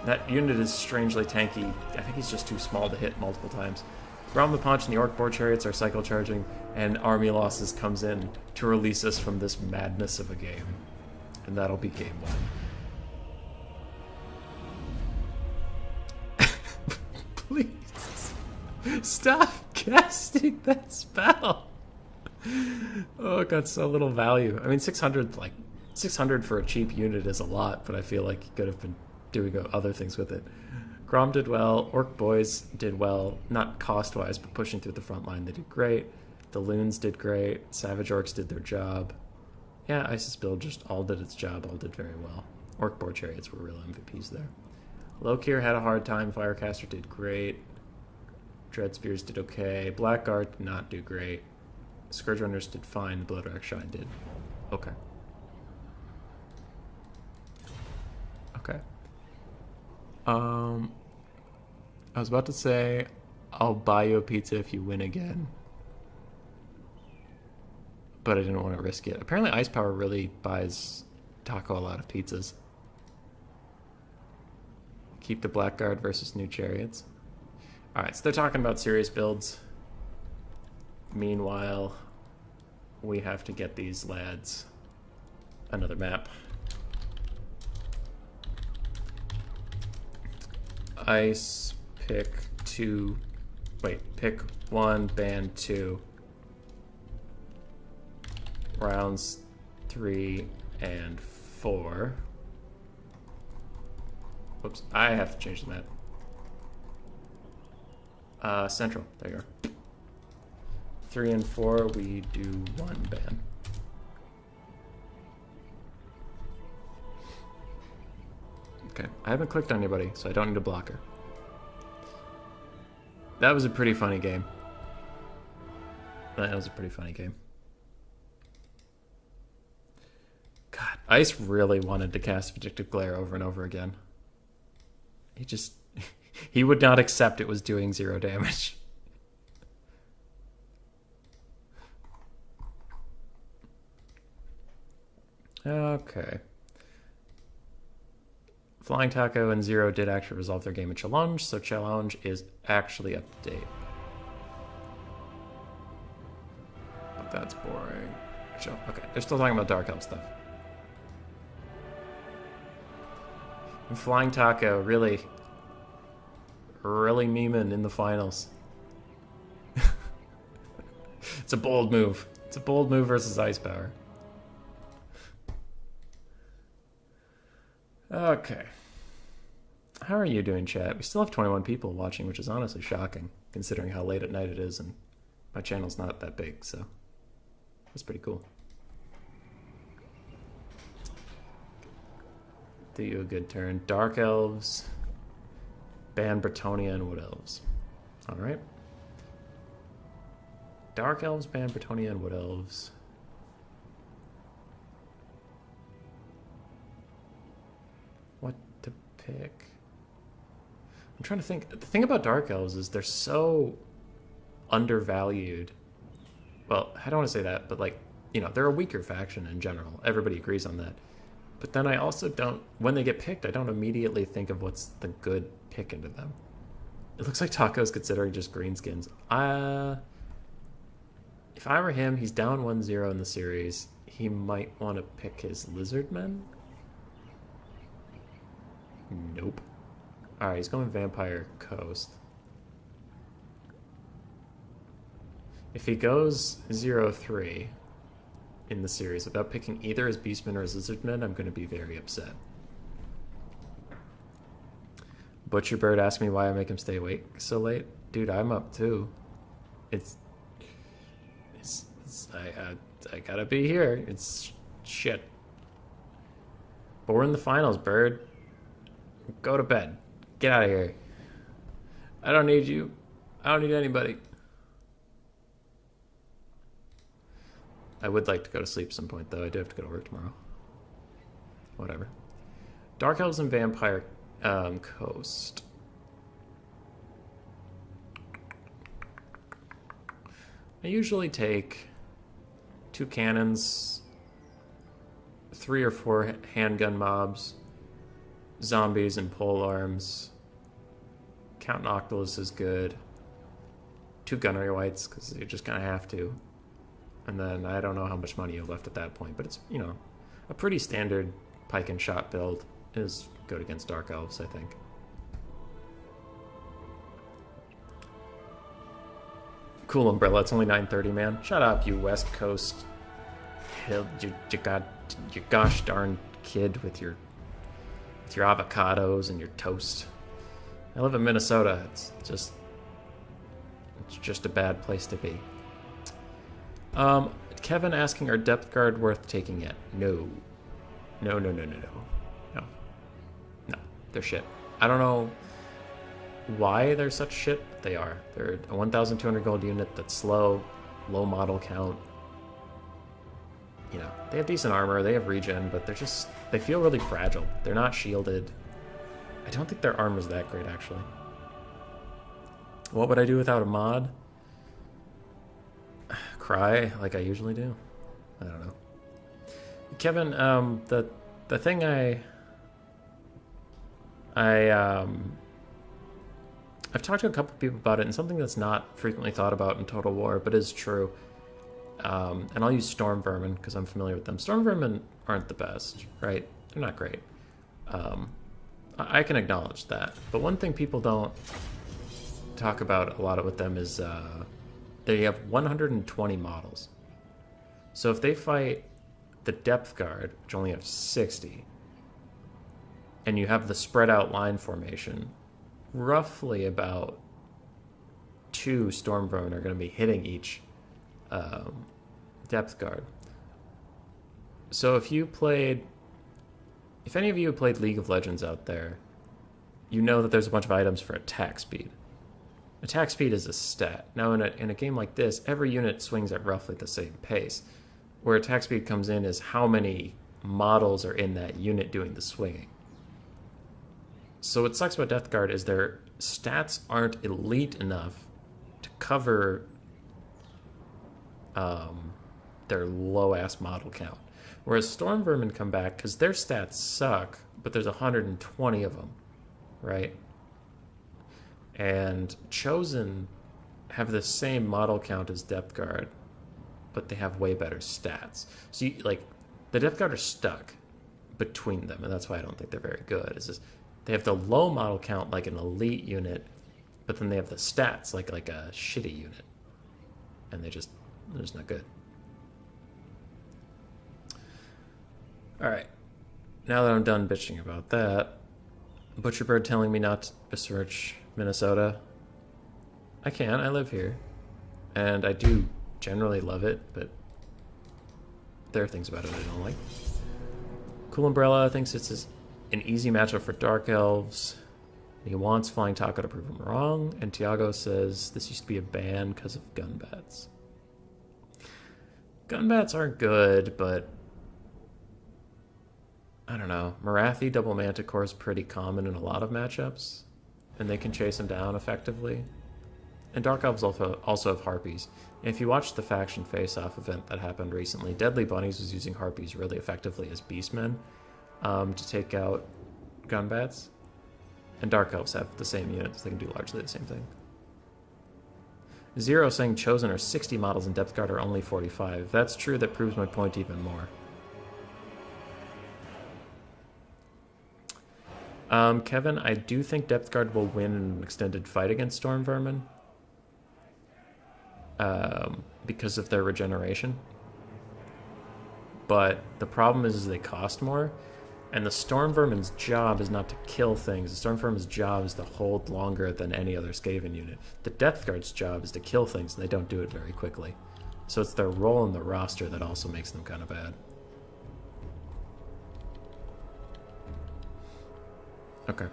that unit is strangely tanky. I think he's just too small to hit multiple times. Grom the Paunch and the Orc Boar Chariots are cycle charging, and Army Losses comes in to release us from this madness of a game. And that'll be game 1. Please stop casting that spell. Oh, it got so little value. I mean, 600 for a cheap unit is a lot, but I feel like you could have been doing other things with it. Grom did well. Orc Boys did well, not cost-wise, but pushing through the front line, they did great. The Loons did great. Savage Orcs did their job. Yeah, Isis build just all did its job, all did very well. Orc Boar Chariots were real MVPs there. Lokir had a hard time. Firecaster did great. Dread Spears did okay. Blackguard did not do great. Scourge Runners did fine. The Bloodrack Shrine did okay. Okay. I was about to say, I'll buy you a pizza if you win again. But I didn't want to risk it. Apparently Ice Power really buys Taco a lot of pizzas. Keep the Blackguard versus new Chariots. Alright, so they're talking about serious builds. Meanwhile, we have to get these lads another map. Ice, pick 2. Wait, pick 1, ban 2. Rounds 3 and 4. Oops, I have to change the map. Central, there you are. 3 and 4, we do 1 ban. Okay, I haven't clicked on anybody, so I don't need a blocker. That was a pretty funny game. That was a pretty funny game. God, Ice really wanted to cast Vindictive Glare over and over again. He would not accept it was doing 0 damage. Okay. Flying Taco and 0 did actually resolve their game in Challenge, so Challenge is actually up to date. That's boring. Okay, they're still talking about Dark Elf stuff. And Flying Taco really memeing in the finals. It's a bold move. It's a bold move versus Ice Power. Okay. How are you doing, chat? We still have 21 people watching, which is honestly shocking, considering how late at night it is, and my channel's not that big, so that's pretty cool. Do you a good turn. Dark Elves, ban Bretonia and Wood Elves. Alright. Dark Elves, ban Bretonia and Wood Elves. What to pick? I'm trying to think. The thing about Dark Elves is they're so undervalued. Well, I don't want to say that, but like, you know, they're a weaker faction in general. Everybody agrees on that. But then I also don't, when they get picked, I don't immediately think of what's the good pick into them. It looks like Taco's considering just greenskins. If I were him, he's down 1-0 in the series. He might want to pick his Lizardmen. Nope. Alright, he's going Vampire Coast. If he goes 0-3 in the series without picking either his Beastmen or his Lizardmen, I'm going to be very upset. Butcherbird asked me why I make him stay awake so late. Dude, I'm up too. I gotta be here. It's shit. But we're in the finals, Bird. Go to bed. Get out of here. I don't need you. I don't need anybody. I would like to go to sleep some point, though. I do have to go to work tomorrow. Whatever. Dark Elves and Vampire Coast. I usually take 2 cannons, 3 or 4 handgun mobs, zombies and pole arms. Count Noctilus is good. 2 gunnery whites, because you just kind of have to. And then I don't know how much money you have left at that point, but it's, you know, a pretty standard pike and shot build is good against Dark Elves, I think. Cool Umbrella, it's only 9:30, man. Shut up, you West Coast hill, you gosh darn kid with your avocados and your toast. I live in Minnesota. It's just a bad place to be. Kevin asking, are depth guard worth taking yet? No. No. They're shit. I don't know why they're such shit, but they are. They're a 1,200 gold unit that's slow, low model count. You know, they have decent armor, they have regen, but they feel really fragile. They're not shielded. I don't think their armor's that great, actually. What would I do without a mod? Cry like I usually do. I don't know. Kevin, the thing I've talked to a couple people about it, and something that's not frequently thought about in Total War, but is true. And I'll use Storm Vermin because I'm familiar with them. Storm Vermin aren't the best, right? They're not great. I can acknowledge that. But one thing people don't talk about a lot with them is they have 120 models. So if they fight the Depth Guard, which only have 60, and you have the spread out line formation, roughly about 2 Storm Vermin are going to be hitting each Depth Guard. So if any of you played League of Legends out there, you know that there's a bunch of items for attack speed. Attack speed is a stat. Now in a game like this, every unit swings at roughly the same pace. Where attack speed comes in is how many models are in that unit doing the swinging. So what sucks about Death Guard is their stats aren't elite enough to cover their low-ass model count. Whereas Storm Vermin come back because their stats suck, but there's 120 of them, right? And Chosen have the same model count as Depth Guard, but they have way better stats. So, the Death Guard are stuck between them, and that's why I don't think they're very good. It's just they have the low model count like an elite unit, but then they have the stats like a shitty unit, and they're just not good. All right, now that I'm done bitching about that, Butcherbird telling me not to research Minnesota. I can. I live here, and I do generally love it, but there are things about it I don't like. Cool Umbrella thinks it's an easy matchup for Dark Elves. He wants Flying Taco to prove him wrong, and Tiago says this used to be a ban because of gun bats. Gun bats aren't good, but I don't know. Marathi double Manticore is pretty common in a lot of matchups, and they can chase him down effectively. And Dark Elves also have Harpies. And if you watch the Faction Face-Off event that happened recently, Deadly Bunnies was using Harpies really effectively as Beastmen to take out gun bats. And Dark Elves have the same units. They can do largely the same thing. Zero saying Chosen are 60 models and Depth Guard are only 45. If that's true, that proves my point even more. Kevin, I do think Depth Guard will win in an extended fight against Storm Vermin. Because of their regeneration. But the problem is they cost more. And the Storm Vermin's job is not to kill things. The Storm Vermin's job is to hold longer than any other Skaven unit. The Death Guard's job is to kill things, and they don't do it very quickly. So it's their role in the roster that also makes them kind of bad. Okay.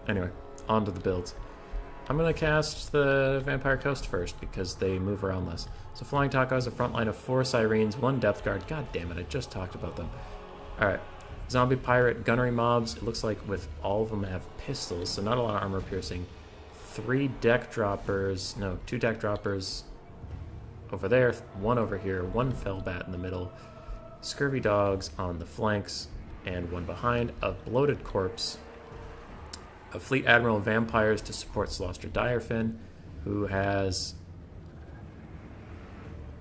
Anyway, on to the builds. I'm going to cast the Vampire Coast first because they move around less. So Flying Taco has a front line of 4 Sirens, 1 Depth Guard. God damn it, I just talked about them. Alright. Zombie Pirate, Gunnery Mobs. It looks like with all of them have pistols, so not a lot of armor piercing. 3 Deck Droppers. No, 2 Deck Droppers over there. 1 over here. 1 Fellbat in the middle. Scurvy Dogs on the flanks. And 1 behind. A Bloated Corpse. A Fleet Admiral of Vampires to support Slauster Direfin, who has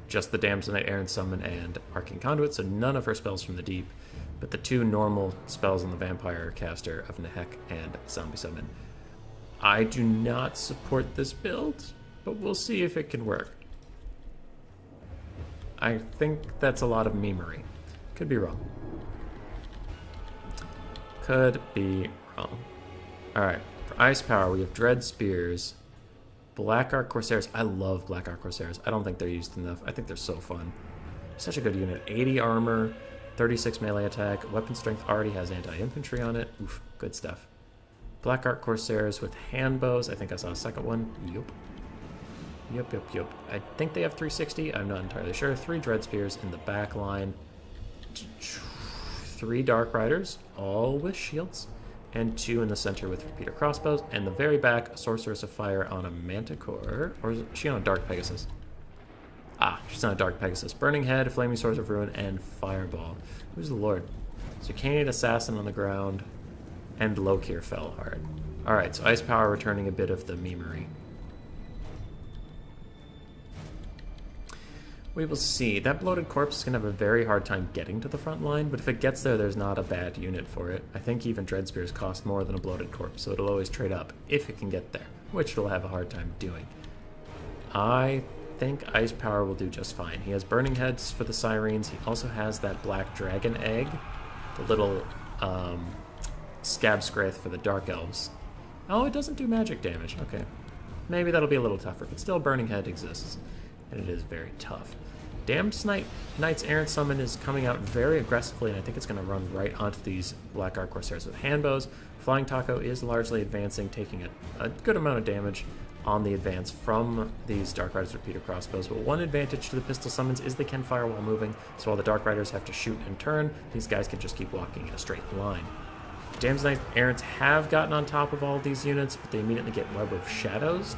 just the Damsonite Aaron Summon and Arcane Conduit, so none of her spells from the deep, but the 2 normal spells on the Vampire caster of Nehek and Zombie Summon. I do not support this build, but we'll see if it can work. I think that's a lot of memery. Could be wrong. Could be wrong. Alright, for Ice Power, we have Dread Spears, Black Arc Corsairs. I love Black Arc Corsairs. I don't think they're used enough. I think they're so fun. Such a good unit. 80 armor, 36 melee attack, weapon strength already has anti-infantry on it. Oof, good stuff. Black Arc Corsairs with hand bows. I think I saw a second one. Yup. I think they have 360. I'm not entirely sure. 3 Dread Spears in the back line. 3 Dark Riders, all with shields. And 2 in the center with repeater crossbows. And the very back, a Sorceress of Fire on a Manticore. Or is she on a Dark Pegasus? Ah, she's on a Dark Pegasus. Burning Head, Flaming Swords of Ruin, and Fireball. Who's the Lord? Zircanian Assassin on the ground. And Lokir fell hard. Alright, so Ice Power returning a bit of the memery. We will see. That Bloated Corpse is going to have a very hard time getting to the front line, but if it gets there, there's not a bad unit for it. I think even Dread Spears cost more than a Bloated Corpse, so it'll always trade up if it can get there, which it'll have a hard time doing. I think Ice Power will do just fine. He has Burning Heads for the Sirens. He also has that Black Dragon Egg, the little Scab Scrath for the Dark Elves. Oh, it doesn't do magic damage. Okay. Maybe that'll be a little tougher, but still Burning Head exists, and it is very tough. Damned Knight's Errant Summon is coming out very aggressively, and I think it's going to run right onto these Black Arc Corsairs with handbows. Flying Taco is largely advancing, taking a good amount of damage on the advance from these Dark Riders Repeater Crossbows, but one advantage to the pistol summons is they can fire while moving, so while the Dark Riders have to shoot and turn, these guys can just keep walking in a straight line. Damned Knight's Errants have gotten on top of all of these units, but they immediately get Web of Shadows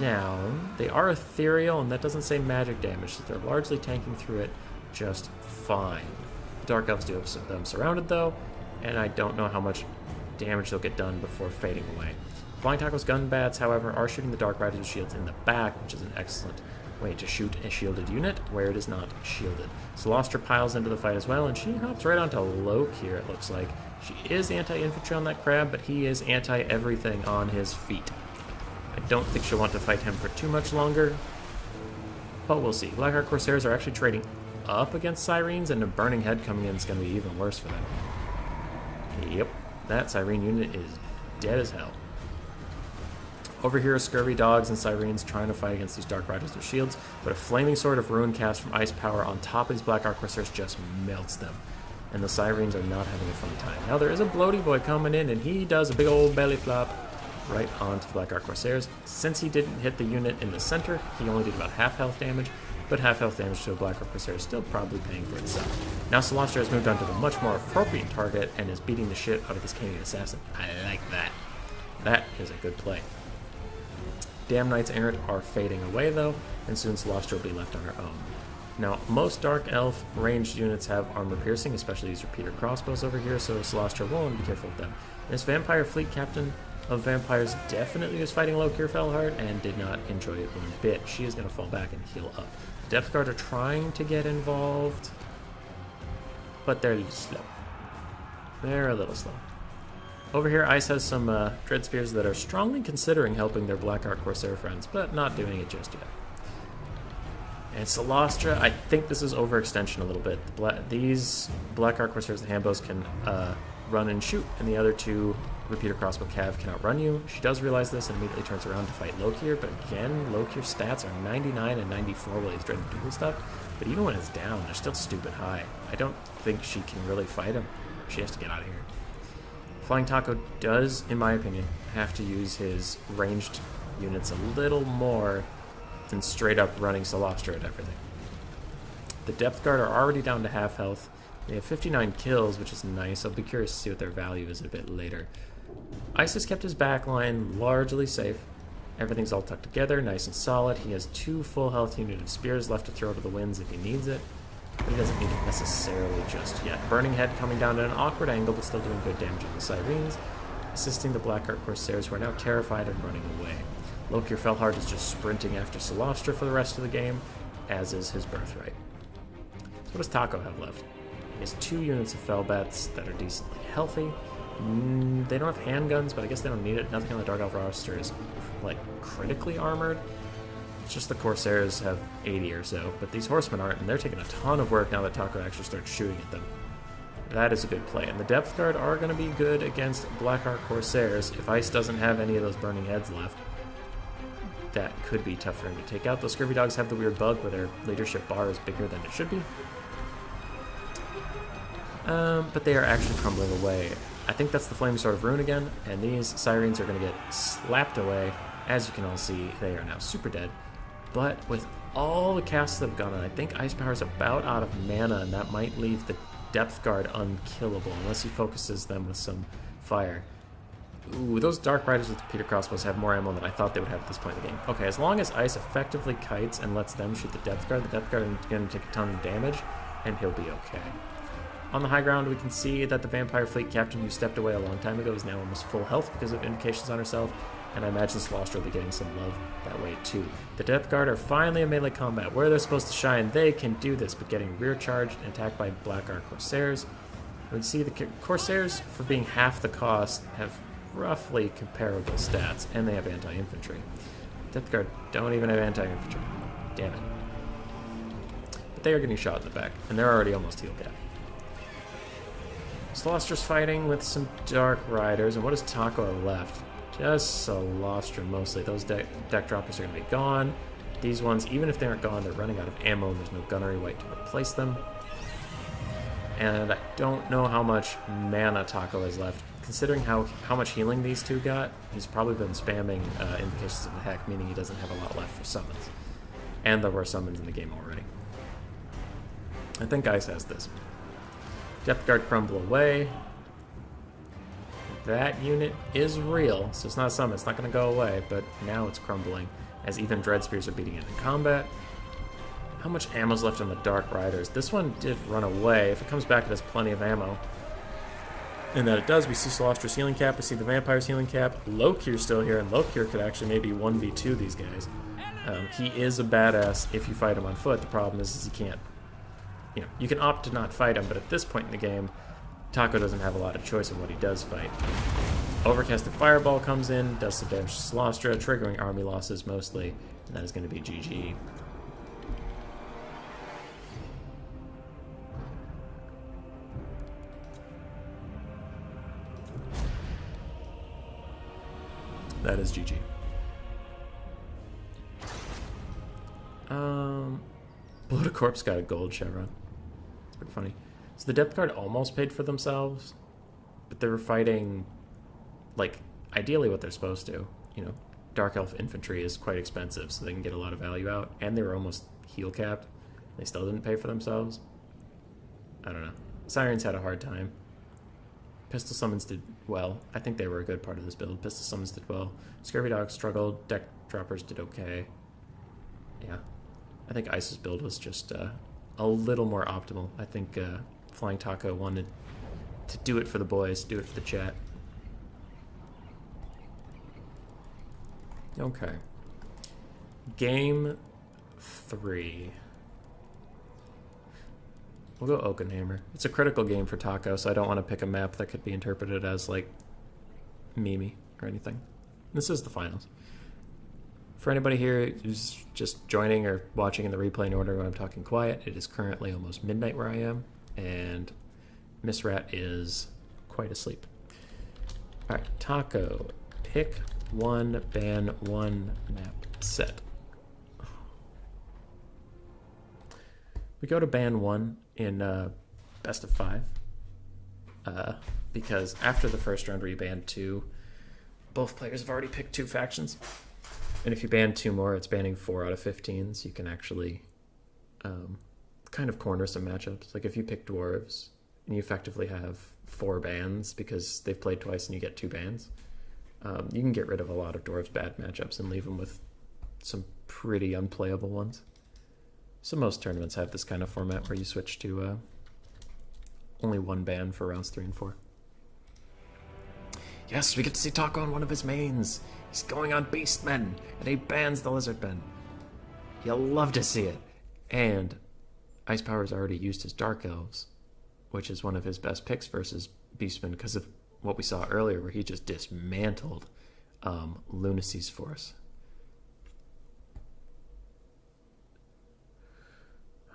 down. They are ethereal, and that doesn't say magic damage, so they're largely tanking through it just fine. The Dark Elves do have them surrounded, though, and I don't know how much damage they'll get done before fading away. Flying Taco's gun bats, however, are shooting the Dark Riders with shields in the back, which is an excellent way to shoot a shielded unit where it is not shielded. Celestra piles into the fight as well, and she hops right onto Loke here, it looks like. She is anti-infantry on that crab, but he is anti-everything on his feet. I don't think she'll want to fight him for too much longer, but we'll see. Blackheart Corsairs are actually trading up against Sirens, and a Burning Head coming in is going to be even worse for them. Yep, that Siren unit is dead as hell. Over here are Scurvy Dogs and Sirens trying to fight against these Dark Riders with shields, but a Flaming Sword of Ruin cast from Ice Power on top of these Blackheart Corsairs just melts them. And the Sirens are not having a fun time. Now there is a Bloaty Boy coming in, and he does a big old belly flop right onto the Blackheart Corsairs. Since he didn't hit the unit in the center, he only did about half health damage, but half health damage to a Blackheart Corsair is still probably paying for itself. Now Celestra has moved on to the much more appropriate target and is beating the shit out of this Canadian Assassin. I like that. That is a good play. Damn Knights Errant are fading away though, and soon Celestra will be left on her own. Now, most Dark Elf ranged units have armor piercing, especially these repeater crossbows over here, so Celestra will want to be careful with them. This Vampire Fleet Captain of Vampires definitely was fighting Lokir Felhard and did not enjoy it one bit. She is going to fall back and heal up. Depth Guard are trying to get involved, but they're slow. They're a little slow. Over here, Ice has some Dread Spears that are strongly considering helping their Blackheart Corsair friends, but not doing it just yet. And Celestra, I think this is overextension a little bit. These Blackheart Corsairs and Hambos can run and shoot, and the other two Repeater Crossbow Cav can outrun you. She does realize this and immediately turns around to fight Lokir, but again, Lokir's stats are 99 and 94 while he's Dread Dual stuff, but even when it's down, they're still stupid high. I don't think she can really fight him. She has to get out of here. Flying Taco does, in my opinion, have to use his ranged units a little more than straight up running Celestra at everything. The Depth Guard are already down to half health. They have 59 kills, which is nice. I'll be curious to see what their value is a bit later. Ice has kept his backline largely safe. Everything's all tucked together, nice and solid. He has 2 full health unit of spears left to throw to the winds if he needs it. But he doesn't need it necessarily just yet. Burning Head coming down at an awkward angle, but still doing good damage on the Sirens, assisting the Blackheart Corsairs, who are now terrified and running away. Lokir Felhard is just sprinting after Celestra for the rest of the game, as is his birthright. So what does Taco have left? He has 2 units of Felbats that are decently healthy. They don't have handguns, but I guess they don't need it. Nothing on the Dark Elf roster is, like, critically armored. It's just the Corsairs have 80 or so, but these Horsemen aren't, and they're taking a ton of work now that Taco actually starts shooting at them. That is a good play, and the Depth Guard are going to be good against Blackheart Corsairs. If Ice doesn't have any of those Burning Heads left, that could be tough for him to take out. Those Scurvy Dogs have the weird bug where their leadership bar is bigger than it should be. But they are actually crumbling away. I think that's the Flaming Sword of Ruin again, and these Sirens are going to get slapped away. As you can all see, they are now super dead. But with all the casts that have gone on, I think Ice Power is about out of mana, and that might leave the Depth Guard unkillable unless he focuses them with some fire. Ooh, those Dark Riders with the Repeater Crossbows have more ammo than I thought they would have at this point in the game. Okay, as long as Ice effectively kites and lets them shoot the Depth Guard is going to take a ton of damage, and he'll be okay. On the high ground, we can see that the Vampire Fleet Captain who stepped away a long time ago is now almost full health because of indications on herself, and I imagine Celestra will be getting some love that way too. The Depth Guard are finally in melee combat. Where they're supposed to shine, they can do this, but getting rear charged and attacked by Blackheart Corsairs. We see the Corsairs, for being half the cost, have roughly comparable stats, and they have anti-infantry. Depth Guard don't even have anti-infantry. Damn it. But they are getting shot in the back, and they're already almost heal cap. Celestra's fighting with some Dark Riders, and what does Taco have left? Just Celestra mostly. Those deck droppers are going to be gone. These ones, even if they aren't gone, they're running out of ammo, and there's no gunnery white to replace them. And I don't know how much mana Taco has left. Considering how much healing these two got, he's probably been spamming Invocations of the Heck, meaning he doesn't have a lot left for summons. And there were summons in the game already. I think Ice has this. Depth Guard crumble away. That unit is real, so it's not a summon, it's not going to go away, but now it's crumbling, as even Dread Spears are beating it in combat. How much ammo's left on the Dark Riders? This one did run away. If it comes back, it has plenty of ammo. And that it does, we see Celestra's healing cap, we see the Vampire's healing cap. Lokir's still here, and Lokir could actually maybe 1v2 these guys. He is a badass if you fight him on foot. The problem is he can't, you can opt to not fight him, but at this point in the game, Taco doesn't have a lot of choice in what he does fight. Overcasted Fireball comes in, does some damage to Celestra, triggering army losses mostly, and that is going to be GG. That is GG. Bloated Corpse got a gold chevron. It's pretty funny. So the depth card almost paid for themselves, but they were fighting, like, ideally what they're supposed to. Dark Elf infantry is quite expensive, so they can get a lot of value out, and they were almost heal capped. They still didn't pay for themselves. I don't know. Sirens had a hard time. Pistol Summons did well. I think they were a good part of this build. Pistol Summons did well. Scurvy Dogs struggled. Deck Droppers did okay. Yeah. I think Ice's build was just a little more optimal. I think Flying Taco wanted to do it for the boys, do it for the chat. Okay. Game 3. We'll go Oakenhammer. It's a critical game for Taco, so I don't want to pick a map that could be interpreted as, like, Mimi or anything. This is the finals. For anybody here who's just joining or watching in the replay in order when I'm talking quiet, it is currently almost midnight where I am, and Miss Rat is quite asleep. Alright, Taco. Pick one, ban one map set. We go to ban one in best of 5. Because after the first round where you ban 2, both players have already picked 2 factions. And if you ban 2 more, it's banning 4 out of 15, so you can actually kind of corner some matchups. Like if you pick Dwarves, and you effectively have 4 bans because they've played twice and you get 2 bans, you can get rid of a lot of Dwarves' bad matchups and leave them with some pretty unplayable ones. So most tournaments have this kind of format where you switch to only 1 ban for rounds 3 and 4. Yes, we get to see Taco on one of his mains. He's going on Beastmen, and he bans the Lizardmen. You'll love to see it. And Ice Power's already used his Dark Elves, which is one of his best picks versus Beastmen because of what we saw earlier where he just dismantled Lunacy's force.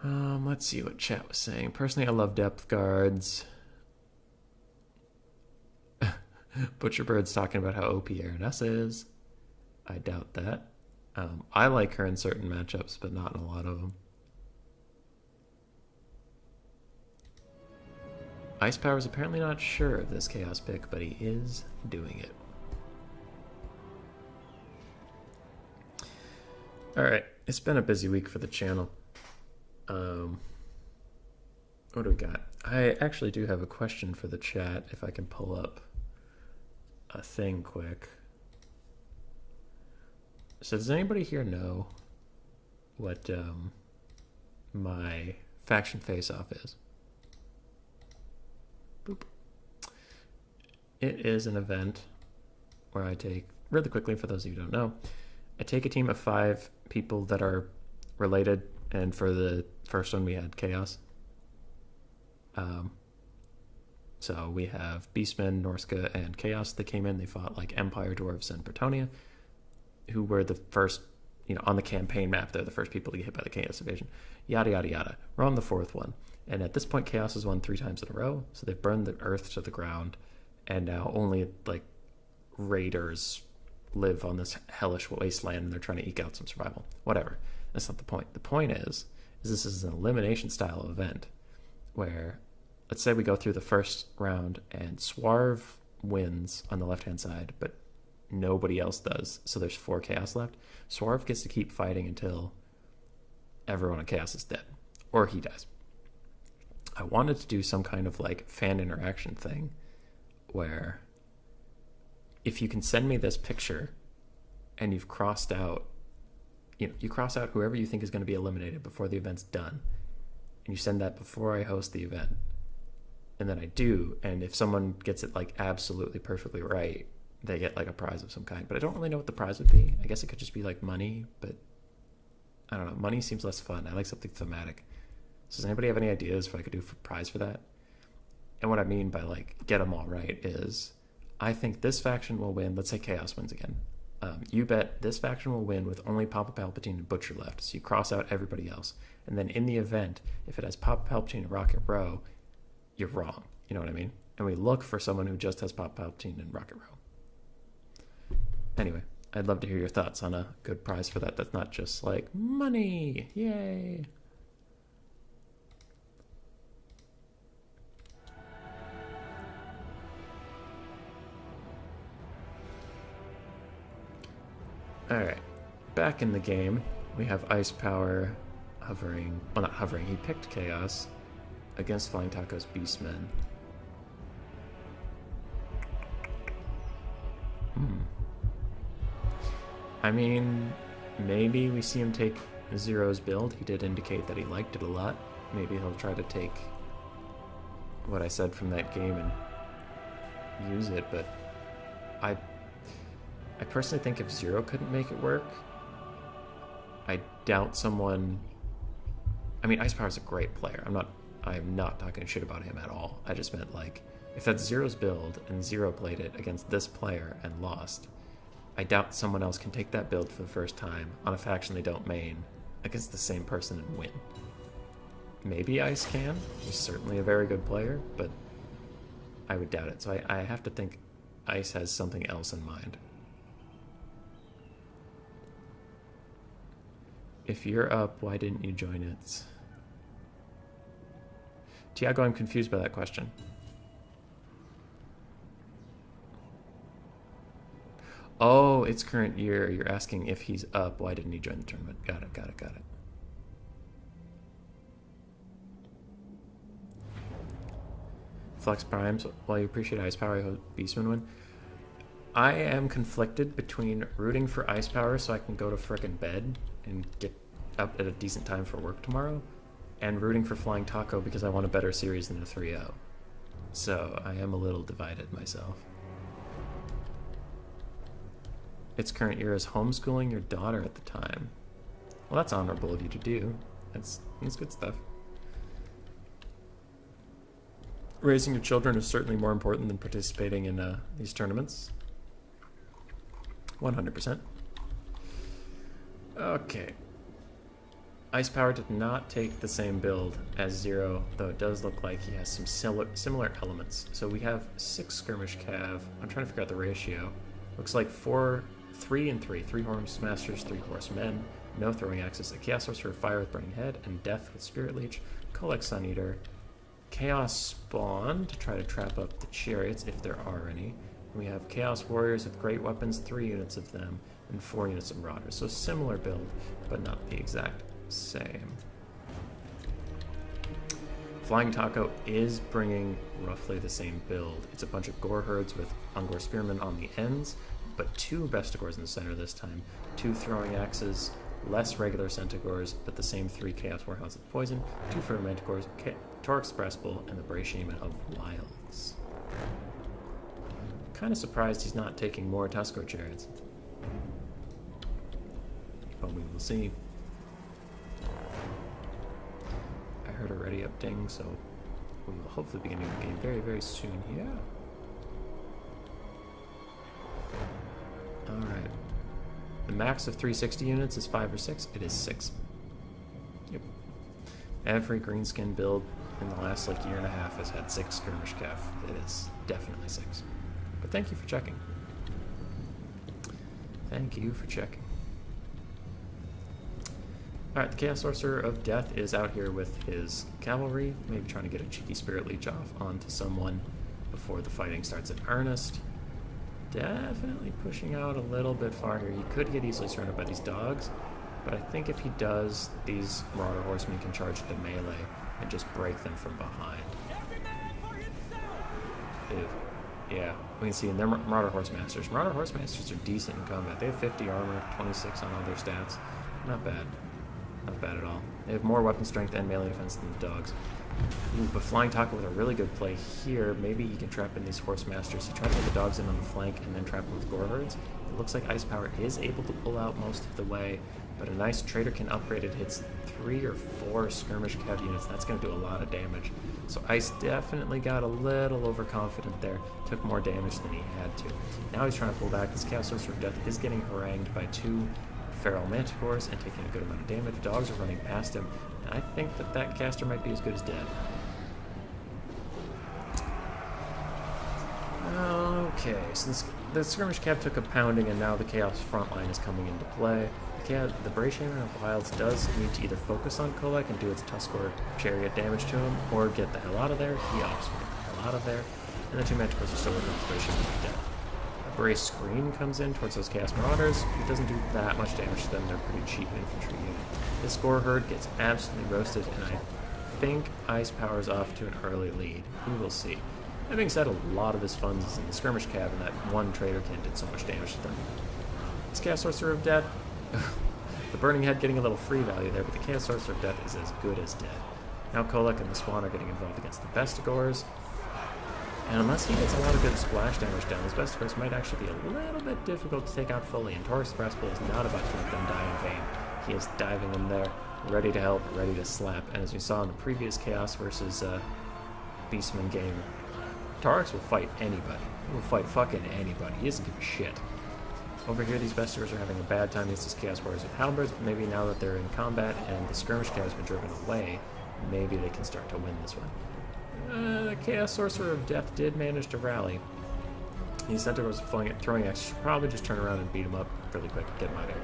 Let's see what chat was saying. Personally, I love depth guards. Butcherbird's talking about how OP Aranessa is. I doubt that. I like her in certain matchups, but not in a lot of them. Ice Power's apparently not sure of this Chaos pick, but he is doing it. Alright, it's been a busy week for the channel. What do we got? I actually do have a question for the chat, if I can pull up a thing quick. So does anybody here know what my faction face-off is? Boop. It is an event where I take, really quickly for those of you who don't know, I take a team of 5 people that are related, and for the first one we had Chaos. So we have Beastmen, Norska, and Chaos. They came in, they fought like Empire, Dwarves, and Bretonnia, who were the first, on the campaign map, they're the first people to get hit by the Chaos invasion. Yada, yada, yada. We're on the 4th one. And at this point, Chaos has won 3 times in a row, so they've burned the earth to the ground, and now only, like, raiders live on this hellish wasteland, and they're trying to eke out some survival. Whatever. That's not the point. The point is this is an elimination style event where, let's say we go through the first round and Swarv wins on the left-hand side, but nobody else does. So there's 4 Chaos left. Swarv gets to keep fighting until everyone in Chaos is dead, or he dies. I wanted to do some kind of like fan interaction thing where if you can send me this picture and you've crossed out, you cross out whoever you think is going to be eliminated before the event's done, and you send that before I host the event, and then I do, and if someone gets it like absolutely perfectly right, they get like a prize of some kind. But I don't really know what the prize would be. I guess it could just be like money, but I don't know. Money seems less fun. I like something thematic. So does anybody have any ideas for what I could do for prize for that? And what I mean by like get them all right is, I think this faction will win. Let's say Chaos wins again. You bet this faction will win with only Papa Palpatine and Butcher left. So you cross out everybody else. And then in the event, if it has Papa Palpatine and Rocket Row, you're wrong. You know what I mean? And we look for someone who just has Papa Palpatine and Rocket Row. Anyway, I'd love to hear your thoughts on a good prize for that. That's not just like money. Yay. Alright, back in the game, we have Ice Power hovering, well not hovering, he picked Chaos against Flying Taco's Beastmen. I mean, maybe we see him take Zero's build. He did indicate that he liked it a lot. Maybe he'll try to take what I said from that game and use it, but I personally think if Zero couldn't make it work, I doubt someone... I mean, Ice Power's a great player. I am not talking shit about him at all. I just meant, like, if that's Zero's build and Zero played it against this player and lost, I doubt someone else can take that build for the first time on a faction they don't main against the same person and win. Maybe Ice can. He's certainly a very good player, but I would doubt it. So I have to think Ice has something else in mind. If you're up, why didn't you join it? Tiago, I'm confused by that question. Oh, it's current year. You're asking if he's up, why didn't he join the tournament? Got it. Flex Primes, while you appreciate Ice Power, I hope Beastman win. I am conflicted between rooting for Ice Power so I can go to frickin' bed and get up at a decent time for work tomorrow, and rooting for Flying Taco because I want a better series than a 3-0. So I am a little divided myself. Its current year is homeschooling your daughter at the time. Well, that's honorable of you to do. That's good stuff. Raising your children is certainly more important than participating in these tournaments. 100%. Okay. Ice Power did not take the same build as Zero, though it does look like he has some similar elements. So we have 6 Skirmish Cav. I'm trying to figure out the ratio. Looks like 3 and 3. 3 Horse Masters, 3 Horsemen. No Throwing Axes. A Chaos Sorcerer, Fire with Burning Head, and Death with Spirit Leech. Collect Sun Eater. Chaos Spawn to try to trap up the Chariots, if there are any. We have Chaos Warriors with great weapons, 3 units of them, and 4 units of Marauders. So similar build, but not the exact same. Flying Taco is bringing roughly the same build. It's a bunch of Gore Herds with Ungor Spearmen on the ends, but 2 Bestigors in the center this time, 2 Throwing Axes, less regular Centigores, but the same 3 Chaos Warhounds with Poison, 2 Fermenticores, Tor Express Bull, and the Brachyman of Wilds. Kind of surprised he's not taking more Tusco Chariots. But we will see. I heard a ready up ding, so we will hopefully be getting the game very, very soon. Yeah. Alright. The max of 360 units is 5 or 6. It is 6. Yep. Every greenskin build in the last year and a half has had 6 Skirmish Cav. It is definitely 6. But thank you for checking. Thank you for checking. Alright, the Chaos Sorcerer of Death is out here with his cavalry, maybe trying to get a cheeky Spirit Leech off onto someone before the fighting starts in earnest. Definitely pushing out a little bit far here. He could get easily surrounded by these dogs, but I think if he does, these Marauder Horsemen can charge into melee and just break them from behind. Ew. Yeah, we can see in their Marauder Horse Masters. Marauder Horse Masters are decent in combat. They have 50 armor, 26 on all their stats. Not bad. Not bad at all. They have more weapon strength and melee defense than the dogs. Ooh, but Flying Taco with a really good play here. Maybe he can trap in these Horse Masters. He tried to put the dogs in on the flank and then trap them with Gore Herds. It looks like Ice Power is able to pull out most of the way, But a nice Traderkin upgraded hits 3 or 4 skirmish cav units. That's going to do a lot of damage. So Ice definitely got a little overconfident there. Took more damage than he had to. Now he's trying to pull back. This Chaos Sorcerer of Death is getting harangued by 2 Feral Manticores and taking a good amount of damage. Dogs are running past him. And I think that that caster might be as good as dead. Okay, so the skirmish cav took a pounding, and now the Chaos frontline is coming into play. The Brayshaman of Wilds does need to either focus on Kolek and do its Tuskor Chariot damage to him, or get the hell out of there. He opts for the hell out of there. And the 2 Manticores are still working with Brayshaman to death. A Bray Screen comes in towards those Chaos Marauders. It doesn't do that much damage to them. They're a pretty cheap infantry unit. This Gore Herd gets absolutely roasted, and I think Ice powers off to an early lead. We will see. That being said, a lot of his funds is in the skirmish cav, and that one Traderkin did so much damage to them. This Chaos Sorcerer of Death, the Burning Head getting a little free value there, but the Chaos Sorcerer of Death is as good as dead. Now Kolek and the Spawn are getting involved against the Bestigors, and unless he gets a lot of good splash damage down, those Bestigors might actually be a little bit difficult to take out fully, and Taurus the Brassbull is not about to let them die in vain. He is diving in there, ready to help, ready to slap, and as we saw in the previous Chaos versus Beastman game, Taurus will fight anybody. He will fight fucking anybody. He doesn't give a shit. Over here, these Bestigors are having a bad time against these Chaos Warriors with Halberds, but maybe now that they're in combat and the skirmish cav has been driven away, maybe they can start to win this one. The Chaos Sorcerer of Death did manage to rally. These Centaurs throwing axes should probably just turn around and beat him up really quick and get him out of here.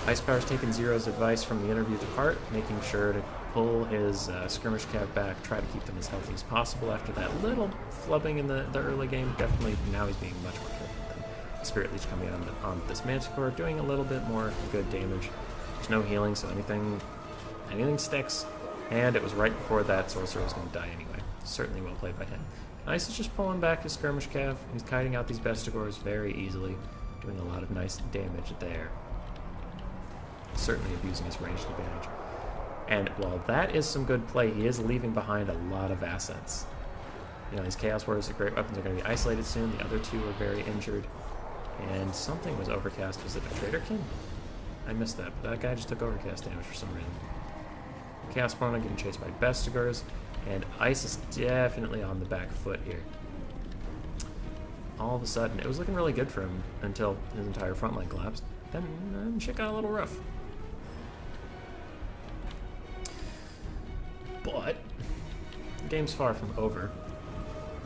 Ice Power's taken Zero's advice from the interview with Hart, making sure to pull his skirmish cav back, try to keep them as healthy as possible after that little flubbing in the early game. Definitely now he's being much more careful with them. Spirit Leech coming on this Manticore, doing a little bit more good damage. There's no healing, so anything sticks. And it was right before that Sorcerer was going to die anyway. Certainly well played by him. Ice is just pulling back his skirmish cav. He's kiting out these Bestigors very easily, doing a lot of nice damage there. Certainly abusing his ranged advantage. And while that is some good play, he is leaving behind a lot of assets. You know, these Chaos Warriors, great weapons, are going to be isolated soon. The other 2 are very injured. And something was overcast. Was it a Traderkin? I missed that, but that guy just took overcast damage for some reason. Chaos Spawn getting chased by Bestigors, and Ice is definitely on the back foot here. All of a sudden, it was looking really good for him until his entire front line collapsed. Then shit got a little rough. But the game's far from over.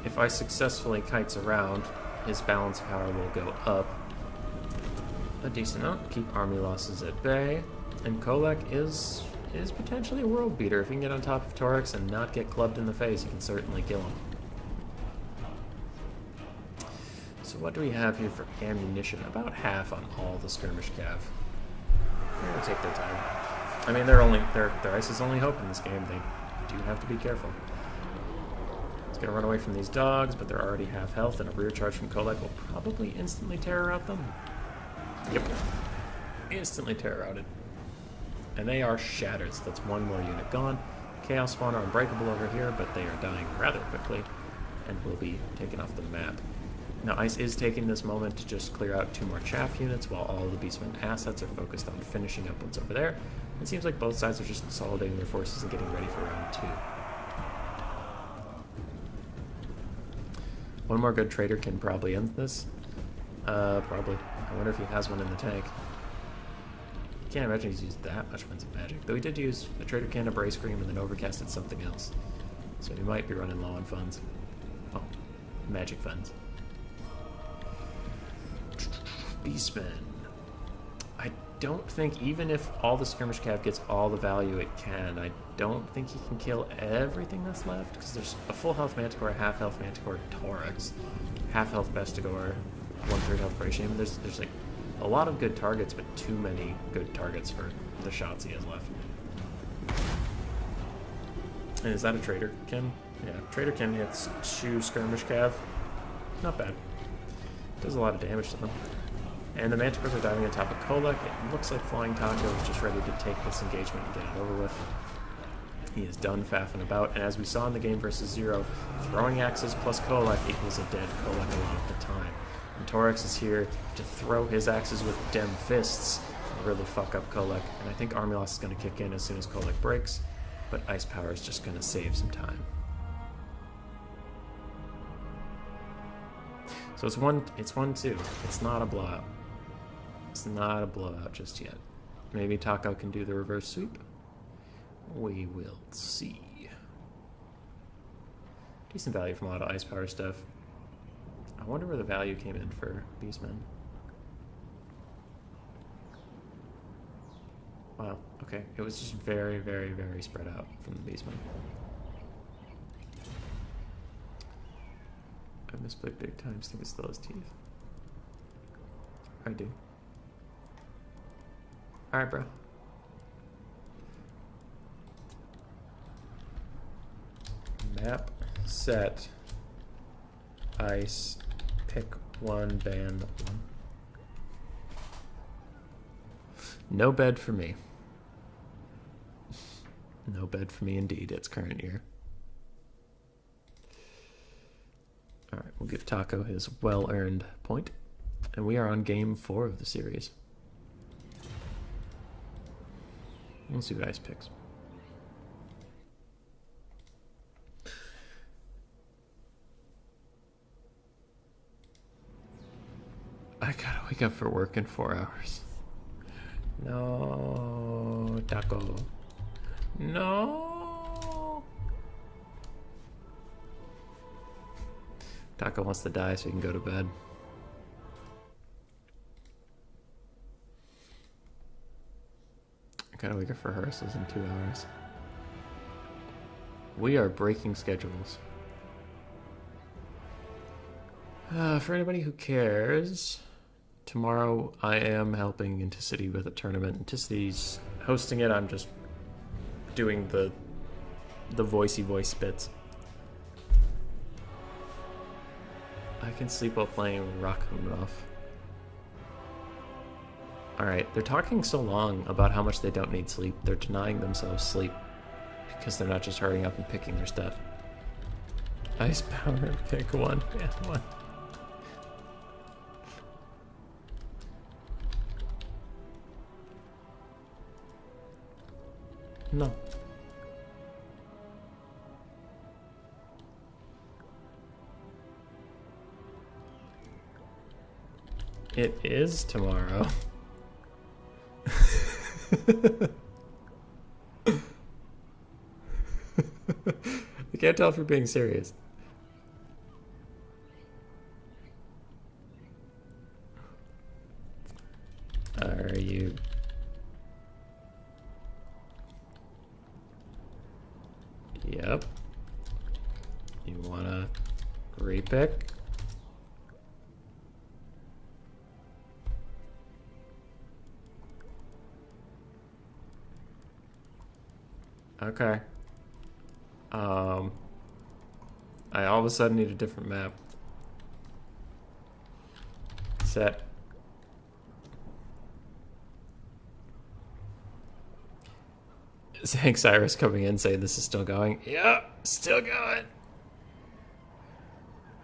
If Ice successfully kites around, his balance power will go up a decent amount, keep army losses at bay, and Kolek is potentially a world beater. If he can get on top of Torix and not get clubbed in the face, he can certainly kill him. So what do we have here for ammunition? About half on all the skirmish cav. They're gonna take their time. I mean, their Ice's only hope in this game. They do have to be careful. It's gonna run away from these dogs, but they're already half health, and a rear charge from Kolek will probably instantly terror out them. Yep. Instantly terror outed. And they are shattered, so that's 1 more unit gone. Chaos Spawn are unbreakable over here, but they are dying rather quickly and will be taken off the map. Now Ice is taking this moment to just clear out 2 more chaff units while all the Beastman assets are focused on finishing up what's over there. It seems like both sides are just consolidating their forces and getting ready for round 2. 1 more good trader can probably end this. Probably. I wonder if he has one in the tank. Can't imagine he's used that much Winds of Magic. Though he did use a Trader Can, a Brace Scream, and then overcasted something else. So he might be running low on funds. Oh, magic funds. Beastman. I don't think, even if all the Skirmish Cav gets all the value it can, I don't think he can kill everything that's left, because there's a full health Manticore, a half health Manticore Torax, half health Bestigor, 1/3 health Brayshaman. There's like a lot of good targets, but too many good targets for the shots he has left. And is that a Traderkin? Yeah, Traderkin hits 2 Skirmish Cav. Not bad. Does a lot of damage to them. And the Manticores are diving on top of Kolek. It looks like Flying Taco is just ready to take this engagement and get it over with. He is done faffing about, and as we saw in the game versus Zero, throwing axes plus Kolek equals a dead Kolek a lot of the time. And Torax is here to throw his axes with Dem Fists really fuck up Kolek. And I think Army Loss is going to kick in as soon as Kolek breaks, but Ice Power is just going to save some time. So it's 1-2. It's not a blowout. It's not a blowout just yet. Maybe Taco can do the reverse sweep. We will see. Decent value from a lot of Ice Power stuff. I wonder where the value came in for Beastmen. Wow, okay. It was just very, very, very spread out from the Beastmen. I misplayed big time, think it still has teeth. I do. Alright, bro. Map, set, ice, pick one, ban one. No bed for me. No bed for me indeed, it's current year. Alright, we'll give Taco his well-earned point. And we are on game 4 of the series. We'll see what Ice picks. I gotta wake up for work in 4 hours. No, Taco. No. Taco wants to die so he can go to bed. I gotta wake up for rehearsals in 2 hours. We are breaking schedules. For anybody who cares, tomorrow I am helping Inticity with a tournament. Inticity's hosting it. I'm just doing the voicey voice bits. I can sleep while playing Rachmaninoff. Alright, they're talking so long about how much they don't need sleep. They're denying themselves sleep because they're not just hurrying up and picking their stuff. Ice Power, pick one, and one. No. It is tomorrow. I can't tell if you're being serious. Are you... Yep. You wanna repick? Okay. I all of a sudden need a different map. Set. Hank Cyrus coming in saying this is still going. Yep, still going.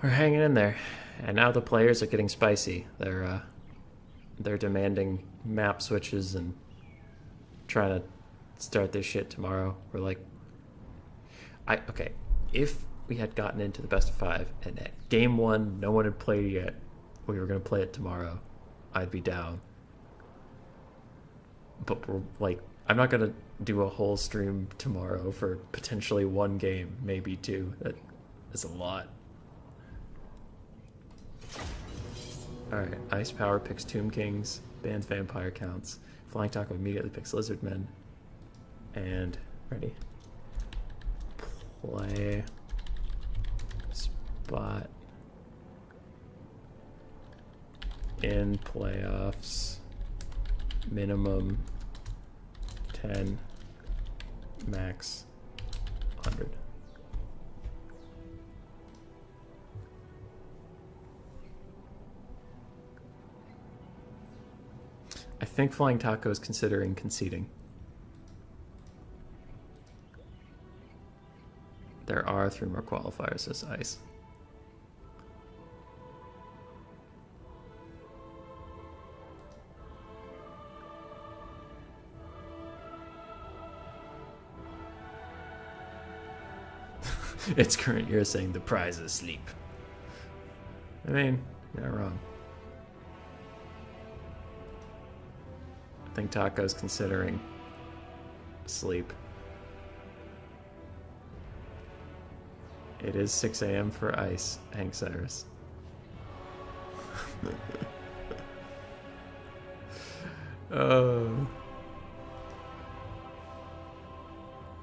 We're hanging in there. And now the players are getting spicy. They're demanding map switches and trying to start this shit tomorrow. We're like, okay, if we had gotten into the best of 5 and at game 1 no one had played yet, we were going to play it tomorrow, I'd be down. But we're like, I'm not going to do a whole stream tomorrow for potentially 1 game, maybe 2. That is a lot. Alright, Ice Power picks Tomb Kings, bans Vampire Counts. Flying Taco immediately picks Lizardmen. And, ready. Play. Spot. In playoffs. Minimum 10. Max 100. I think Flying Taco is considering conceding. There are 3 more qualifiers, says Ice. It's current year saying the prize is sleep. I mean, you're not wrong. I think Taco's considering sleep. It is 6 a.m. for ice, Hank Cyrus. Oh.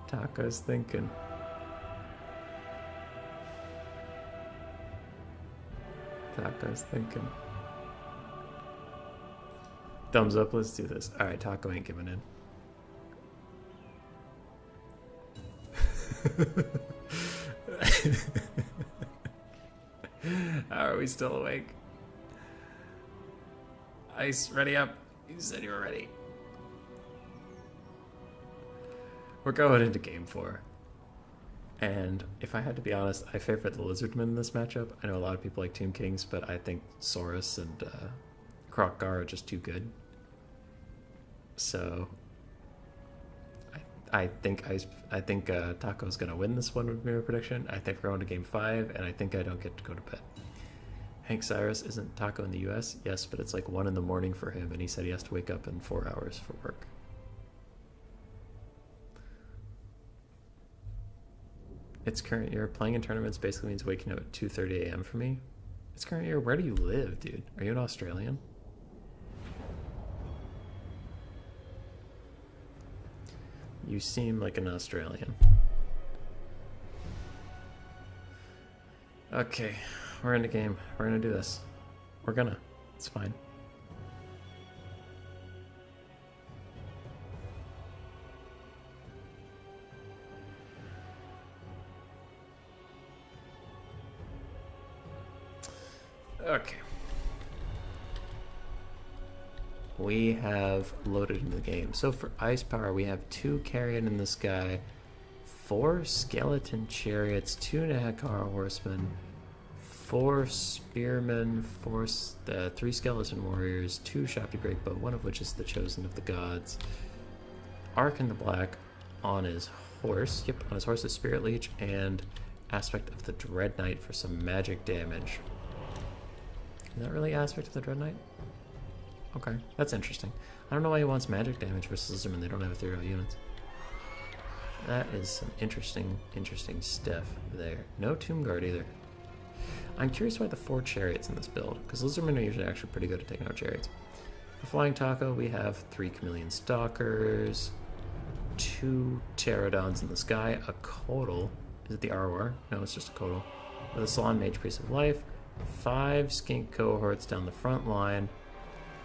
Taco's thinking. Taco's thinking. Thumbs up, let's do this. Alright, Taco ain't giving in. How are we still awake? Ice, ready up. You said you were ready. We're going into game 4. And if I had to be honest, I favorite the Lizardmen in this matchup. I know a lot of people like Tomb Kings, but I think Saurus and Krokgar are just too good. So I think Taco's gonna win this one with my prediction. I think we're going to game 5, and I think I don't get to go to bed. Hank Cyrus isn't Taco in the US? Yes, but it's like 1 in the morning for him, and he said he has to wake up in 4 hours for work. It's current year. Playing in tournaments basically means waking up at 2:30 a.m. for me. It's current year. Where do you live, dude? Are you an Australian? You seem like an Australian. Okay, we're in the game. We're gonna do this. We're gonna. It's fine. Okay. We have loaded into the game. So for ice power, we have 2 Carrion in the sky, 4 skeleton chariots, 2 Nahakara horsemen, 4 spearmen, 3 skeleton warriors, 2 Shopty Greatbow, one of which is the chosen of the gods. Ark in the black on his horse. Yep, on his horse is Spirit Leech and Aspect of the Dread Knight for some magic damage. Is that really Aspect of the Dread Knight? Okay, that's interesting. I don't know why he wants magic damage versus Lizardmen. They don't have ethereal units. That is some interesting stuff there. No Tomb Guard either. I'm curious why the 4 chariots in this build, because Lizardmen are usually actually pretty good at taking out chariots. For Flying Taco, we have 3 Chameleon Stalkers, 2 Pterodons in the sky, a Kodal. Is it the Arwar? No, it's just a Kodal. With a Salon Mage Priest of Life, 5 Skink Cohorts down the front line,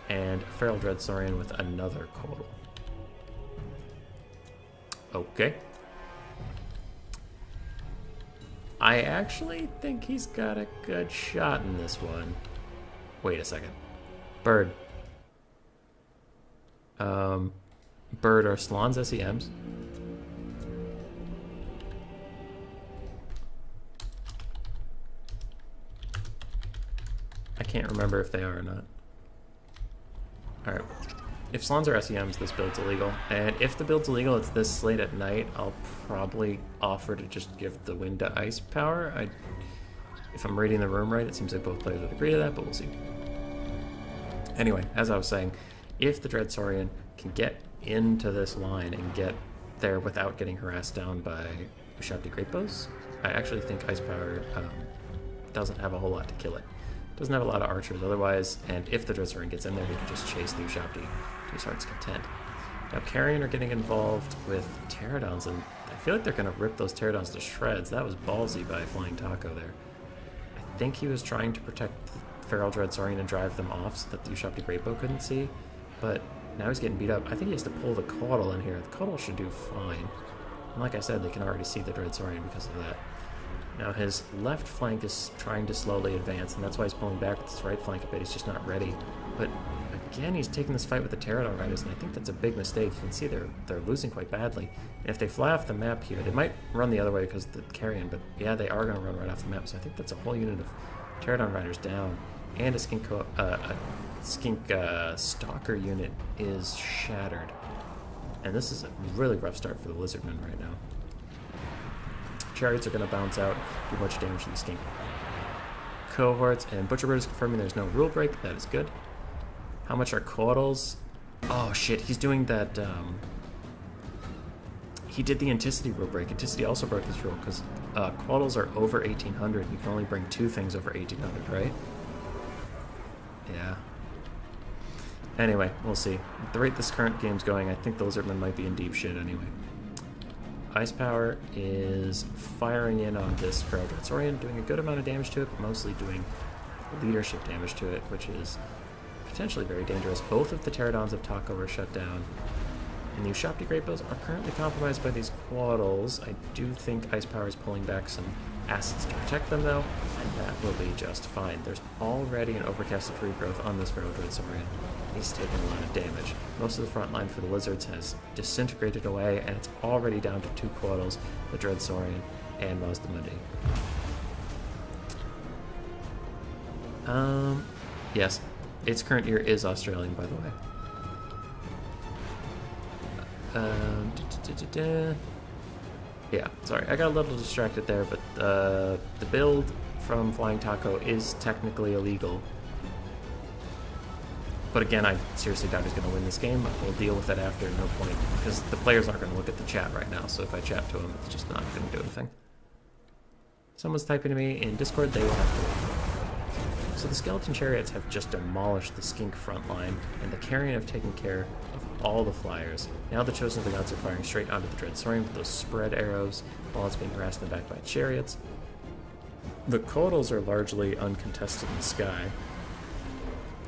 and a Feral Dread Saurian with another Kodal. Okay. I actually think he's got a good shot in this one. Wait a second. Bird. Bird are Salon's SEMs. I can't remember if they are or not. Alright. If Salons are SEMs, this build's illegal. And if the build's illegal, it's this late at night, I'll probably offer to just give the wind to ice power. If I'm reading the room right, it seems like both players would agree to that, but we'll see. Anyway, as I was saying, if the Dread Saurian can get into this line and get there without getting harassed down by Ushabti Greatbows, I actually think ice power doesn't have a whole lot to kill it. Doesn't have a lot of archers otherwise, and if the Dread Saurian gets in there, he can just chase the Ushabti to his heart's content. Now, Carrion are getting involved with Pterodons, and I feel like they're going to rip those Pterodons to shreds. That was ballsy by Flying Taco there. I think he was trying to protect the Feral Dread Saurian and drive them off so that the Ushabti Greatbow couldn't see, but now he's getting beat up. I think he has to pull the Kodal in here. The Kodal should do fine. And like I said, they can already see the Dread Saurian because of that. Now his left flank is trying to slowly advance, and that's why he's pulling back with his right flank a bit. He's just not ready. But again, he's taking this fight with the Pterodon Riders, and I think that's a big mistake. You can see they're losing quite badly. And if they fly off the map here, they might run the other way because of the Carrion, but yeah, they are going to run right off the map. So I think that's a whole unit of Pterodon Riders down, and a Skink Stalker unit is shattered. And this is a really rough start for the Lizardmen right now. chariots are going to bounce out, do much damage to these skink cohorts. And Butcherbird is confirming there's no rule break. That is good. How much are caudals? Oh shit, he's doing that. He did the Anticity rule break. Anticity also broke this rule because caudals are over 1800. You can only bring 2 things over 1800, right? Yeah. Anyway, we'll see. At the rate this current game's going, I think the Lizardmen might be in deep shit anyway. Ice Power is firing in on this Feral Dreadsaurian, doing a good amount of damage to it, but mostly doing leadership damage to it, which is potentially very dangerous. Both of the Pterodons of Taco were shut down, and the Ushapti Great Bills are currently compromised by these Quaddles. I do think Ice Power is pulling back some acids to protect them, though, and that will be just fine. There's already an overcasted regrowth on this Feral Dreadsaurian. He's taken a lot of damage. Most of the front line for the lizards has disintegrated away, and it's already down to 2 Quaddles, the Dreadsaurian and Mazdamundi. Yes, its current year is Australian, by the way. Yeah, sorry, I got a little distracted there, but the build from Flying Taco is technically illegal. But again, I seriously doubt he's going to win this game. We'll deal with that after, no point, because the players aren't going to look at the chat right now, so if I chat to him, it's just not going to do anything. Someone's typing to me in Discord, they will have to wait. So the Skeleton Chariots have just demolished the Skink front line, and the Carrion have taken care of all the flyers. Now the Chosen of the Gods are firing straight onto the Dreadsaurian with those spread arrows, while it's being harassed in the back by chariots. The Caudals are largely uncontested in the sky,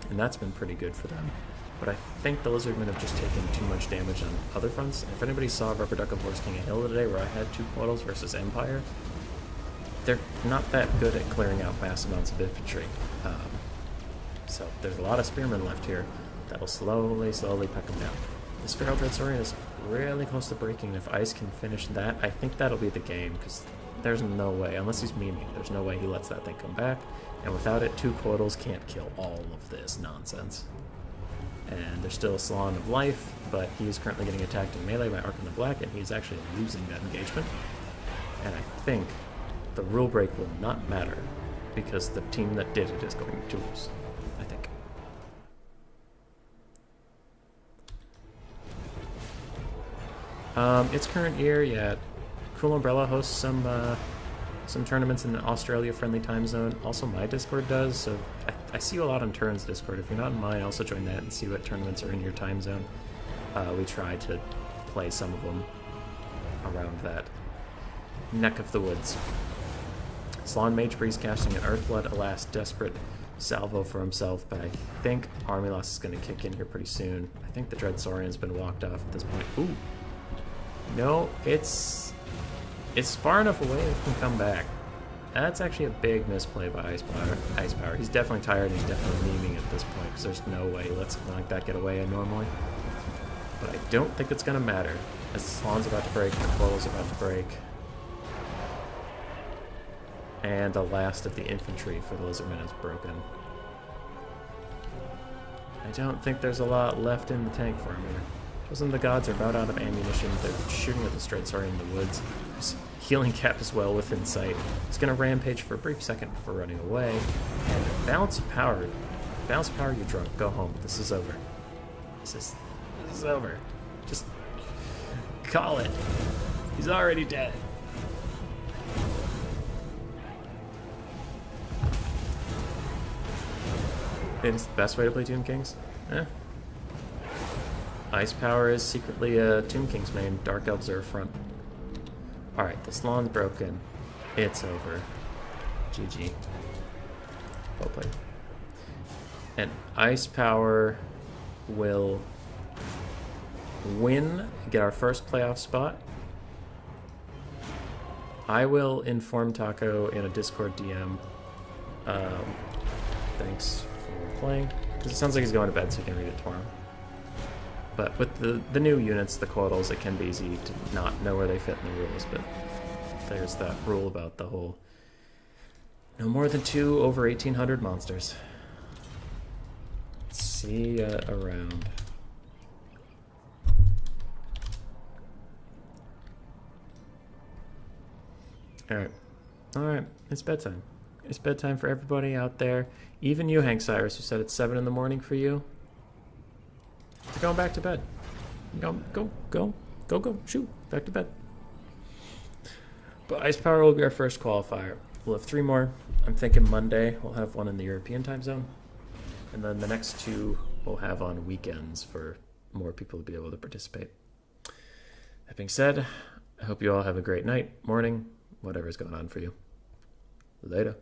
and that's been pretty good for them. But I think the Lizardmen have just taken too much damage on other fronts. If anybody saw Rubber Duck of Horse King of Hill today, where I had 2 Quaddles versus Empire, they're not that good at clearing out mass amounts of infantry. So there's a lot of spearmen left here that'll slowly peck them down. This Feral Dreadsaurian is really close to breaking. If Ice can finish that, I think that'll be the game, because there's no way, unless he's memeing, there's no way he lets that thing come back. And without it, 2 Quaddles can't kill all of this nonsense. And there's still a Salon of Life, but he's currently getting attacked in melee by Ark in the Black, and he's actually losing that engagement. And I think the rule break will not matter, because the team that did it is going to lose, I think. Its current year, yeah, Cool Umbrella hosts some tournaments in an Australia-friendly time zone. Also, my Discord does, so I see you a lot on Turns Discord. If you're not in mine, also join that and see what tournaments are in your time zone. We try to play some of them around that neck of the woods. Salon Mage Breeze casting an Earthblood, alas, desperate salvo for himself, but I think Army Loss is going to kick in here pretty soon. I think the Dreadsaurian's been walked off at this point. Ooh! No, it's far enough away it can come back. That's actually a big misplay by Ice Power. He's definitely tired, he's definitely memeing at this point, because there's no way he lets something like that get away normally. But I don't think it's going to matter, as the Salon's about to break, the Quaddle's about to break. And the last of the infantry for the Lizardmen is broken. I don't think there's a lot left in the tank for him here. Chosen of the Gods are about out of ammunition. They're shooting at the Dreadsaurian in the woods. His healing cap is well within sight. He's going to rampage for a brief second before running away. And Balance of Power. Balance of Power, you're drunk. Go home. This is over. This is over. Just call it. He's already dead. It's the best way to play Tomb Kings? Eh. Ice Power is secretly a Tomb Kings main. Dark Elves are front. Alright, the Salon's broken. It's over. GG. Well played. And Ice Power will win, get our first playoff spot. I will inform Taco in a Discord DM. Thanks for playing. Because it sounds like he's going to bed, so you can read it tomorrow. But with the new units, the Quaddles, it can be easy to not know where they fit in the rules, but there's that rule about the whole no more than 2 over 1800 monsters. See ya around. All right. It's bedtime. It's bedtime for everybody out there. Even you, Hank Cyrus, who said it's 7 in the morning for you. You're going back to bed. Go. Shoot. Back to bed. But Ice Power will be our first qualifier. We'll have 3 more. I'm thinking Monday we'll have one in the European time zone. And then the next 2 we'll have on weekends for more people to be able to participate. That being said, I hope you all have a great night, morning, whatever's going on for you. Later.